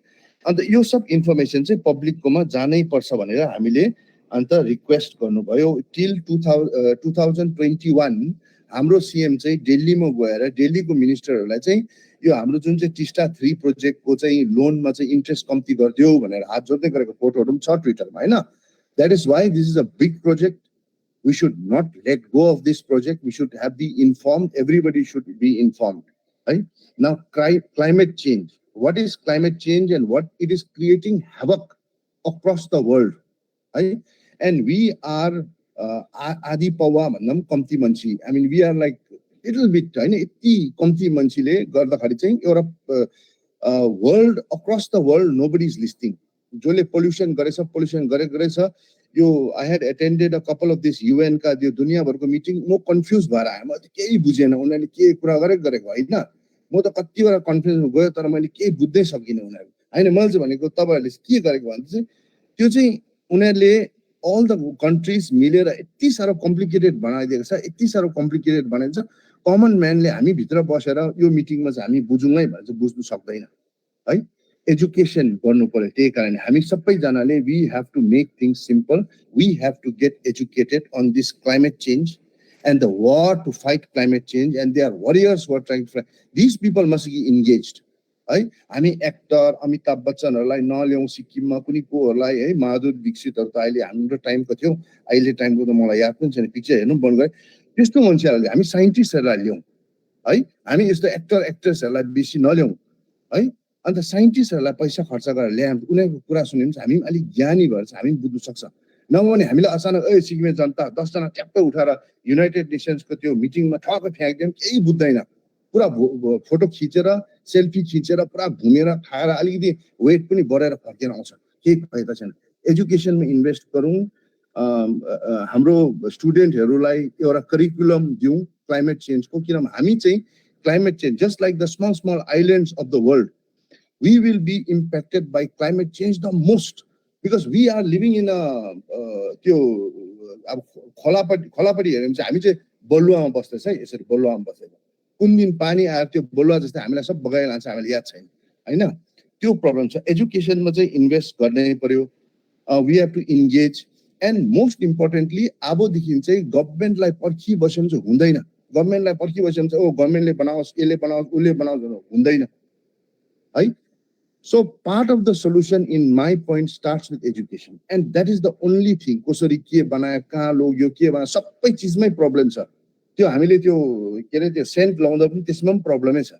And यो सब information चाहिँ public कोमा जानै पर्छ भनेर हामीले अन्त request गर्नुभयो। Till 2021 हाम्रो CM चाहिँ दिल्लीमा गएर दिल्लीको मिनिस्टरहरूलाई चाहिँ यो हाम्रो जुन चाहिँ टिस्टा 3 प्रोजेक्टको चाहिँ लोनमा चाहिँ इन्ट्रेस्ट कम्ती गरिदियो भनेर हात जोड्दै गरेको फोटोहरु पनि छ ट्विटरमा हैन। That is why this is a big project. We should not let go of this project. We should be informed. Everybody should be informed. Right? Now, climate change. What is climate change and what it is creating havoc across the world. Right? And we are Adi Pawa Manam Komti Manchi. I mean, we are like little bit tiny Komti Manchile, Garda Europe, world, across the world, nobody is listening. Jole pollution garesa. I had attended a couple of this UN ka dunia bharko meeting, mo confused bhara hai, ma kehi bujena unhale ke kura gareko हैन। म त कति बेला confusion गयो तर मैले केही बुझ्दै सकिन उनीहरु हैन। मैले चाहिँ भनेको तपाईहरुले के गरेको भन्दा चाहिँ त्यो चाहिँ उनीहरुले all the countries मिलेर यति सारो कम्प्लिकेटेड बनाइदिएको छ, यति सारो कम्प्लिकेटेड बनाइन्छ, कमन म्यानले हामी भित्र बसेर यो मिटिङमा चाहिँ हामी बुझौँलै भने चाहिँ बुझ्नु सक्दैन है। एजुकेसन गर्नु पर्यो। त्यही कारण हामी सबैजनाले we have to make things simple. We have to get educated on this climate change and the war to fight climate change, and there are warriors who are trying to fight. These people must be engaged. है हामी actor Amitabh बच्चनहरुलाई नल्याउँ सिक्किममा कुनै कोहरुलाई है, माधुर दीक्षितहरु त अहिले हाम्रो टाइमको थियो, अहिले टाइमको त मलाई याद पनि छैन, पिक्चर हेर्नु बन्द गरे। त्यस्तो मान्छेहरुले हामी साइन्टिस्टहरुलाई ल्याउँ है, हामी यस्तो एक्टर एक्ट्रेसहरुलाई बेसी नल्याउँ है। अन्त साइन्टिस्टहरुलाई पैसा खर्च गरेर ल्याउँ, उनीहरुको कुरा सुन्यो भने हामी अलि ज्ञानी भएर हामी बुझ्न सक्छ। नभने हामीले अचानक सिक्किमे जनता 10 जना ट्याप्पै उठाएर युनाइटेड नेसन्सको त्यो मिटिङमा ठक्क फ्याँक्दियौँ, केही बुझ्दैन, पुरा फोटो खिचेर सेल्फी खिचेर पुरा घुमेर खाएर अलिकति वेट पनि बढेर फर्केर आउँछ, केही फाइदा छैन। एजुकेसनमा इन्भेस्ट गरौँ, हाम्रो स्टुडेन्टहरूलाई एउटा करिकुलम दिउँ क्लाइमेट चेन्जको, किनभने हामी चाहिँ climate change just like the small small islands of the world, we will be impacted by climate change the most, because we are living in a त्यो अब खोलापट्टि हेऱ्यो भने चाहिँ हामी चाहिँ बलुवामा बस्दैछ है, यसरी बलुवामा बसेर कुन दिन पानी आएर त्यो बलुवा जस्तै हामीलाई सब बगाइ लान्छ, हामीलाई याद छैन हैन। त्यो प्रब्लम छ। एजुकेसनमा चाहिँ इन्भेस्ट गर्नै पर्यो। We have to engage, and most importantly अबदेखि चाहिँ गभर्मेन्टलाई पर्खी बस्यो भने चाहिँ हुँदैन। गभर्मेन्टलाई पर्खी बस्यो भने चाहिँ ओ गभर्मेन्टले बनाओस्, यसले बनाओस्, उसले बनाओस् हुँदैन है। So part of the solution in my point starts with education, and that is the only thing. कसरी के बनायो, कहाँ लोग्यो, के बनायो, सबै चिजमै प्रब्लम छ। त्यो हामीले त्यो के अरे त्यो सेन्ट लाउँदा पनि त्यसमा पनि प्रब्लमै छ,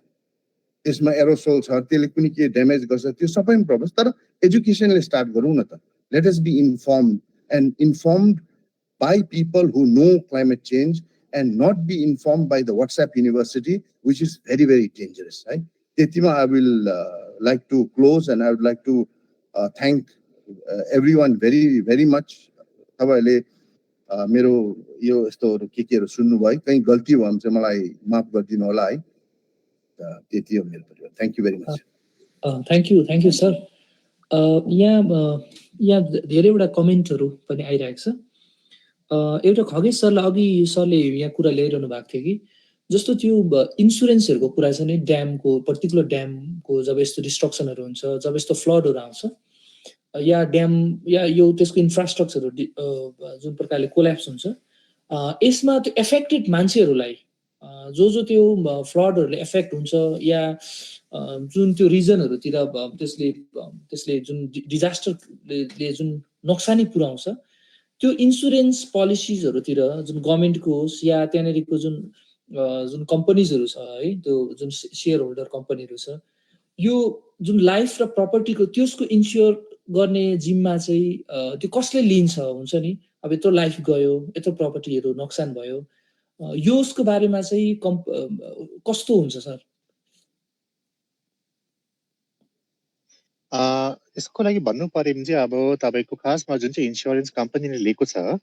त्यसमा एरोसोल छ, त्यसले पनि के ड्यामेज गर्छ, त्यो सबैमा प्रब्लम। तर एजुकेसनले स्टार्ट गरौँ न त। Let us B informed, end informed by people who know climate change, and not be informed by the WhatsApp university, which is very, very dangerous, right? Tetima, I will like to close, and I would like to thank everyone very, very much. तपाईहरुले मेरो यो यस्तोहरु केहरु सुन्नु भयो, कहीं गल्ती भयो भने चाहिँ मलाई माफ गरिदिनु होला है। त्यति हो मेरो परिवार। Thank you very much. Thank you sir. यहाँ धेरैवटा कमेन्टहरु पनि आइरहेको छ। एउटा खगेश सरलाई अघि सरले यहाँ कुरा ल्याइरहनु भएको थियो कि जस्तो त्यो इन्सुरेन्सहरुको कुरा छ नि, ड्यामको पर्टिकुलर ड्यामको जब यस्तो डिस्ट्रक्सनहरु हुन्छ, जब यस्तो फ्लडहरु आउँछ, या ड्याम या यो त्यसको इन्फ्रास्ट्रक्चरहरु जुन प्रकारले कोल्याप्स हुन्छ, यसमा त्यो एफेक्टेड मान्छेहरुलाई जो त्यो फ्लडहरुले एफेक्ट हुन्छ, या जुन त्यो रिजनहरुतिर त्यसले जुन डिजास्टरले जुन नोक्सानी पुर्याउँछ, त्यो इन्सुरेन्स पोलिसीजहरुतिर जुन गभर्नमेन्टको होस् या त्यहाँनेरिको जुन कम्पनीजहरु छ है, त्यो जुन शेयर होल्डर कम्पनीहरु छ, यो जुन लाइफ र प्रपर्टीको त्यसको इन्स्योर गर्ने जिम्मा चाहिँ त्यो कसले लिन्छ हुन्छ नि। अब यत्रो लाइफ गयो, यत्रो प्रपर्टीहरु नोक्सान भयो, यसको बारेमा चाहिँ कस्तो हुन्छ सर? यसको लागि भन्नु पर्यो भने चाहिँ अब तपाईको खासमा जुन चाहिँ इन्स्योरेन्स कम्पनीले लिएको छ,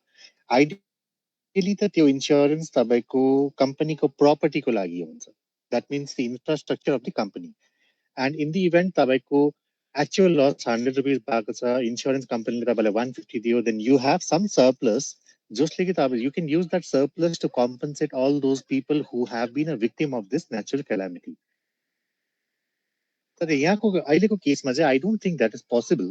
आइडियली त त्यो इन्स्योरेन्स तपाईको कम्पनीको प्रपर्टीको लागि हुन्छ। That means the infrastructure of the company. And in the event तपाईको एक्चुअल लस 100 रुपीस भएको छ, इन्स्योरेन्स कम्पनीले तपाईलाई 150 दियो, then you have some surplus, जसले कि तपाईँ you can use that surplus to compensate all those people who have been a victim of this natural calamity. तर यहाँको अहिलेको केसमा चाहिँ I don't think that is possible,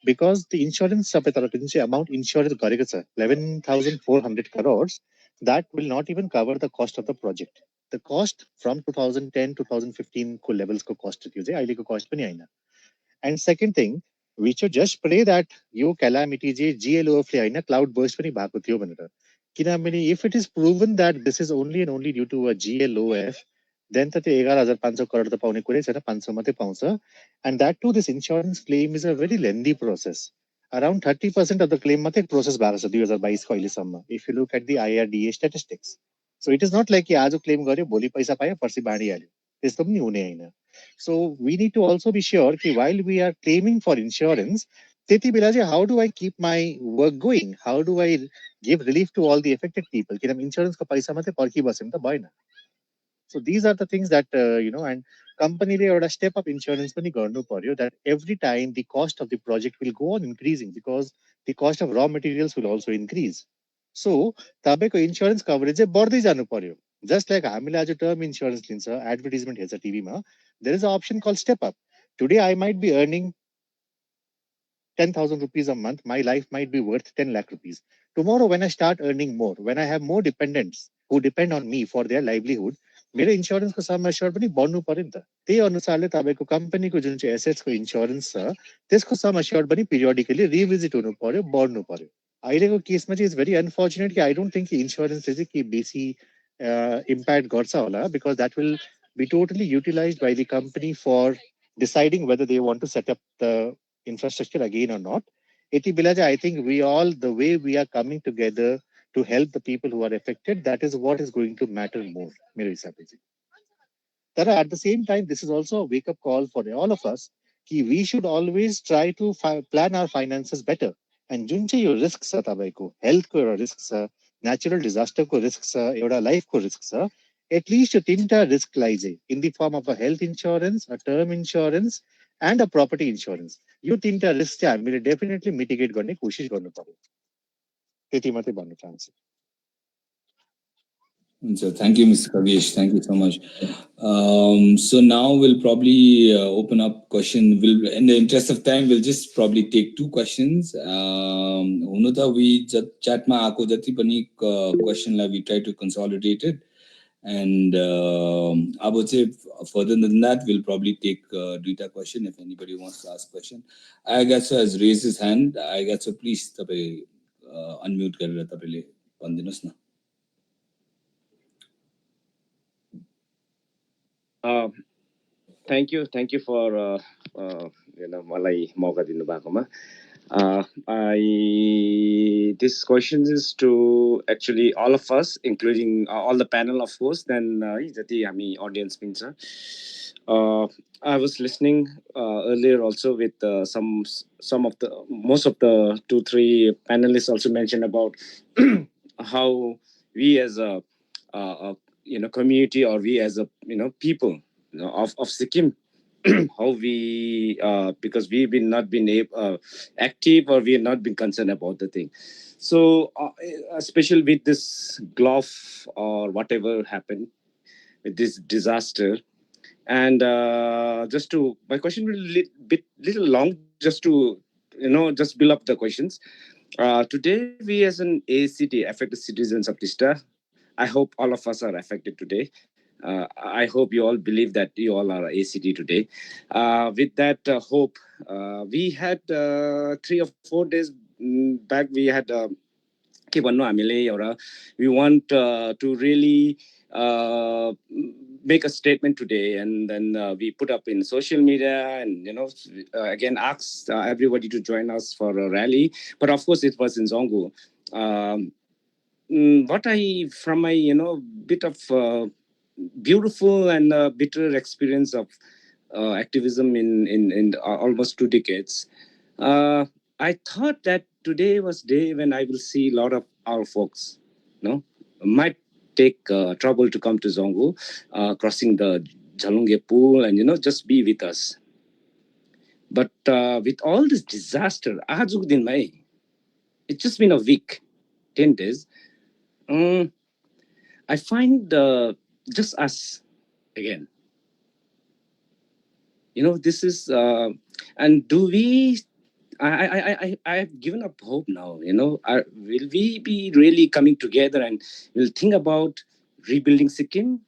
because the insurance सबै तरफ जुन चाहिँ अमाउन्ट इन्स्योरेन्स गरेको छ 11,400 crores, that will not even cover the cost of the project. The cost from 2010-2015 को levels को cost थियो चाहिँ अहिलेको cost पनि हैन। And second thing, we should just pray that yo calamity चाहिँ GLOF ले हैन cloud burst पनि भएको थियो भनेर। किनभने if it is proven that this is only and only due to a GLOF, then त त्यो 11,500 crore त पाउने कुरै छैन, 500 मात्रै पाउँछ। And that too, this insurance claim is a very lengthy process. Around 30% of the claim मात्रै process भएको छ 2022 को अहिलेसम्म, if you look at the IRDA statistics. So it is not like कि आज claim गर्यो भोलि पैसा पायो पर्सि बाँडिहाल्यो, त्यस्तो पनि हुने हैन। So we need to also be sure कि while we are claiming for insurance, त्यति बेला चाहिँ how do I keep my work going? How do I give relief to all the affected people? किनभने इन्स्योरेन्स को पैसा मात्रै पर्खिबस्यो भने त भएन। So these are the things that and company ले एउटा step up insurance पनि गर्नु पर्यो, that every time the cost of the project will go on increasing because the cost of raw materials will also increase. So तपाईको insurance coverage चाहिँ बढ्दै जानु पर्यो। Just like हामीले आज term insurance लिन्छ, advertisement हेर्छ TV मा, there is an option called step up. Today I might be earning 10,000 rupees a month, my life might be worth 10 lakh rupees. Tomorrow when I start earning more, when I have more dependents who depend on me for their livelihood, मेरो insurance को sum assured पनि बढ्नु पर्यो नि त। त्यही अनुसारले तपाईको कम्पनीको जुन चाहिँ एसेट्स को इन्स्योरेन्स छ, त्यसको सम एश्योर्ड पनि पिरियोडिकली रिभिजिट हुनु पर्यो, बढ्नु पर्यो। अहिलेको केसमा चाहिँ इट्स भेरी अनफर्चुनेट कि आई डोन्ट थिंक कि इन्स्योरेन्सले चाहिँ के बेसी इम्प्याक्ट गर्छ होला, because that will be totally utilised by the company for deciding whether they want to set up the infrastructure again or not. यति बेला चाहिँ I think we all, the way we are coming together to help the people who are affected, that is what is going to matter more, मेरो हिसाबले चाहिँ। तर at the same time, this is also a wake-up call for all of us कि we should always try to plan our finances better. And जुन चाहिँ यो risk छ तपाईको हेल्थको एउटा रिस्क छ नेचुरल डिजास्टरको रिस्क छ एउटा लाइफको रिस्क छ एटलिस्ट यो तीनटा रिस्कलाई चाहिँ in the form of a health insurance a term insurance and a property insurance यो तीनटा रिस्क चाहिँ हामीले डेफिनेटली मिटिगेट गर्ने कोसिस गर्नु पर्यो त्यति मात्रै भन्न चाहन्छु Thank you, Mr. Kavish. Thank you so much. So now we'll probably open up question. We'll, in the interest of time, we'll just probably take 2 questions. We chat ma aako jati pani question la we try to consolidate it. And I would say further than that, we'll probably take duita question if anybody wants to ask question. I guess has raised his hand. I guess so. Please, unmute karera tapele pandinus na. Thank you for मलाई मौका दिनु भएकोमा this question is to actually all of us including all the panel of course then जति हामी audience पिन्छ I was listening earlier also with some of the most of the 2-3 panelists also mentioned about how we as a community or we as a people of Sikkim how we because we've not been active or we have not been concerned about the thing so especially with this glove or whatever happened with this disaster and just to my question will be little long just to just build up the questions today we as an ACT affected citizens of Teesta I hope all of us are affected today I hope you all believe that you all are ACT today. With that hope, we had 3 or 4 days back, we had we want to really make a statement today and then we put up in social media and again asked everybody to join us for a rally. But of course, it was in Zongo. What I, from my, bit of beautiful and bitter experience of activism in almost 2 decades, I thought that today was day when I will see a lot of our folks, might take trouble to come to Zongo, crossing the Jalunge pool and, just be with us. But with all this disaster, it's just been a week, 10 days. I find just us again. This is and do we? I have given up hope now. Will we be really coming together and we'll think about rebuilding Sikkim?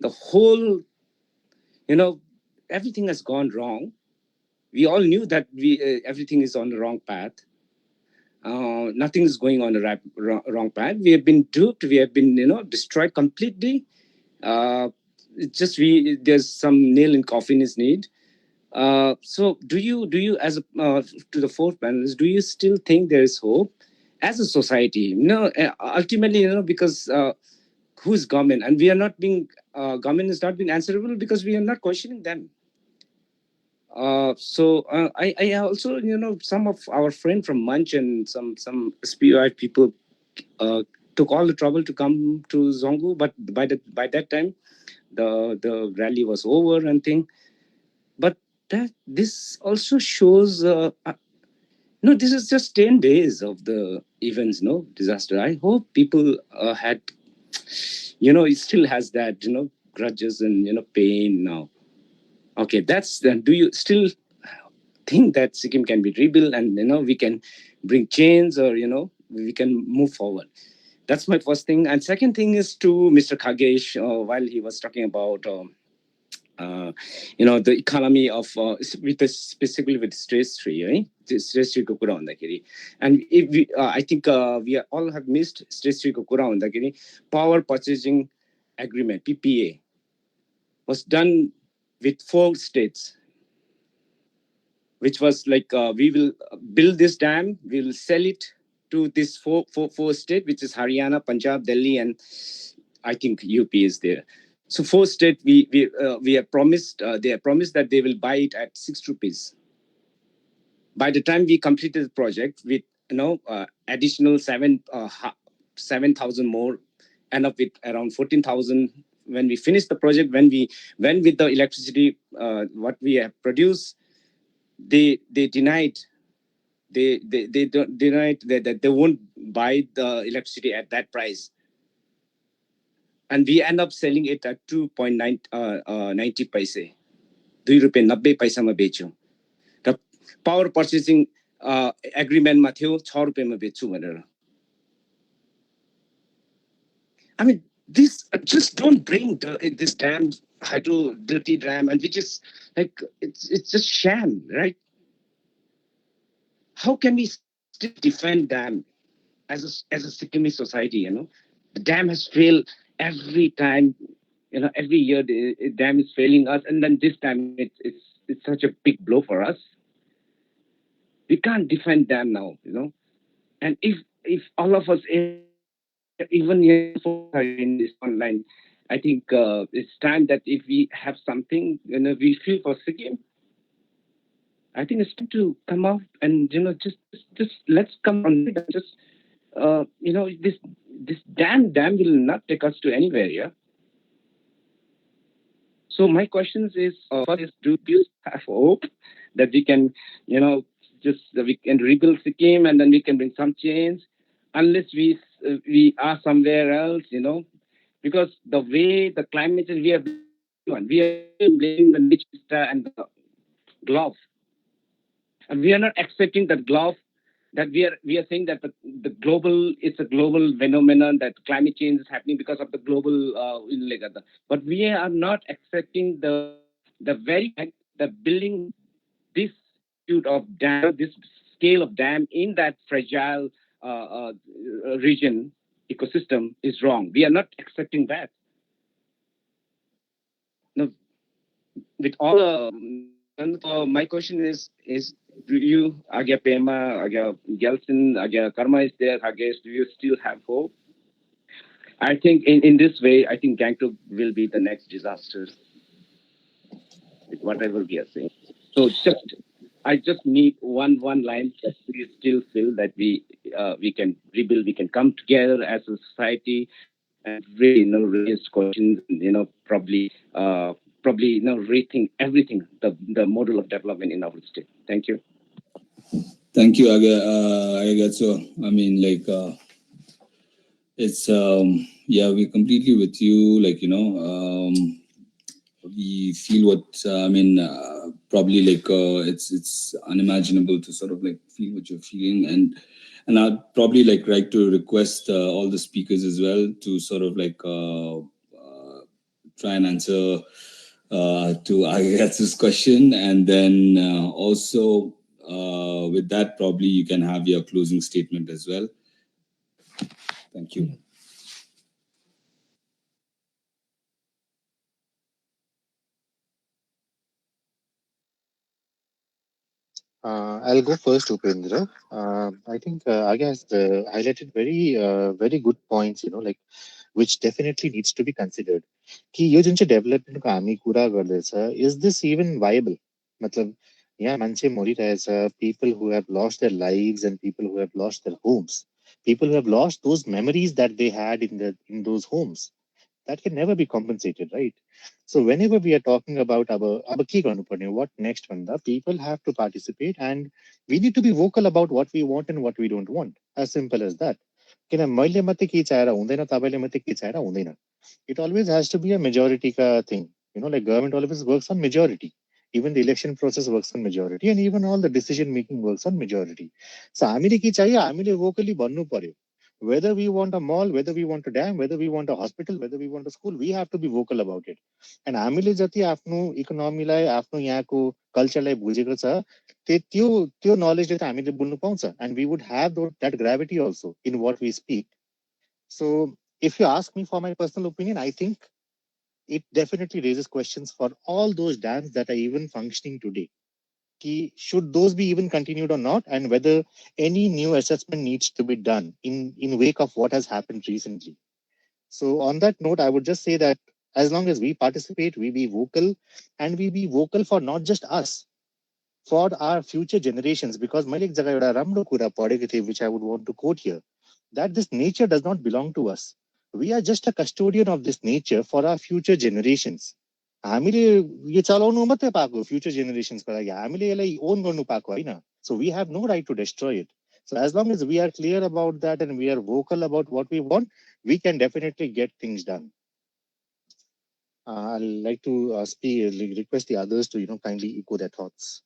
The whole, everything has gone wrong. We all knew that everything is on the wrong path. Nothing is going on the wrong path. We have been duped. We have been, destroyed completely. It's just there's some nail in coffin is need. So do you as to the 4 panelists, do you still think there is hope as a society? Ultimately, because who's government, and we are not being government is not being answerable because we are not questioning them. So I also some of our friends from Munch and some SPI people took all the trouble to come to Zongo, but by that time the rally was over and thing. But this also shows this is just 10 days of the events disaster. I hope people had it still has that grudges and pain now. Okay, that's then. Do you still think that Sikkim can be rebuilt and we can bring change or we can move forward? That's my first thing. And second thing is to Mr. Khagesh, while he was talking about the economy of specifically with stress free, right? Stress free kukura ondakiri. And if we, I think we all have missed stress free kukura ondakiri. Power purchasing agreement (PPA) was done with 4 states, which was like we will build this dam, we will sell it to this four state, which is Haryana, Punjab, Delhi, and I think UP is there. So 4 state we have promised. They have promised that they will buy it at 6 rupees. By the time we completed the project with additional 7,000 more, end up with around 14,000. When we finished the project, when we went with the electricity, what we have produced, they denied. They denied that they won't buy the electricity at that price, and we end up selling it at 2.90 paise, 2 रुपियाँ 90 पैसामा बेच्यौँ र power purchasing एग्रिमेन्टमा थियो 6 रुपियाँमा बेच्छु भनेर. I mean, this just don't bring this damn hydro dirty dam, and we just like it's just sham, right? How can we still defend dam as a Sikkimese society? The dam has failed every time. Every year the dam is failing us, and then this time it's such a big blow for us. We can't defend dam now, and if all of us, even in this online, I think it's time that if we have something, we feel for Sikkim, I think it's time to come out and just let's come on it and just this dam will not take us to anywhere, yeah. So my questions is, first is, do you have hope that we can we can rebuild Sikkim and then we can bring some change, unless we are somewhere else, because the way the climate is, we are blaming the Teesta and the glove, and we are not accepting that glove, that we are saying that the global, it's a global phenomenon, that climate change is happening because of the global but we are not accepting the very fact that building this of dam, this scale of dam in that fragile region ecosystem is wrong. We are not accepting that. No, with all my question is do you, Agya Pema, Agya Gelson, Agya Karma is there, Agya, do you still have hope? I think in this way, I think Gangtok will be the next disaster, with whatever we are saying. So I just need one line that we still feel that we can rebuild, we can come together as a society and really raise questions, probably rethink everything, the model of development in our state. Thank you. Thank you, Aga. So I mean, it's yeah, we're completely with you. We feel what I mean. Probably it's unimaginable to sort of feel what you're feeling, and I'd probably like to request all the speakers as well to sort of try and answer to Agatha's question, and then also with that probably you can have your closing statement as well. Thank you. I'll go first, Upendra. I think Aga has highlighted very good points, which definitely needs to be considered. कि यो जुन चाहिँ डेभलपमेन्टको हामी कुरा गर्दैछ, is this even viable? मतलब यहाँ मान्छे मरिरहेछ, people who have lost their lives and people who have lost their homes, people who have lost those memories that they had in those homes, that can never be compensated, right? So whenever we are talking about what next one, the people have to participate and we need to be vocal about what we want and what we don't want. As simple as that. It always has to be a majority ka thing. Like government always works on majority. Even the election process works on majority, and even all the decision making works on majority. So हामीले के चाहियो, हामीले vocally भन्नु पर्यो. Whether we want a mall, whether we want a dam, whether we want a hospital, whether we want a school, we have to be vocal about it. And हामीले जति आफ्नो इकोनोमीलाई, आफ्नो यहाँको कल्चरलाई बुझेको छ, त्यो knowledge त हामीले बुझ्नु पाउँछ, and we would have that gravity also in what we speak. So if you ask me for my personal opinion, I think it definitely raises questions for all those dams that are even functioning today. Should those be even continued or not, and whether any new assessment needs to be done in wake of what has happened recently. So on that note, I would just say that as long as we participate, we be vocal, and we be vocal for not just us, for our future generations, because मैले एक जग्गा एउटा राम्रो कुरा पढेको थिएँ, which I would want to quote here, that this nature does not belong to us. We are just a custodian of this nature for our future generations. हामीले यो चलाउनु मात्रै पाएको future generations को लागि, हामीले यसलाई own गर्नु पाएको हैन. So we have no right to destroy it. So as long as we are clear about that and we are vocal about what we want, we can definitely get things done. I'd like to request the others to kindly echo their thoughts.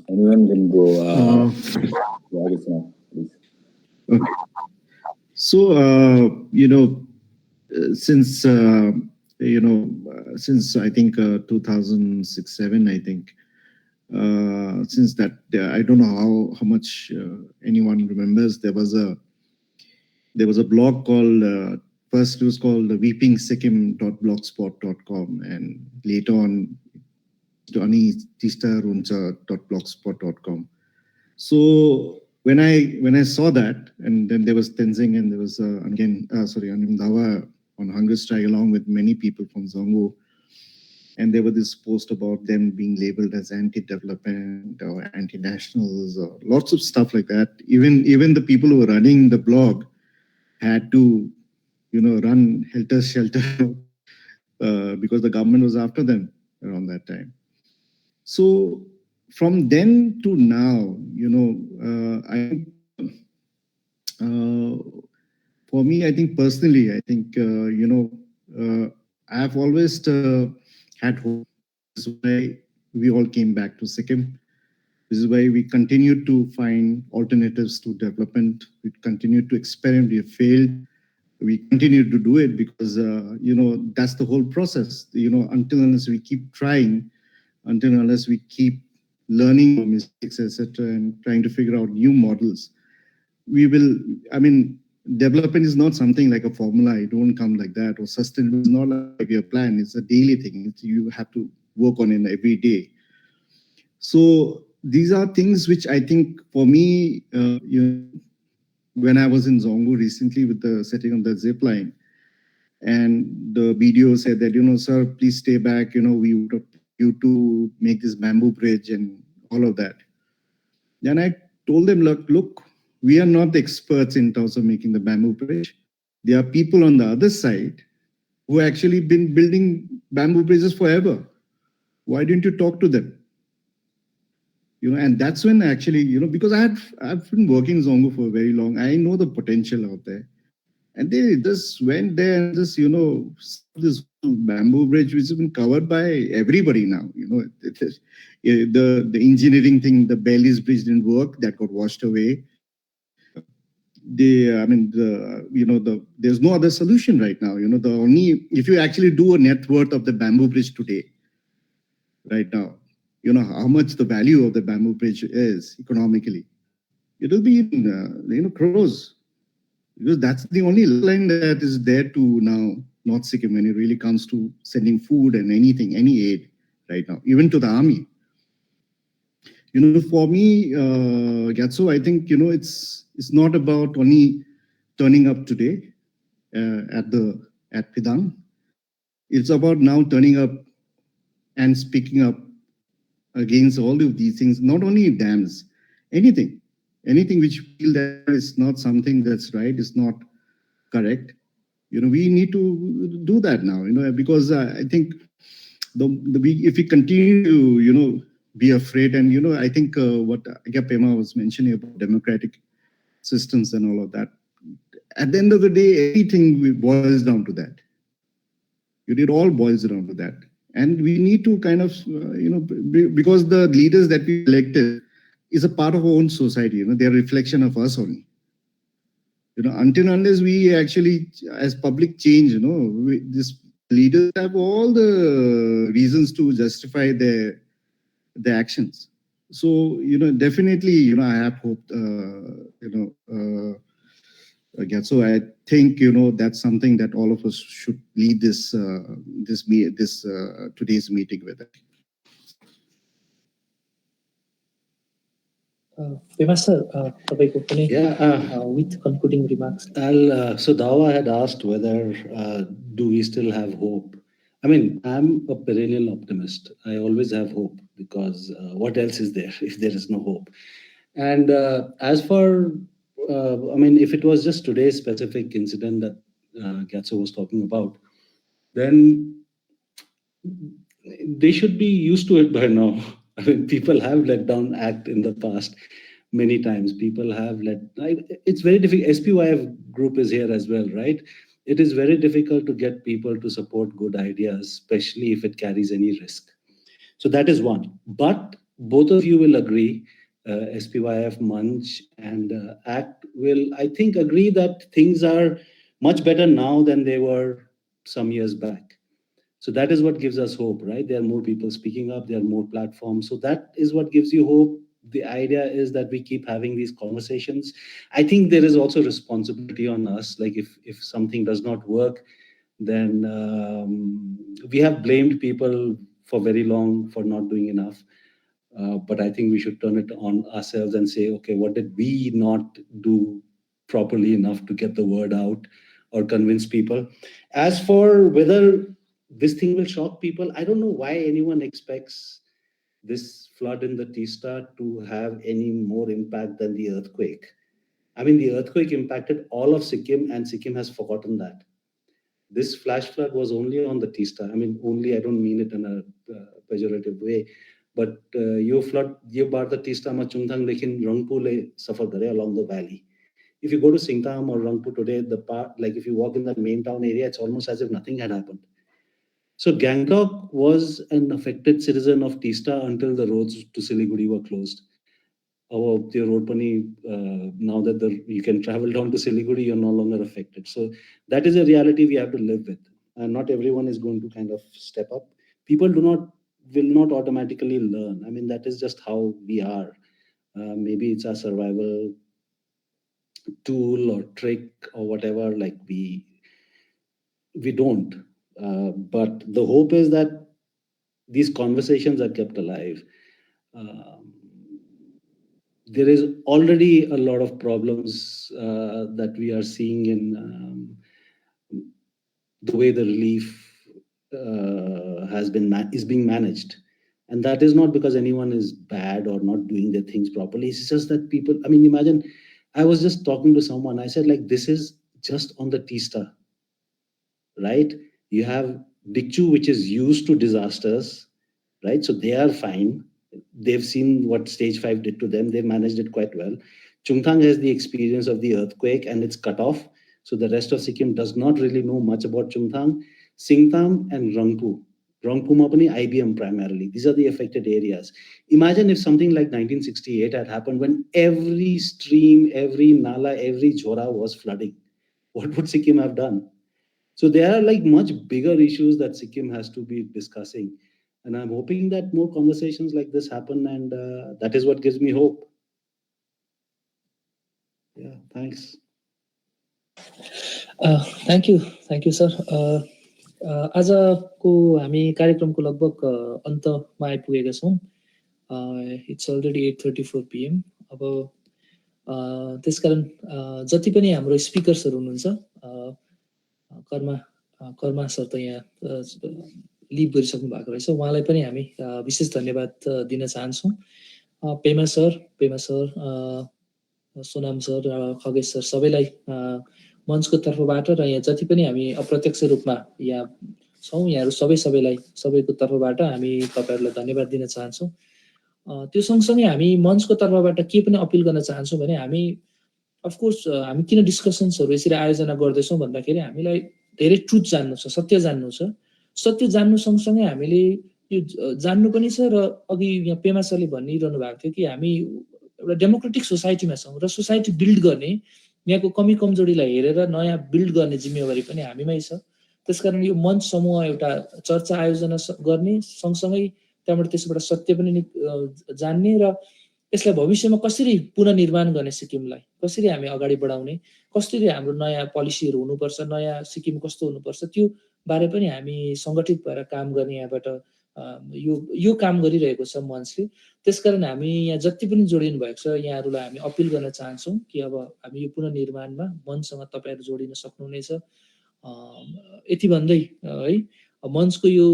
Anyone can go. Please. Okay. So, since since I think 2006-07, I think since that I don't know how much anyone remembers. There was a blog called first it was called weepingsikkim.blogspot.com, and later on Teesta.blogspot.com. So when I saw that, and then there was Tenzing, and there was Anim Dawa on hunger strike along with many people from Zongo, and there was this post about them being labeled as anti-development or anti-nationals or lots of stuff like that. Even the people who were running the blog had to run helter-skelter because the government was after them around that time. So from then to now, for me, I think personally, I think I've always had hope. This is why we all came back to Sikkim. This is why we continued to find alternatives to development. We continued to experiment. We failed. We continue to do it because that's the whole process. Until unless we keep trying, until unless we keep learning from mistakes, etc., and trying to figure out new models, we will. I mean, development is not something like a formula. It won't come like that. Or sustainable is not like a plan. It's a daily thing. You have to work on it every day. So these are things which I think for me, when I was in Zongo recently with the setting of the zip line, and the video said that, sir, please stay back. We would you to make this bamboo bridge and all of that. Then I told them, look, we are not the experts in terms of making the bamboo bridge. There are people on the other side who actually been building bamboo bridges forever. Why didn't you talk to them? And that's when actually, because I've been working in Zongo for very long. I know the potential out there. And they just went there and just, this bamboo bridge, which has been covered by everybody now. The engineering thing, the Bailey's bridge didn't work. That got washed away. There's no other solution right now. If you actually do a net worth of the bamboo bridge today, right now, how much the value of the bamboo bridge is economically, it'll be in, crores. Because that's the only line that is there to now North Sikkim when it really comes to sending food and anything, any aid right now, even to the army. For me, Gatso, I think, it's not about only turning up today at Pidang. It's about now turning up and speaking up against all of these things, not only dams, anything which feel that is not something that's right, is not correct. We need to do that now, because I think if we continue to, be afraid, and, I think what Agapema was mentioning about democratic systems and all of that, at the end of the day, everything boils down to that. It all boils down to that. And we need to kind of, because the leaders that we elected is a part of our own society, they're a reflection of us only. Until unless we actually, as public change, these leaders have all the reasons to justify their actions. So, definitely, I have hope, again. So I think, that's something that all of us should lead this today's meeting with. Pema sir तपाईको कुनै Yeah, with concluding remarks. So Dawa had asked whether do we still have hope. I mean, I'm a perennial optimist. I always have hope because what else is there if there is no hope? And as for, I mean, if it was just today's specific incident that Gatso was talking about, then they should be used to it by now. I mean, people have let down act in the past many times. People have it's very difficult. SPYF group is here as well, right? It is very difficult to get people to support good ideas, especially if it carries any risk. So that is one. But both of you will agree, SPYF, Munch, and ACT will, I think, agree that things are much better now than they were some years back. So that is what gives us hope, right? There are more people speaking up, there are more platforms. So that is what gives you hope. The idea is that we keep having these conversations. I think there is also responsibility on us. Like if something does not work, then we have blamed people for very long for not doing enough. But I think we should turn it on ourselves and say, okay, what did we not do properly enough to get the word out or convince people? As for whether this thing will shock people, I don't know why anyone expects this flood in the Teesta to have any more impact than the earthquake. I mean, the earthquake impacted all of Sikkim, and Sikkim has forgotten that. This flash flood was only on the Teesta. I mean, only, I don't mean it in a pejorative way, but your flood, your bar the Teesta ma Chungthang lekin Rangpo le suffer kare along the valley. If you go to Singtam or Rangpo today, the part, like if you walk in the main town area, it's almost as if nothing had happened. So Gangtok was an affected citizen of Teesta until the roads to Siliguri were closed. The road pani, now that you can travel down to Siliguri, you're no longer affected. So that is a reality we have to live with. And not everyone is going to kind of step up. People will not automatically learn. I mean, that is just how we are. Maybe it's our survival tool or trick or whatever, like we don't. But the hope is that these conversations are kept alive. There is already a lot of problems that we are seeing in the way the relief is being managed, and that is not because anyone is bad or not doing their things properly. It's just that people. I mean, imagine. I was just talking to someone. I said, like, this is just on the Teesta, right? You have Dikchu, which is used to disasters, right? So they are fine. They've seen what stage 5 did to them. They managed it quite well. Chungthang has the experience of the earthquake and it's cut off. So the rest of Sikkim does not really know much about Chungthang. Singtam and Rangpo. Rangpo Mapani, IBM primarily. These are the affected areas. Imagine if something like 1968 had happened when every stream, every nala, every jhora was flooding. What would Sikkim have done? So there are like much bigger issues that Sikkim has to be discussing. And I'm hoping that more conversations like this happen, and that is what gives me hope. Yeah, thanks. Thank you, sir. आजको हामी कार्यक्रमको लगभग अन्तमा आइपुगेका छौँ. It's already 8:34 PM. अब त्यसकारण जति पनि हाम्रो स्पिकर्सहरू हुनुहुन्छ, कर्मा सर त यहाँ लिभ गरिसक्नु भएको रहेछ, उहाँलाई पनि हामी विशेष धन्यवाद दिन चाहन्छौँ. Pema sir, Sonam sir, Khagesh sir, सबैलाई मञ्चको तर्फबाट र यहाँ जति पनि हामी अप्रत्यक्ष रूपमा यहाँ छौँ, यहाँहरू सबैको तर्फबाट हामी तपाईँहरूलाई धन्यवाद दिन चाहन्छौँ. त्यो सँगसँगै हामी मञ्चको तर्फबाट के पनि अपिल गर्न चाहन्छौँ भने हामी अफकोर्स हामी किन डिस्कसन्सहरू यसरी आयोजना गर्दैछौँ भन्दाखेरि हामीलाई धेरै ट्रुथ जान्नु छ, सत्य जान्नु छ. सत्य जान्नु सँगसँगै हामीले यो जान्नु पनि छ र अघि यहाँ पेमा सरले भनिरहनु भएको थियो कि हामी एउटा डेमोक्रेटिक सोसाइटीमा छौँ र सोसाइटी बिल्ड गर्ने, यहाँको कमी कमजोरीलाई हेरेर नयाँ बिल्ड गर्ने जिम्मेवारी पनि हामीमै छ. त्यसकारण यो मञ्च समूह एउटा चर्चा आयोजना गर्ने सँगसँगै त्यहाँबाट त्यसबाट सत्य पनि जान्ने र यसलाई भविष्यमा कसरी पुनर्निर्माण गर्ने, सिक्किमलाई कसरी हामी अगाडि बढाउने, कसरी हाम्रो नयाँ पोलिसीहरू हुनुपर्छ, नयाँ सिक्किम कस्तो हुनुपर्छ, त्यो बारे पनि हामी सङ्गठित भएर काम गर्ने यहाँबाट यो काम गरिरहेको छ मञ्चले। त्यसकारण हामी यहाँ जति पनि जोडिनु भएको छ यहाँहरूलाई हामी अपिल गर्न चाहन्छौँ कि अब हामी यो पुनर्निर्माणमा मञ्चसँग तपाईँहरू जोडिन सक्नुहुनेछ। यति भन्दै है मञ्चको यो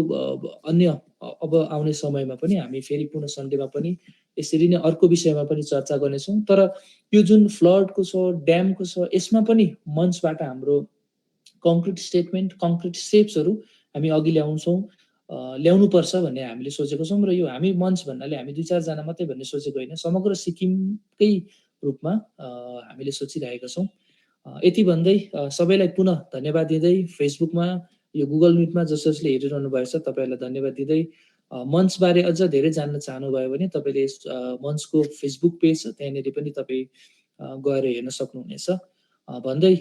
अन्य अब आउने समयमा पनि हामी फेरि पुनः सन्डेमा पनि यसरी नै अर्को विषयमा पनि चर्चा गर्नेछौँ। तर यो जुन फ्लडको छ, ड्यामको छ, यसमा पनि मञ्चबाट हाम्रो कङ्क्रिट स्टेटमेन्ट, कङ्क्रिट स्टेप्सहरू हामी अघि ल्याउनुपर्छ भन्ने हामीले सोचेको छौँ। र यो हामी मञ्च भन्नाले हामी 2-4 जना मात्रै भन्ने सोचेको होइन, समग्र सिक्किमकै रूपमा हामीले सोचिरहेका छौँ। यति भन्दै सबैलाई पुनः धन्यवाद दिँदै फेसबुकमा यो गुगल मिटमा जसले हेरिरहनु भएको छ तपाईँहरूलाई धन्यवाद दिँदै मञ्चबारे अझ धेरै जान्न चाहनुभयो भने तपाईँले मञ्चको फेसबुक पेज छ त्यहाँनिर पनि तपाईँ गएर हेर्न सक्नुहुनेछ भन्दै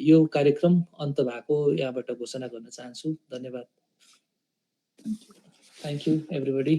यो कार्यक्रम अन्त भएको यहाँबाट घोषणा गर्न चाहन्छु। धन्यवाद। Thank you everybody.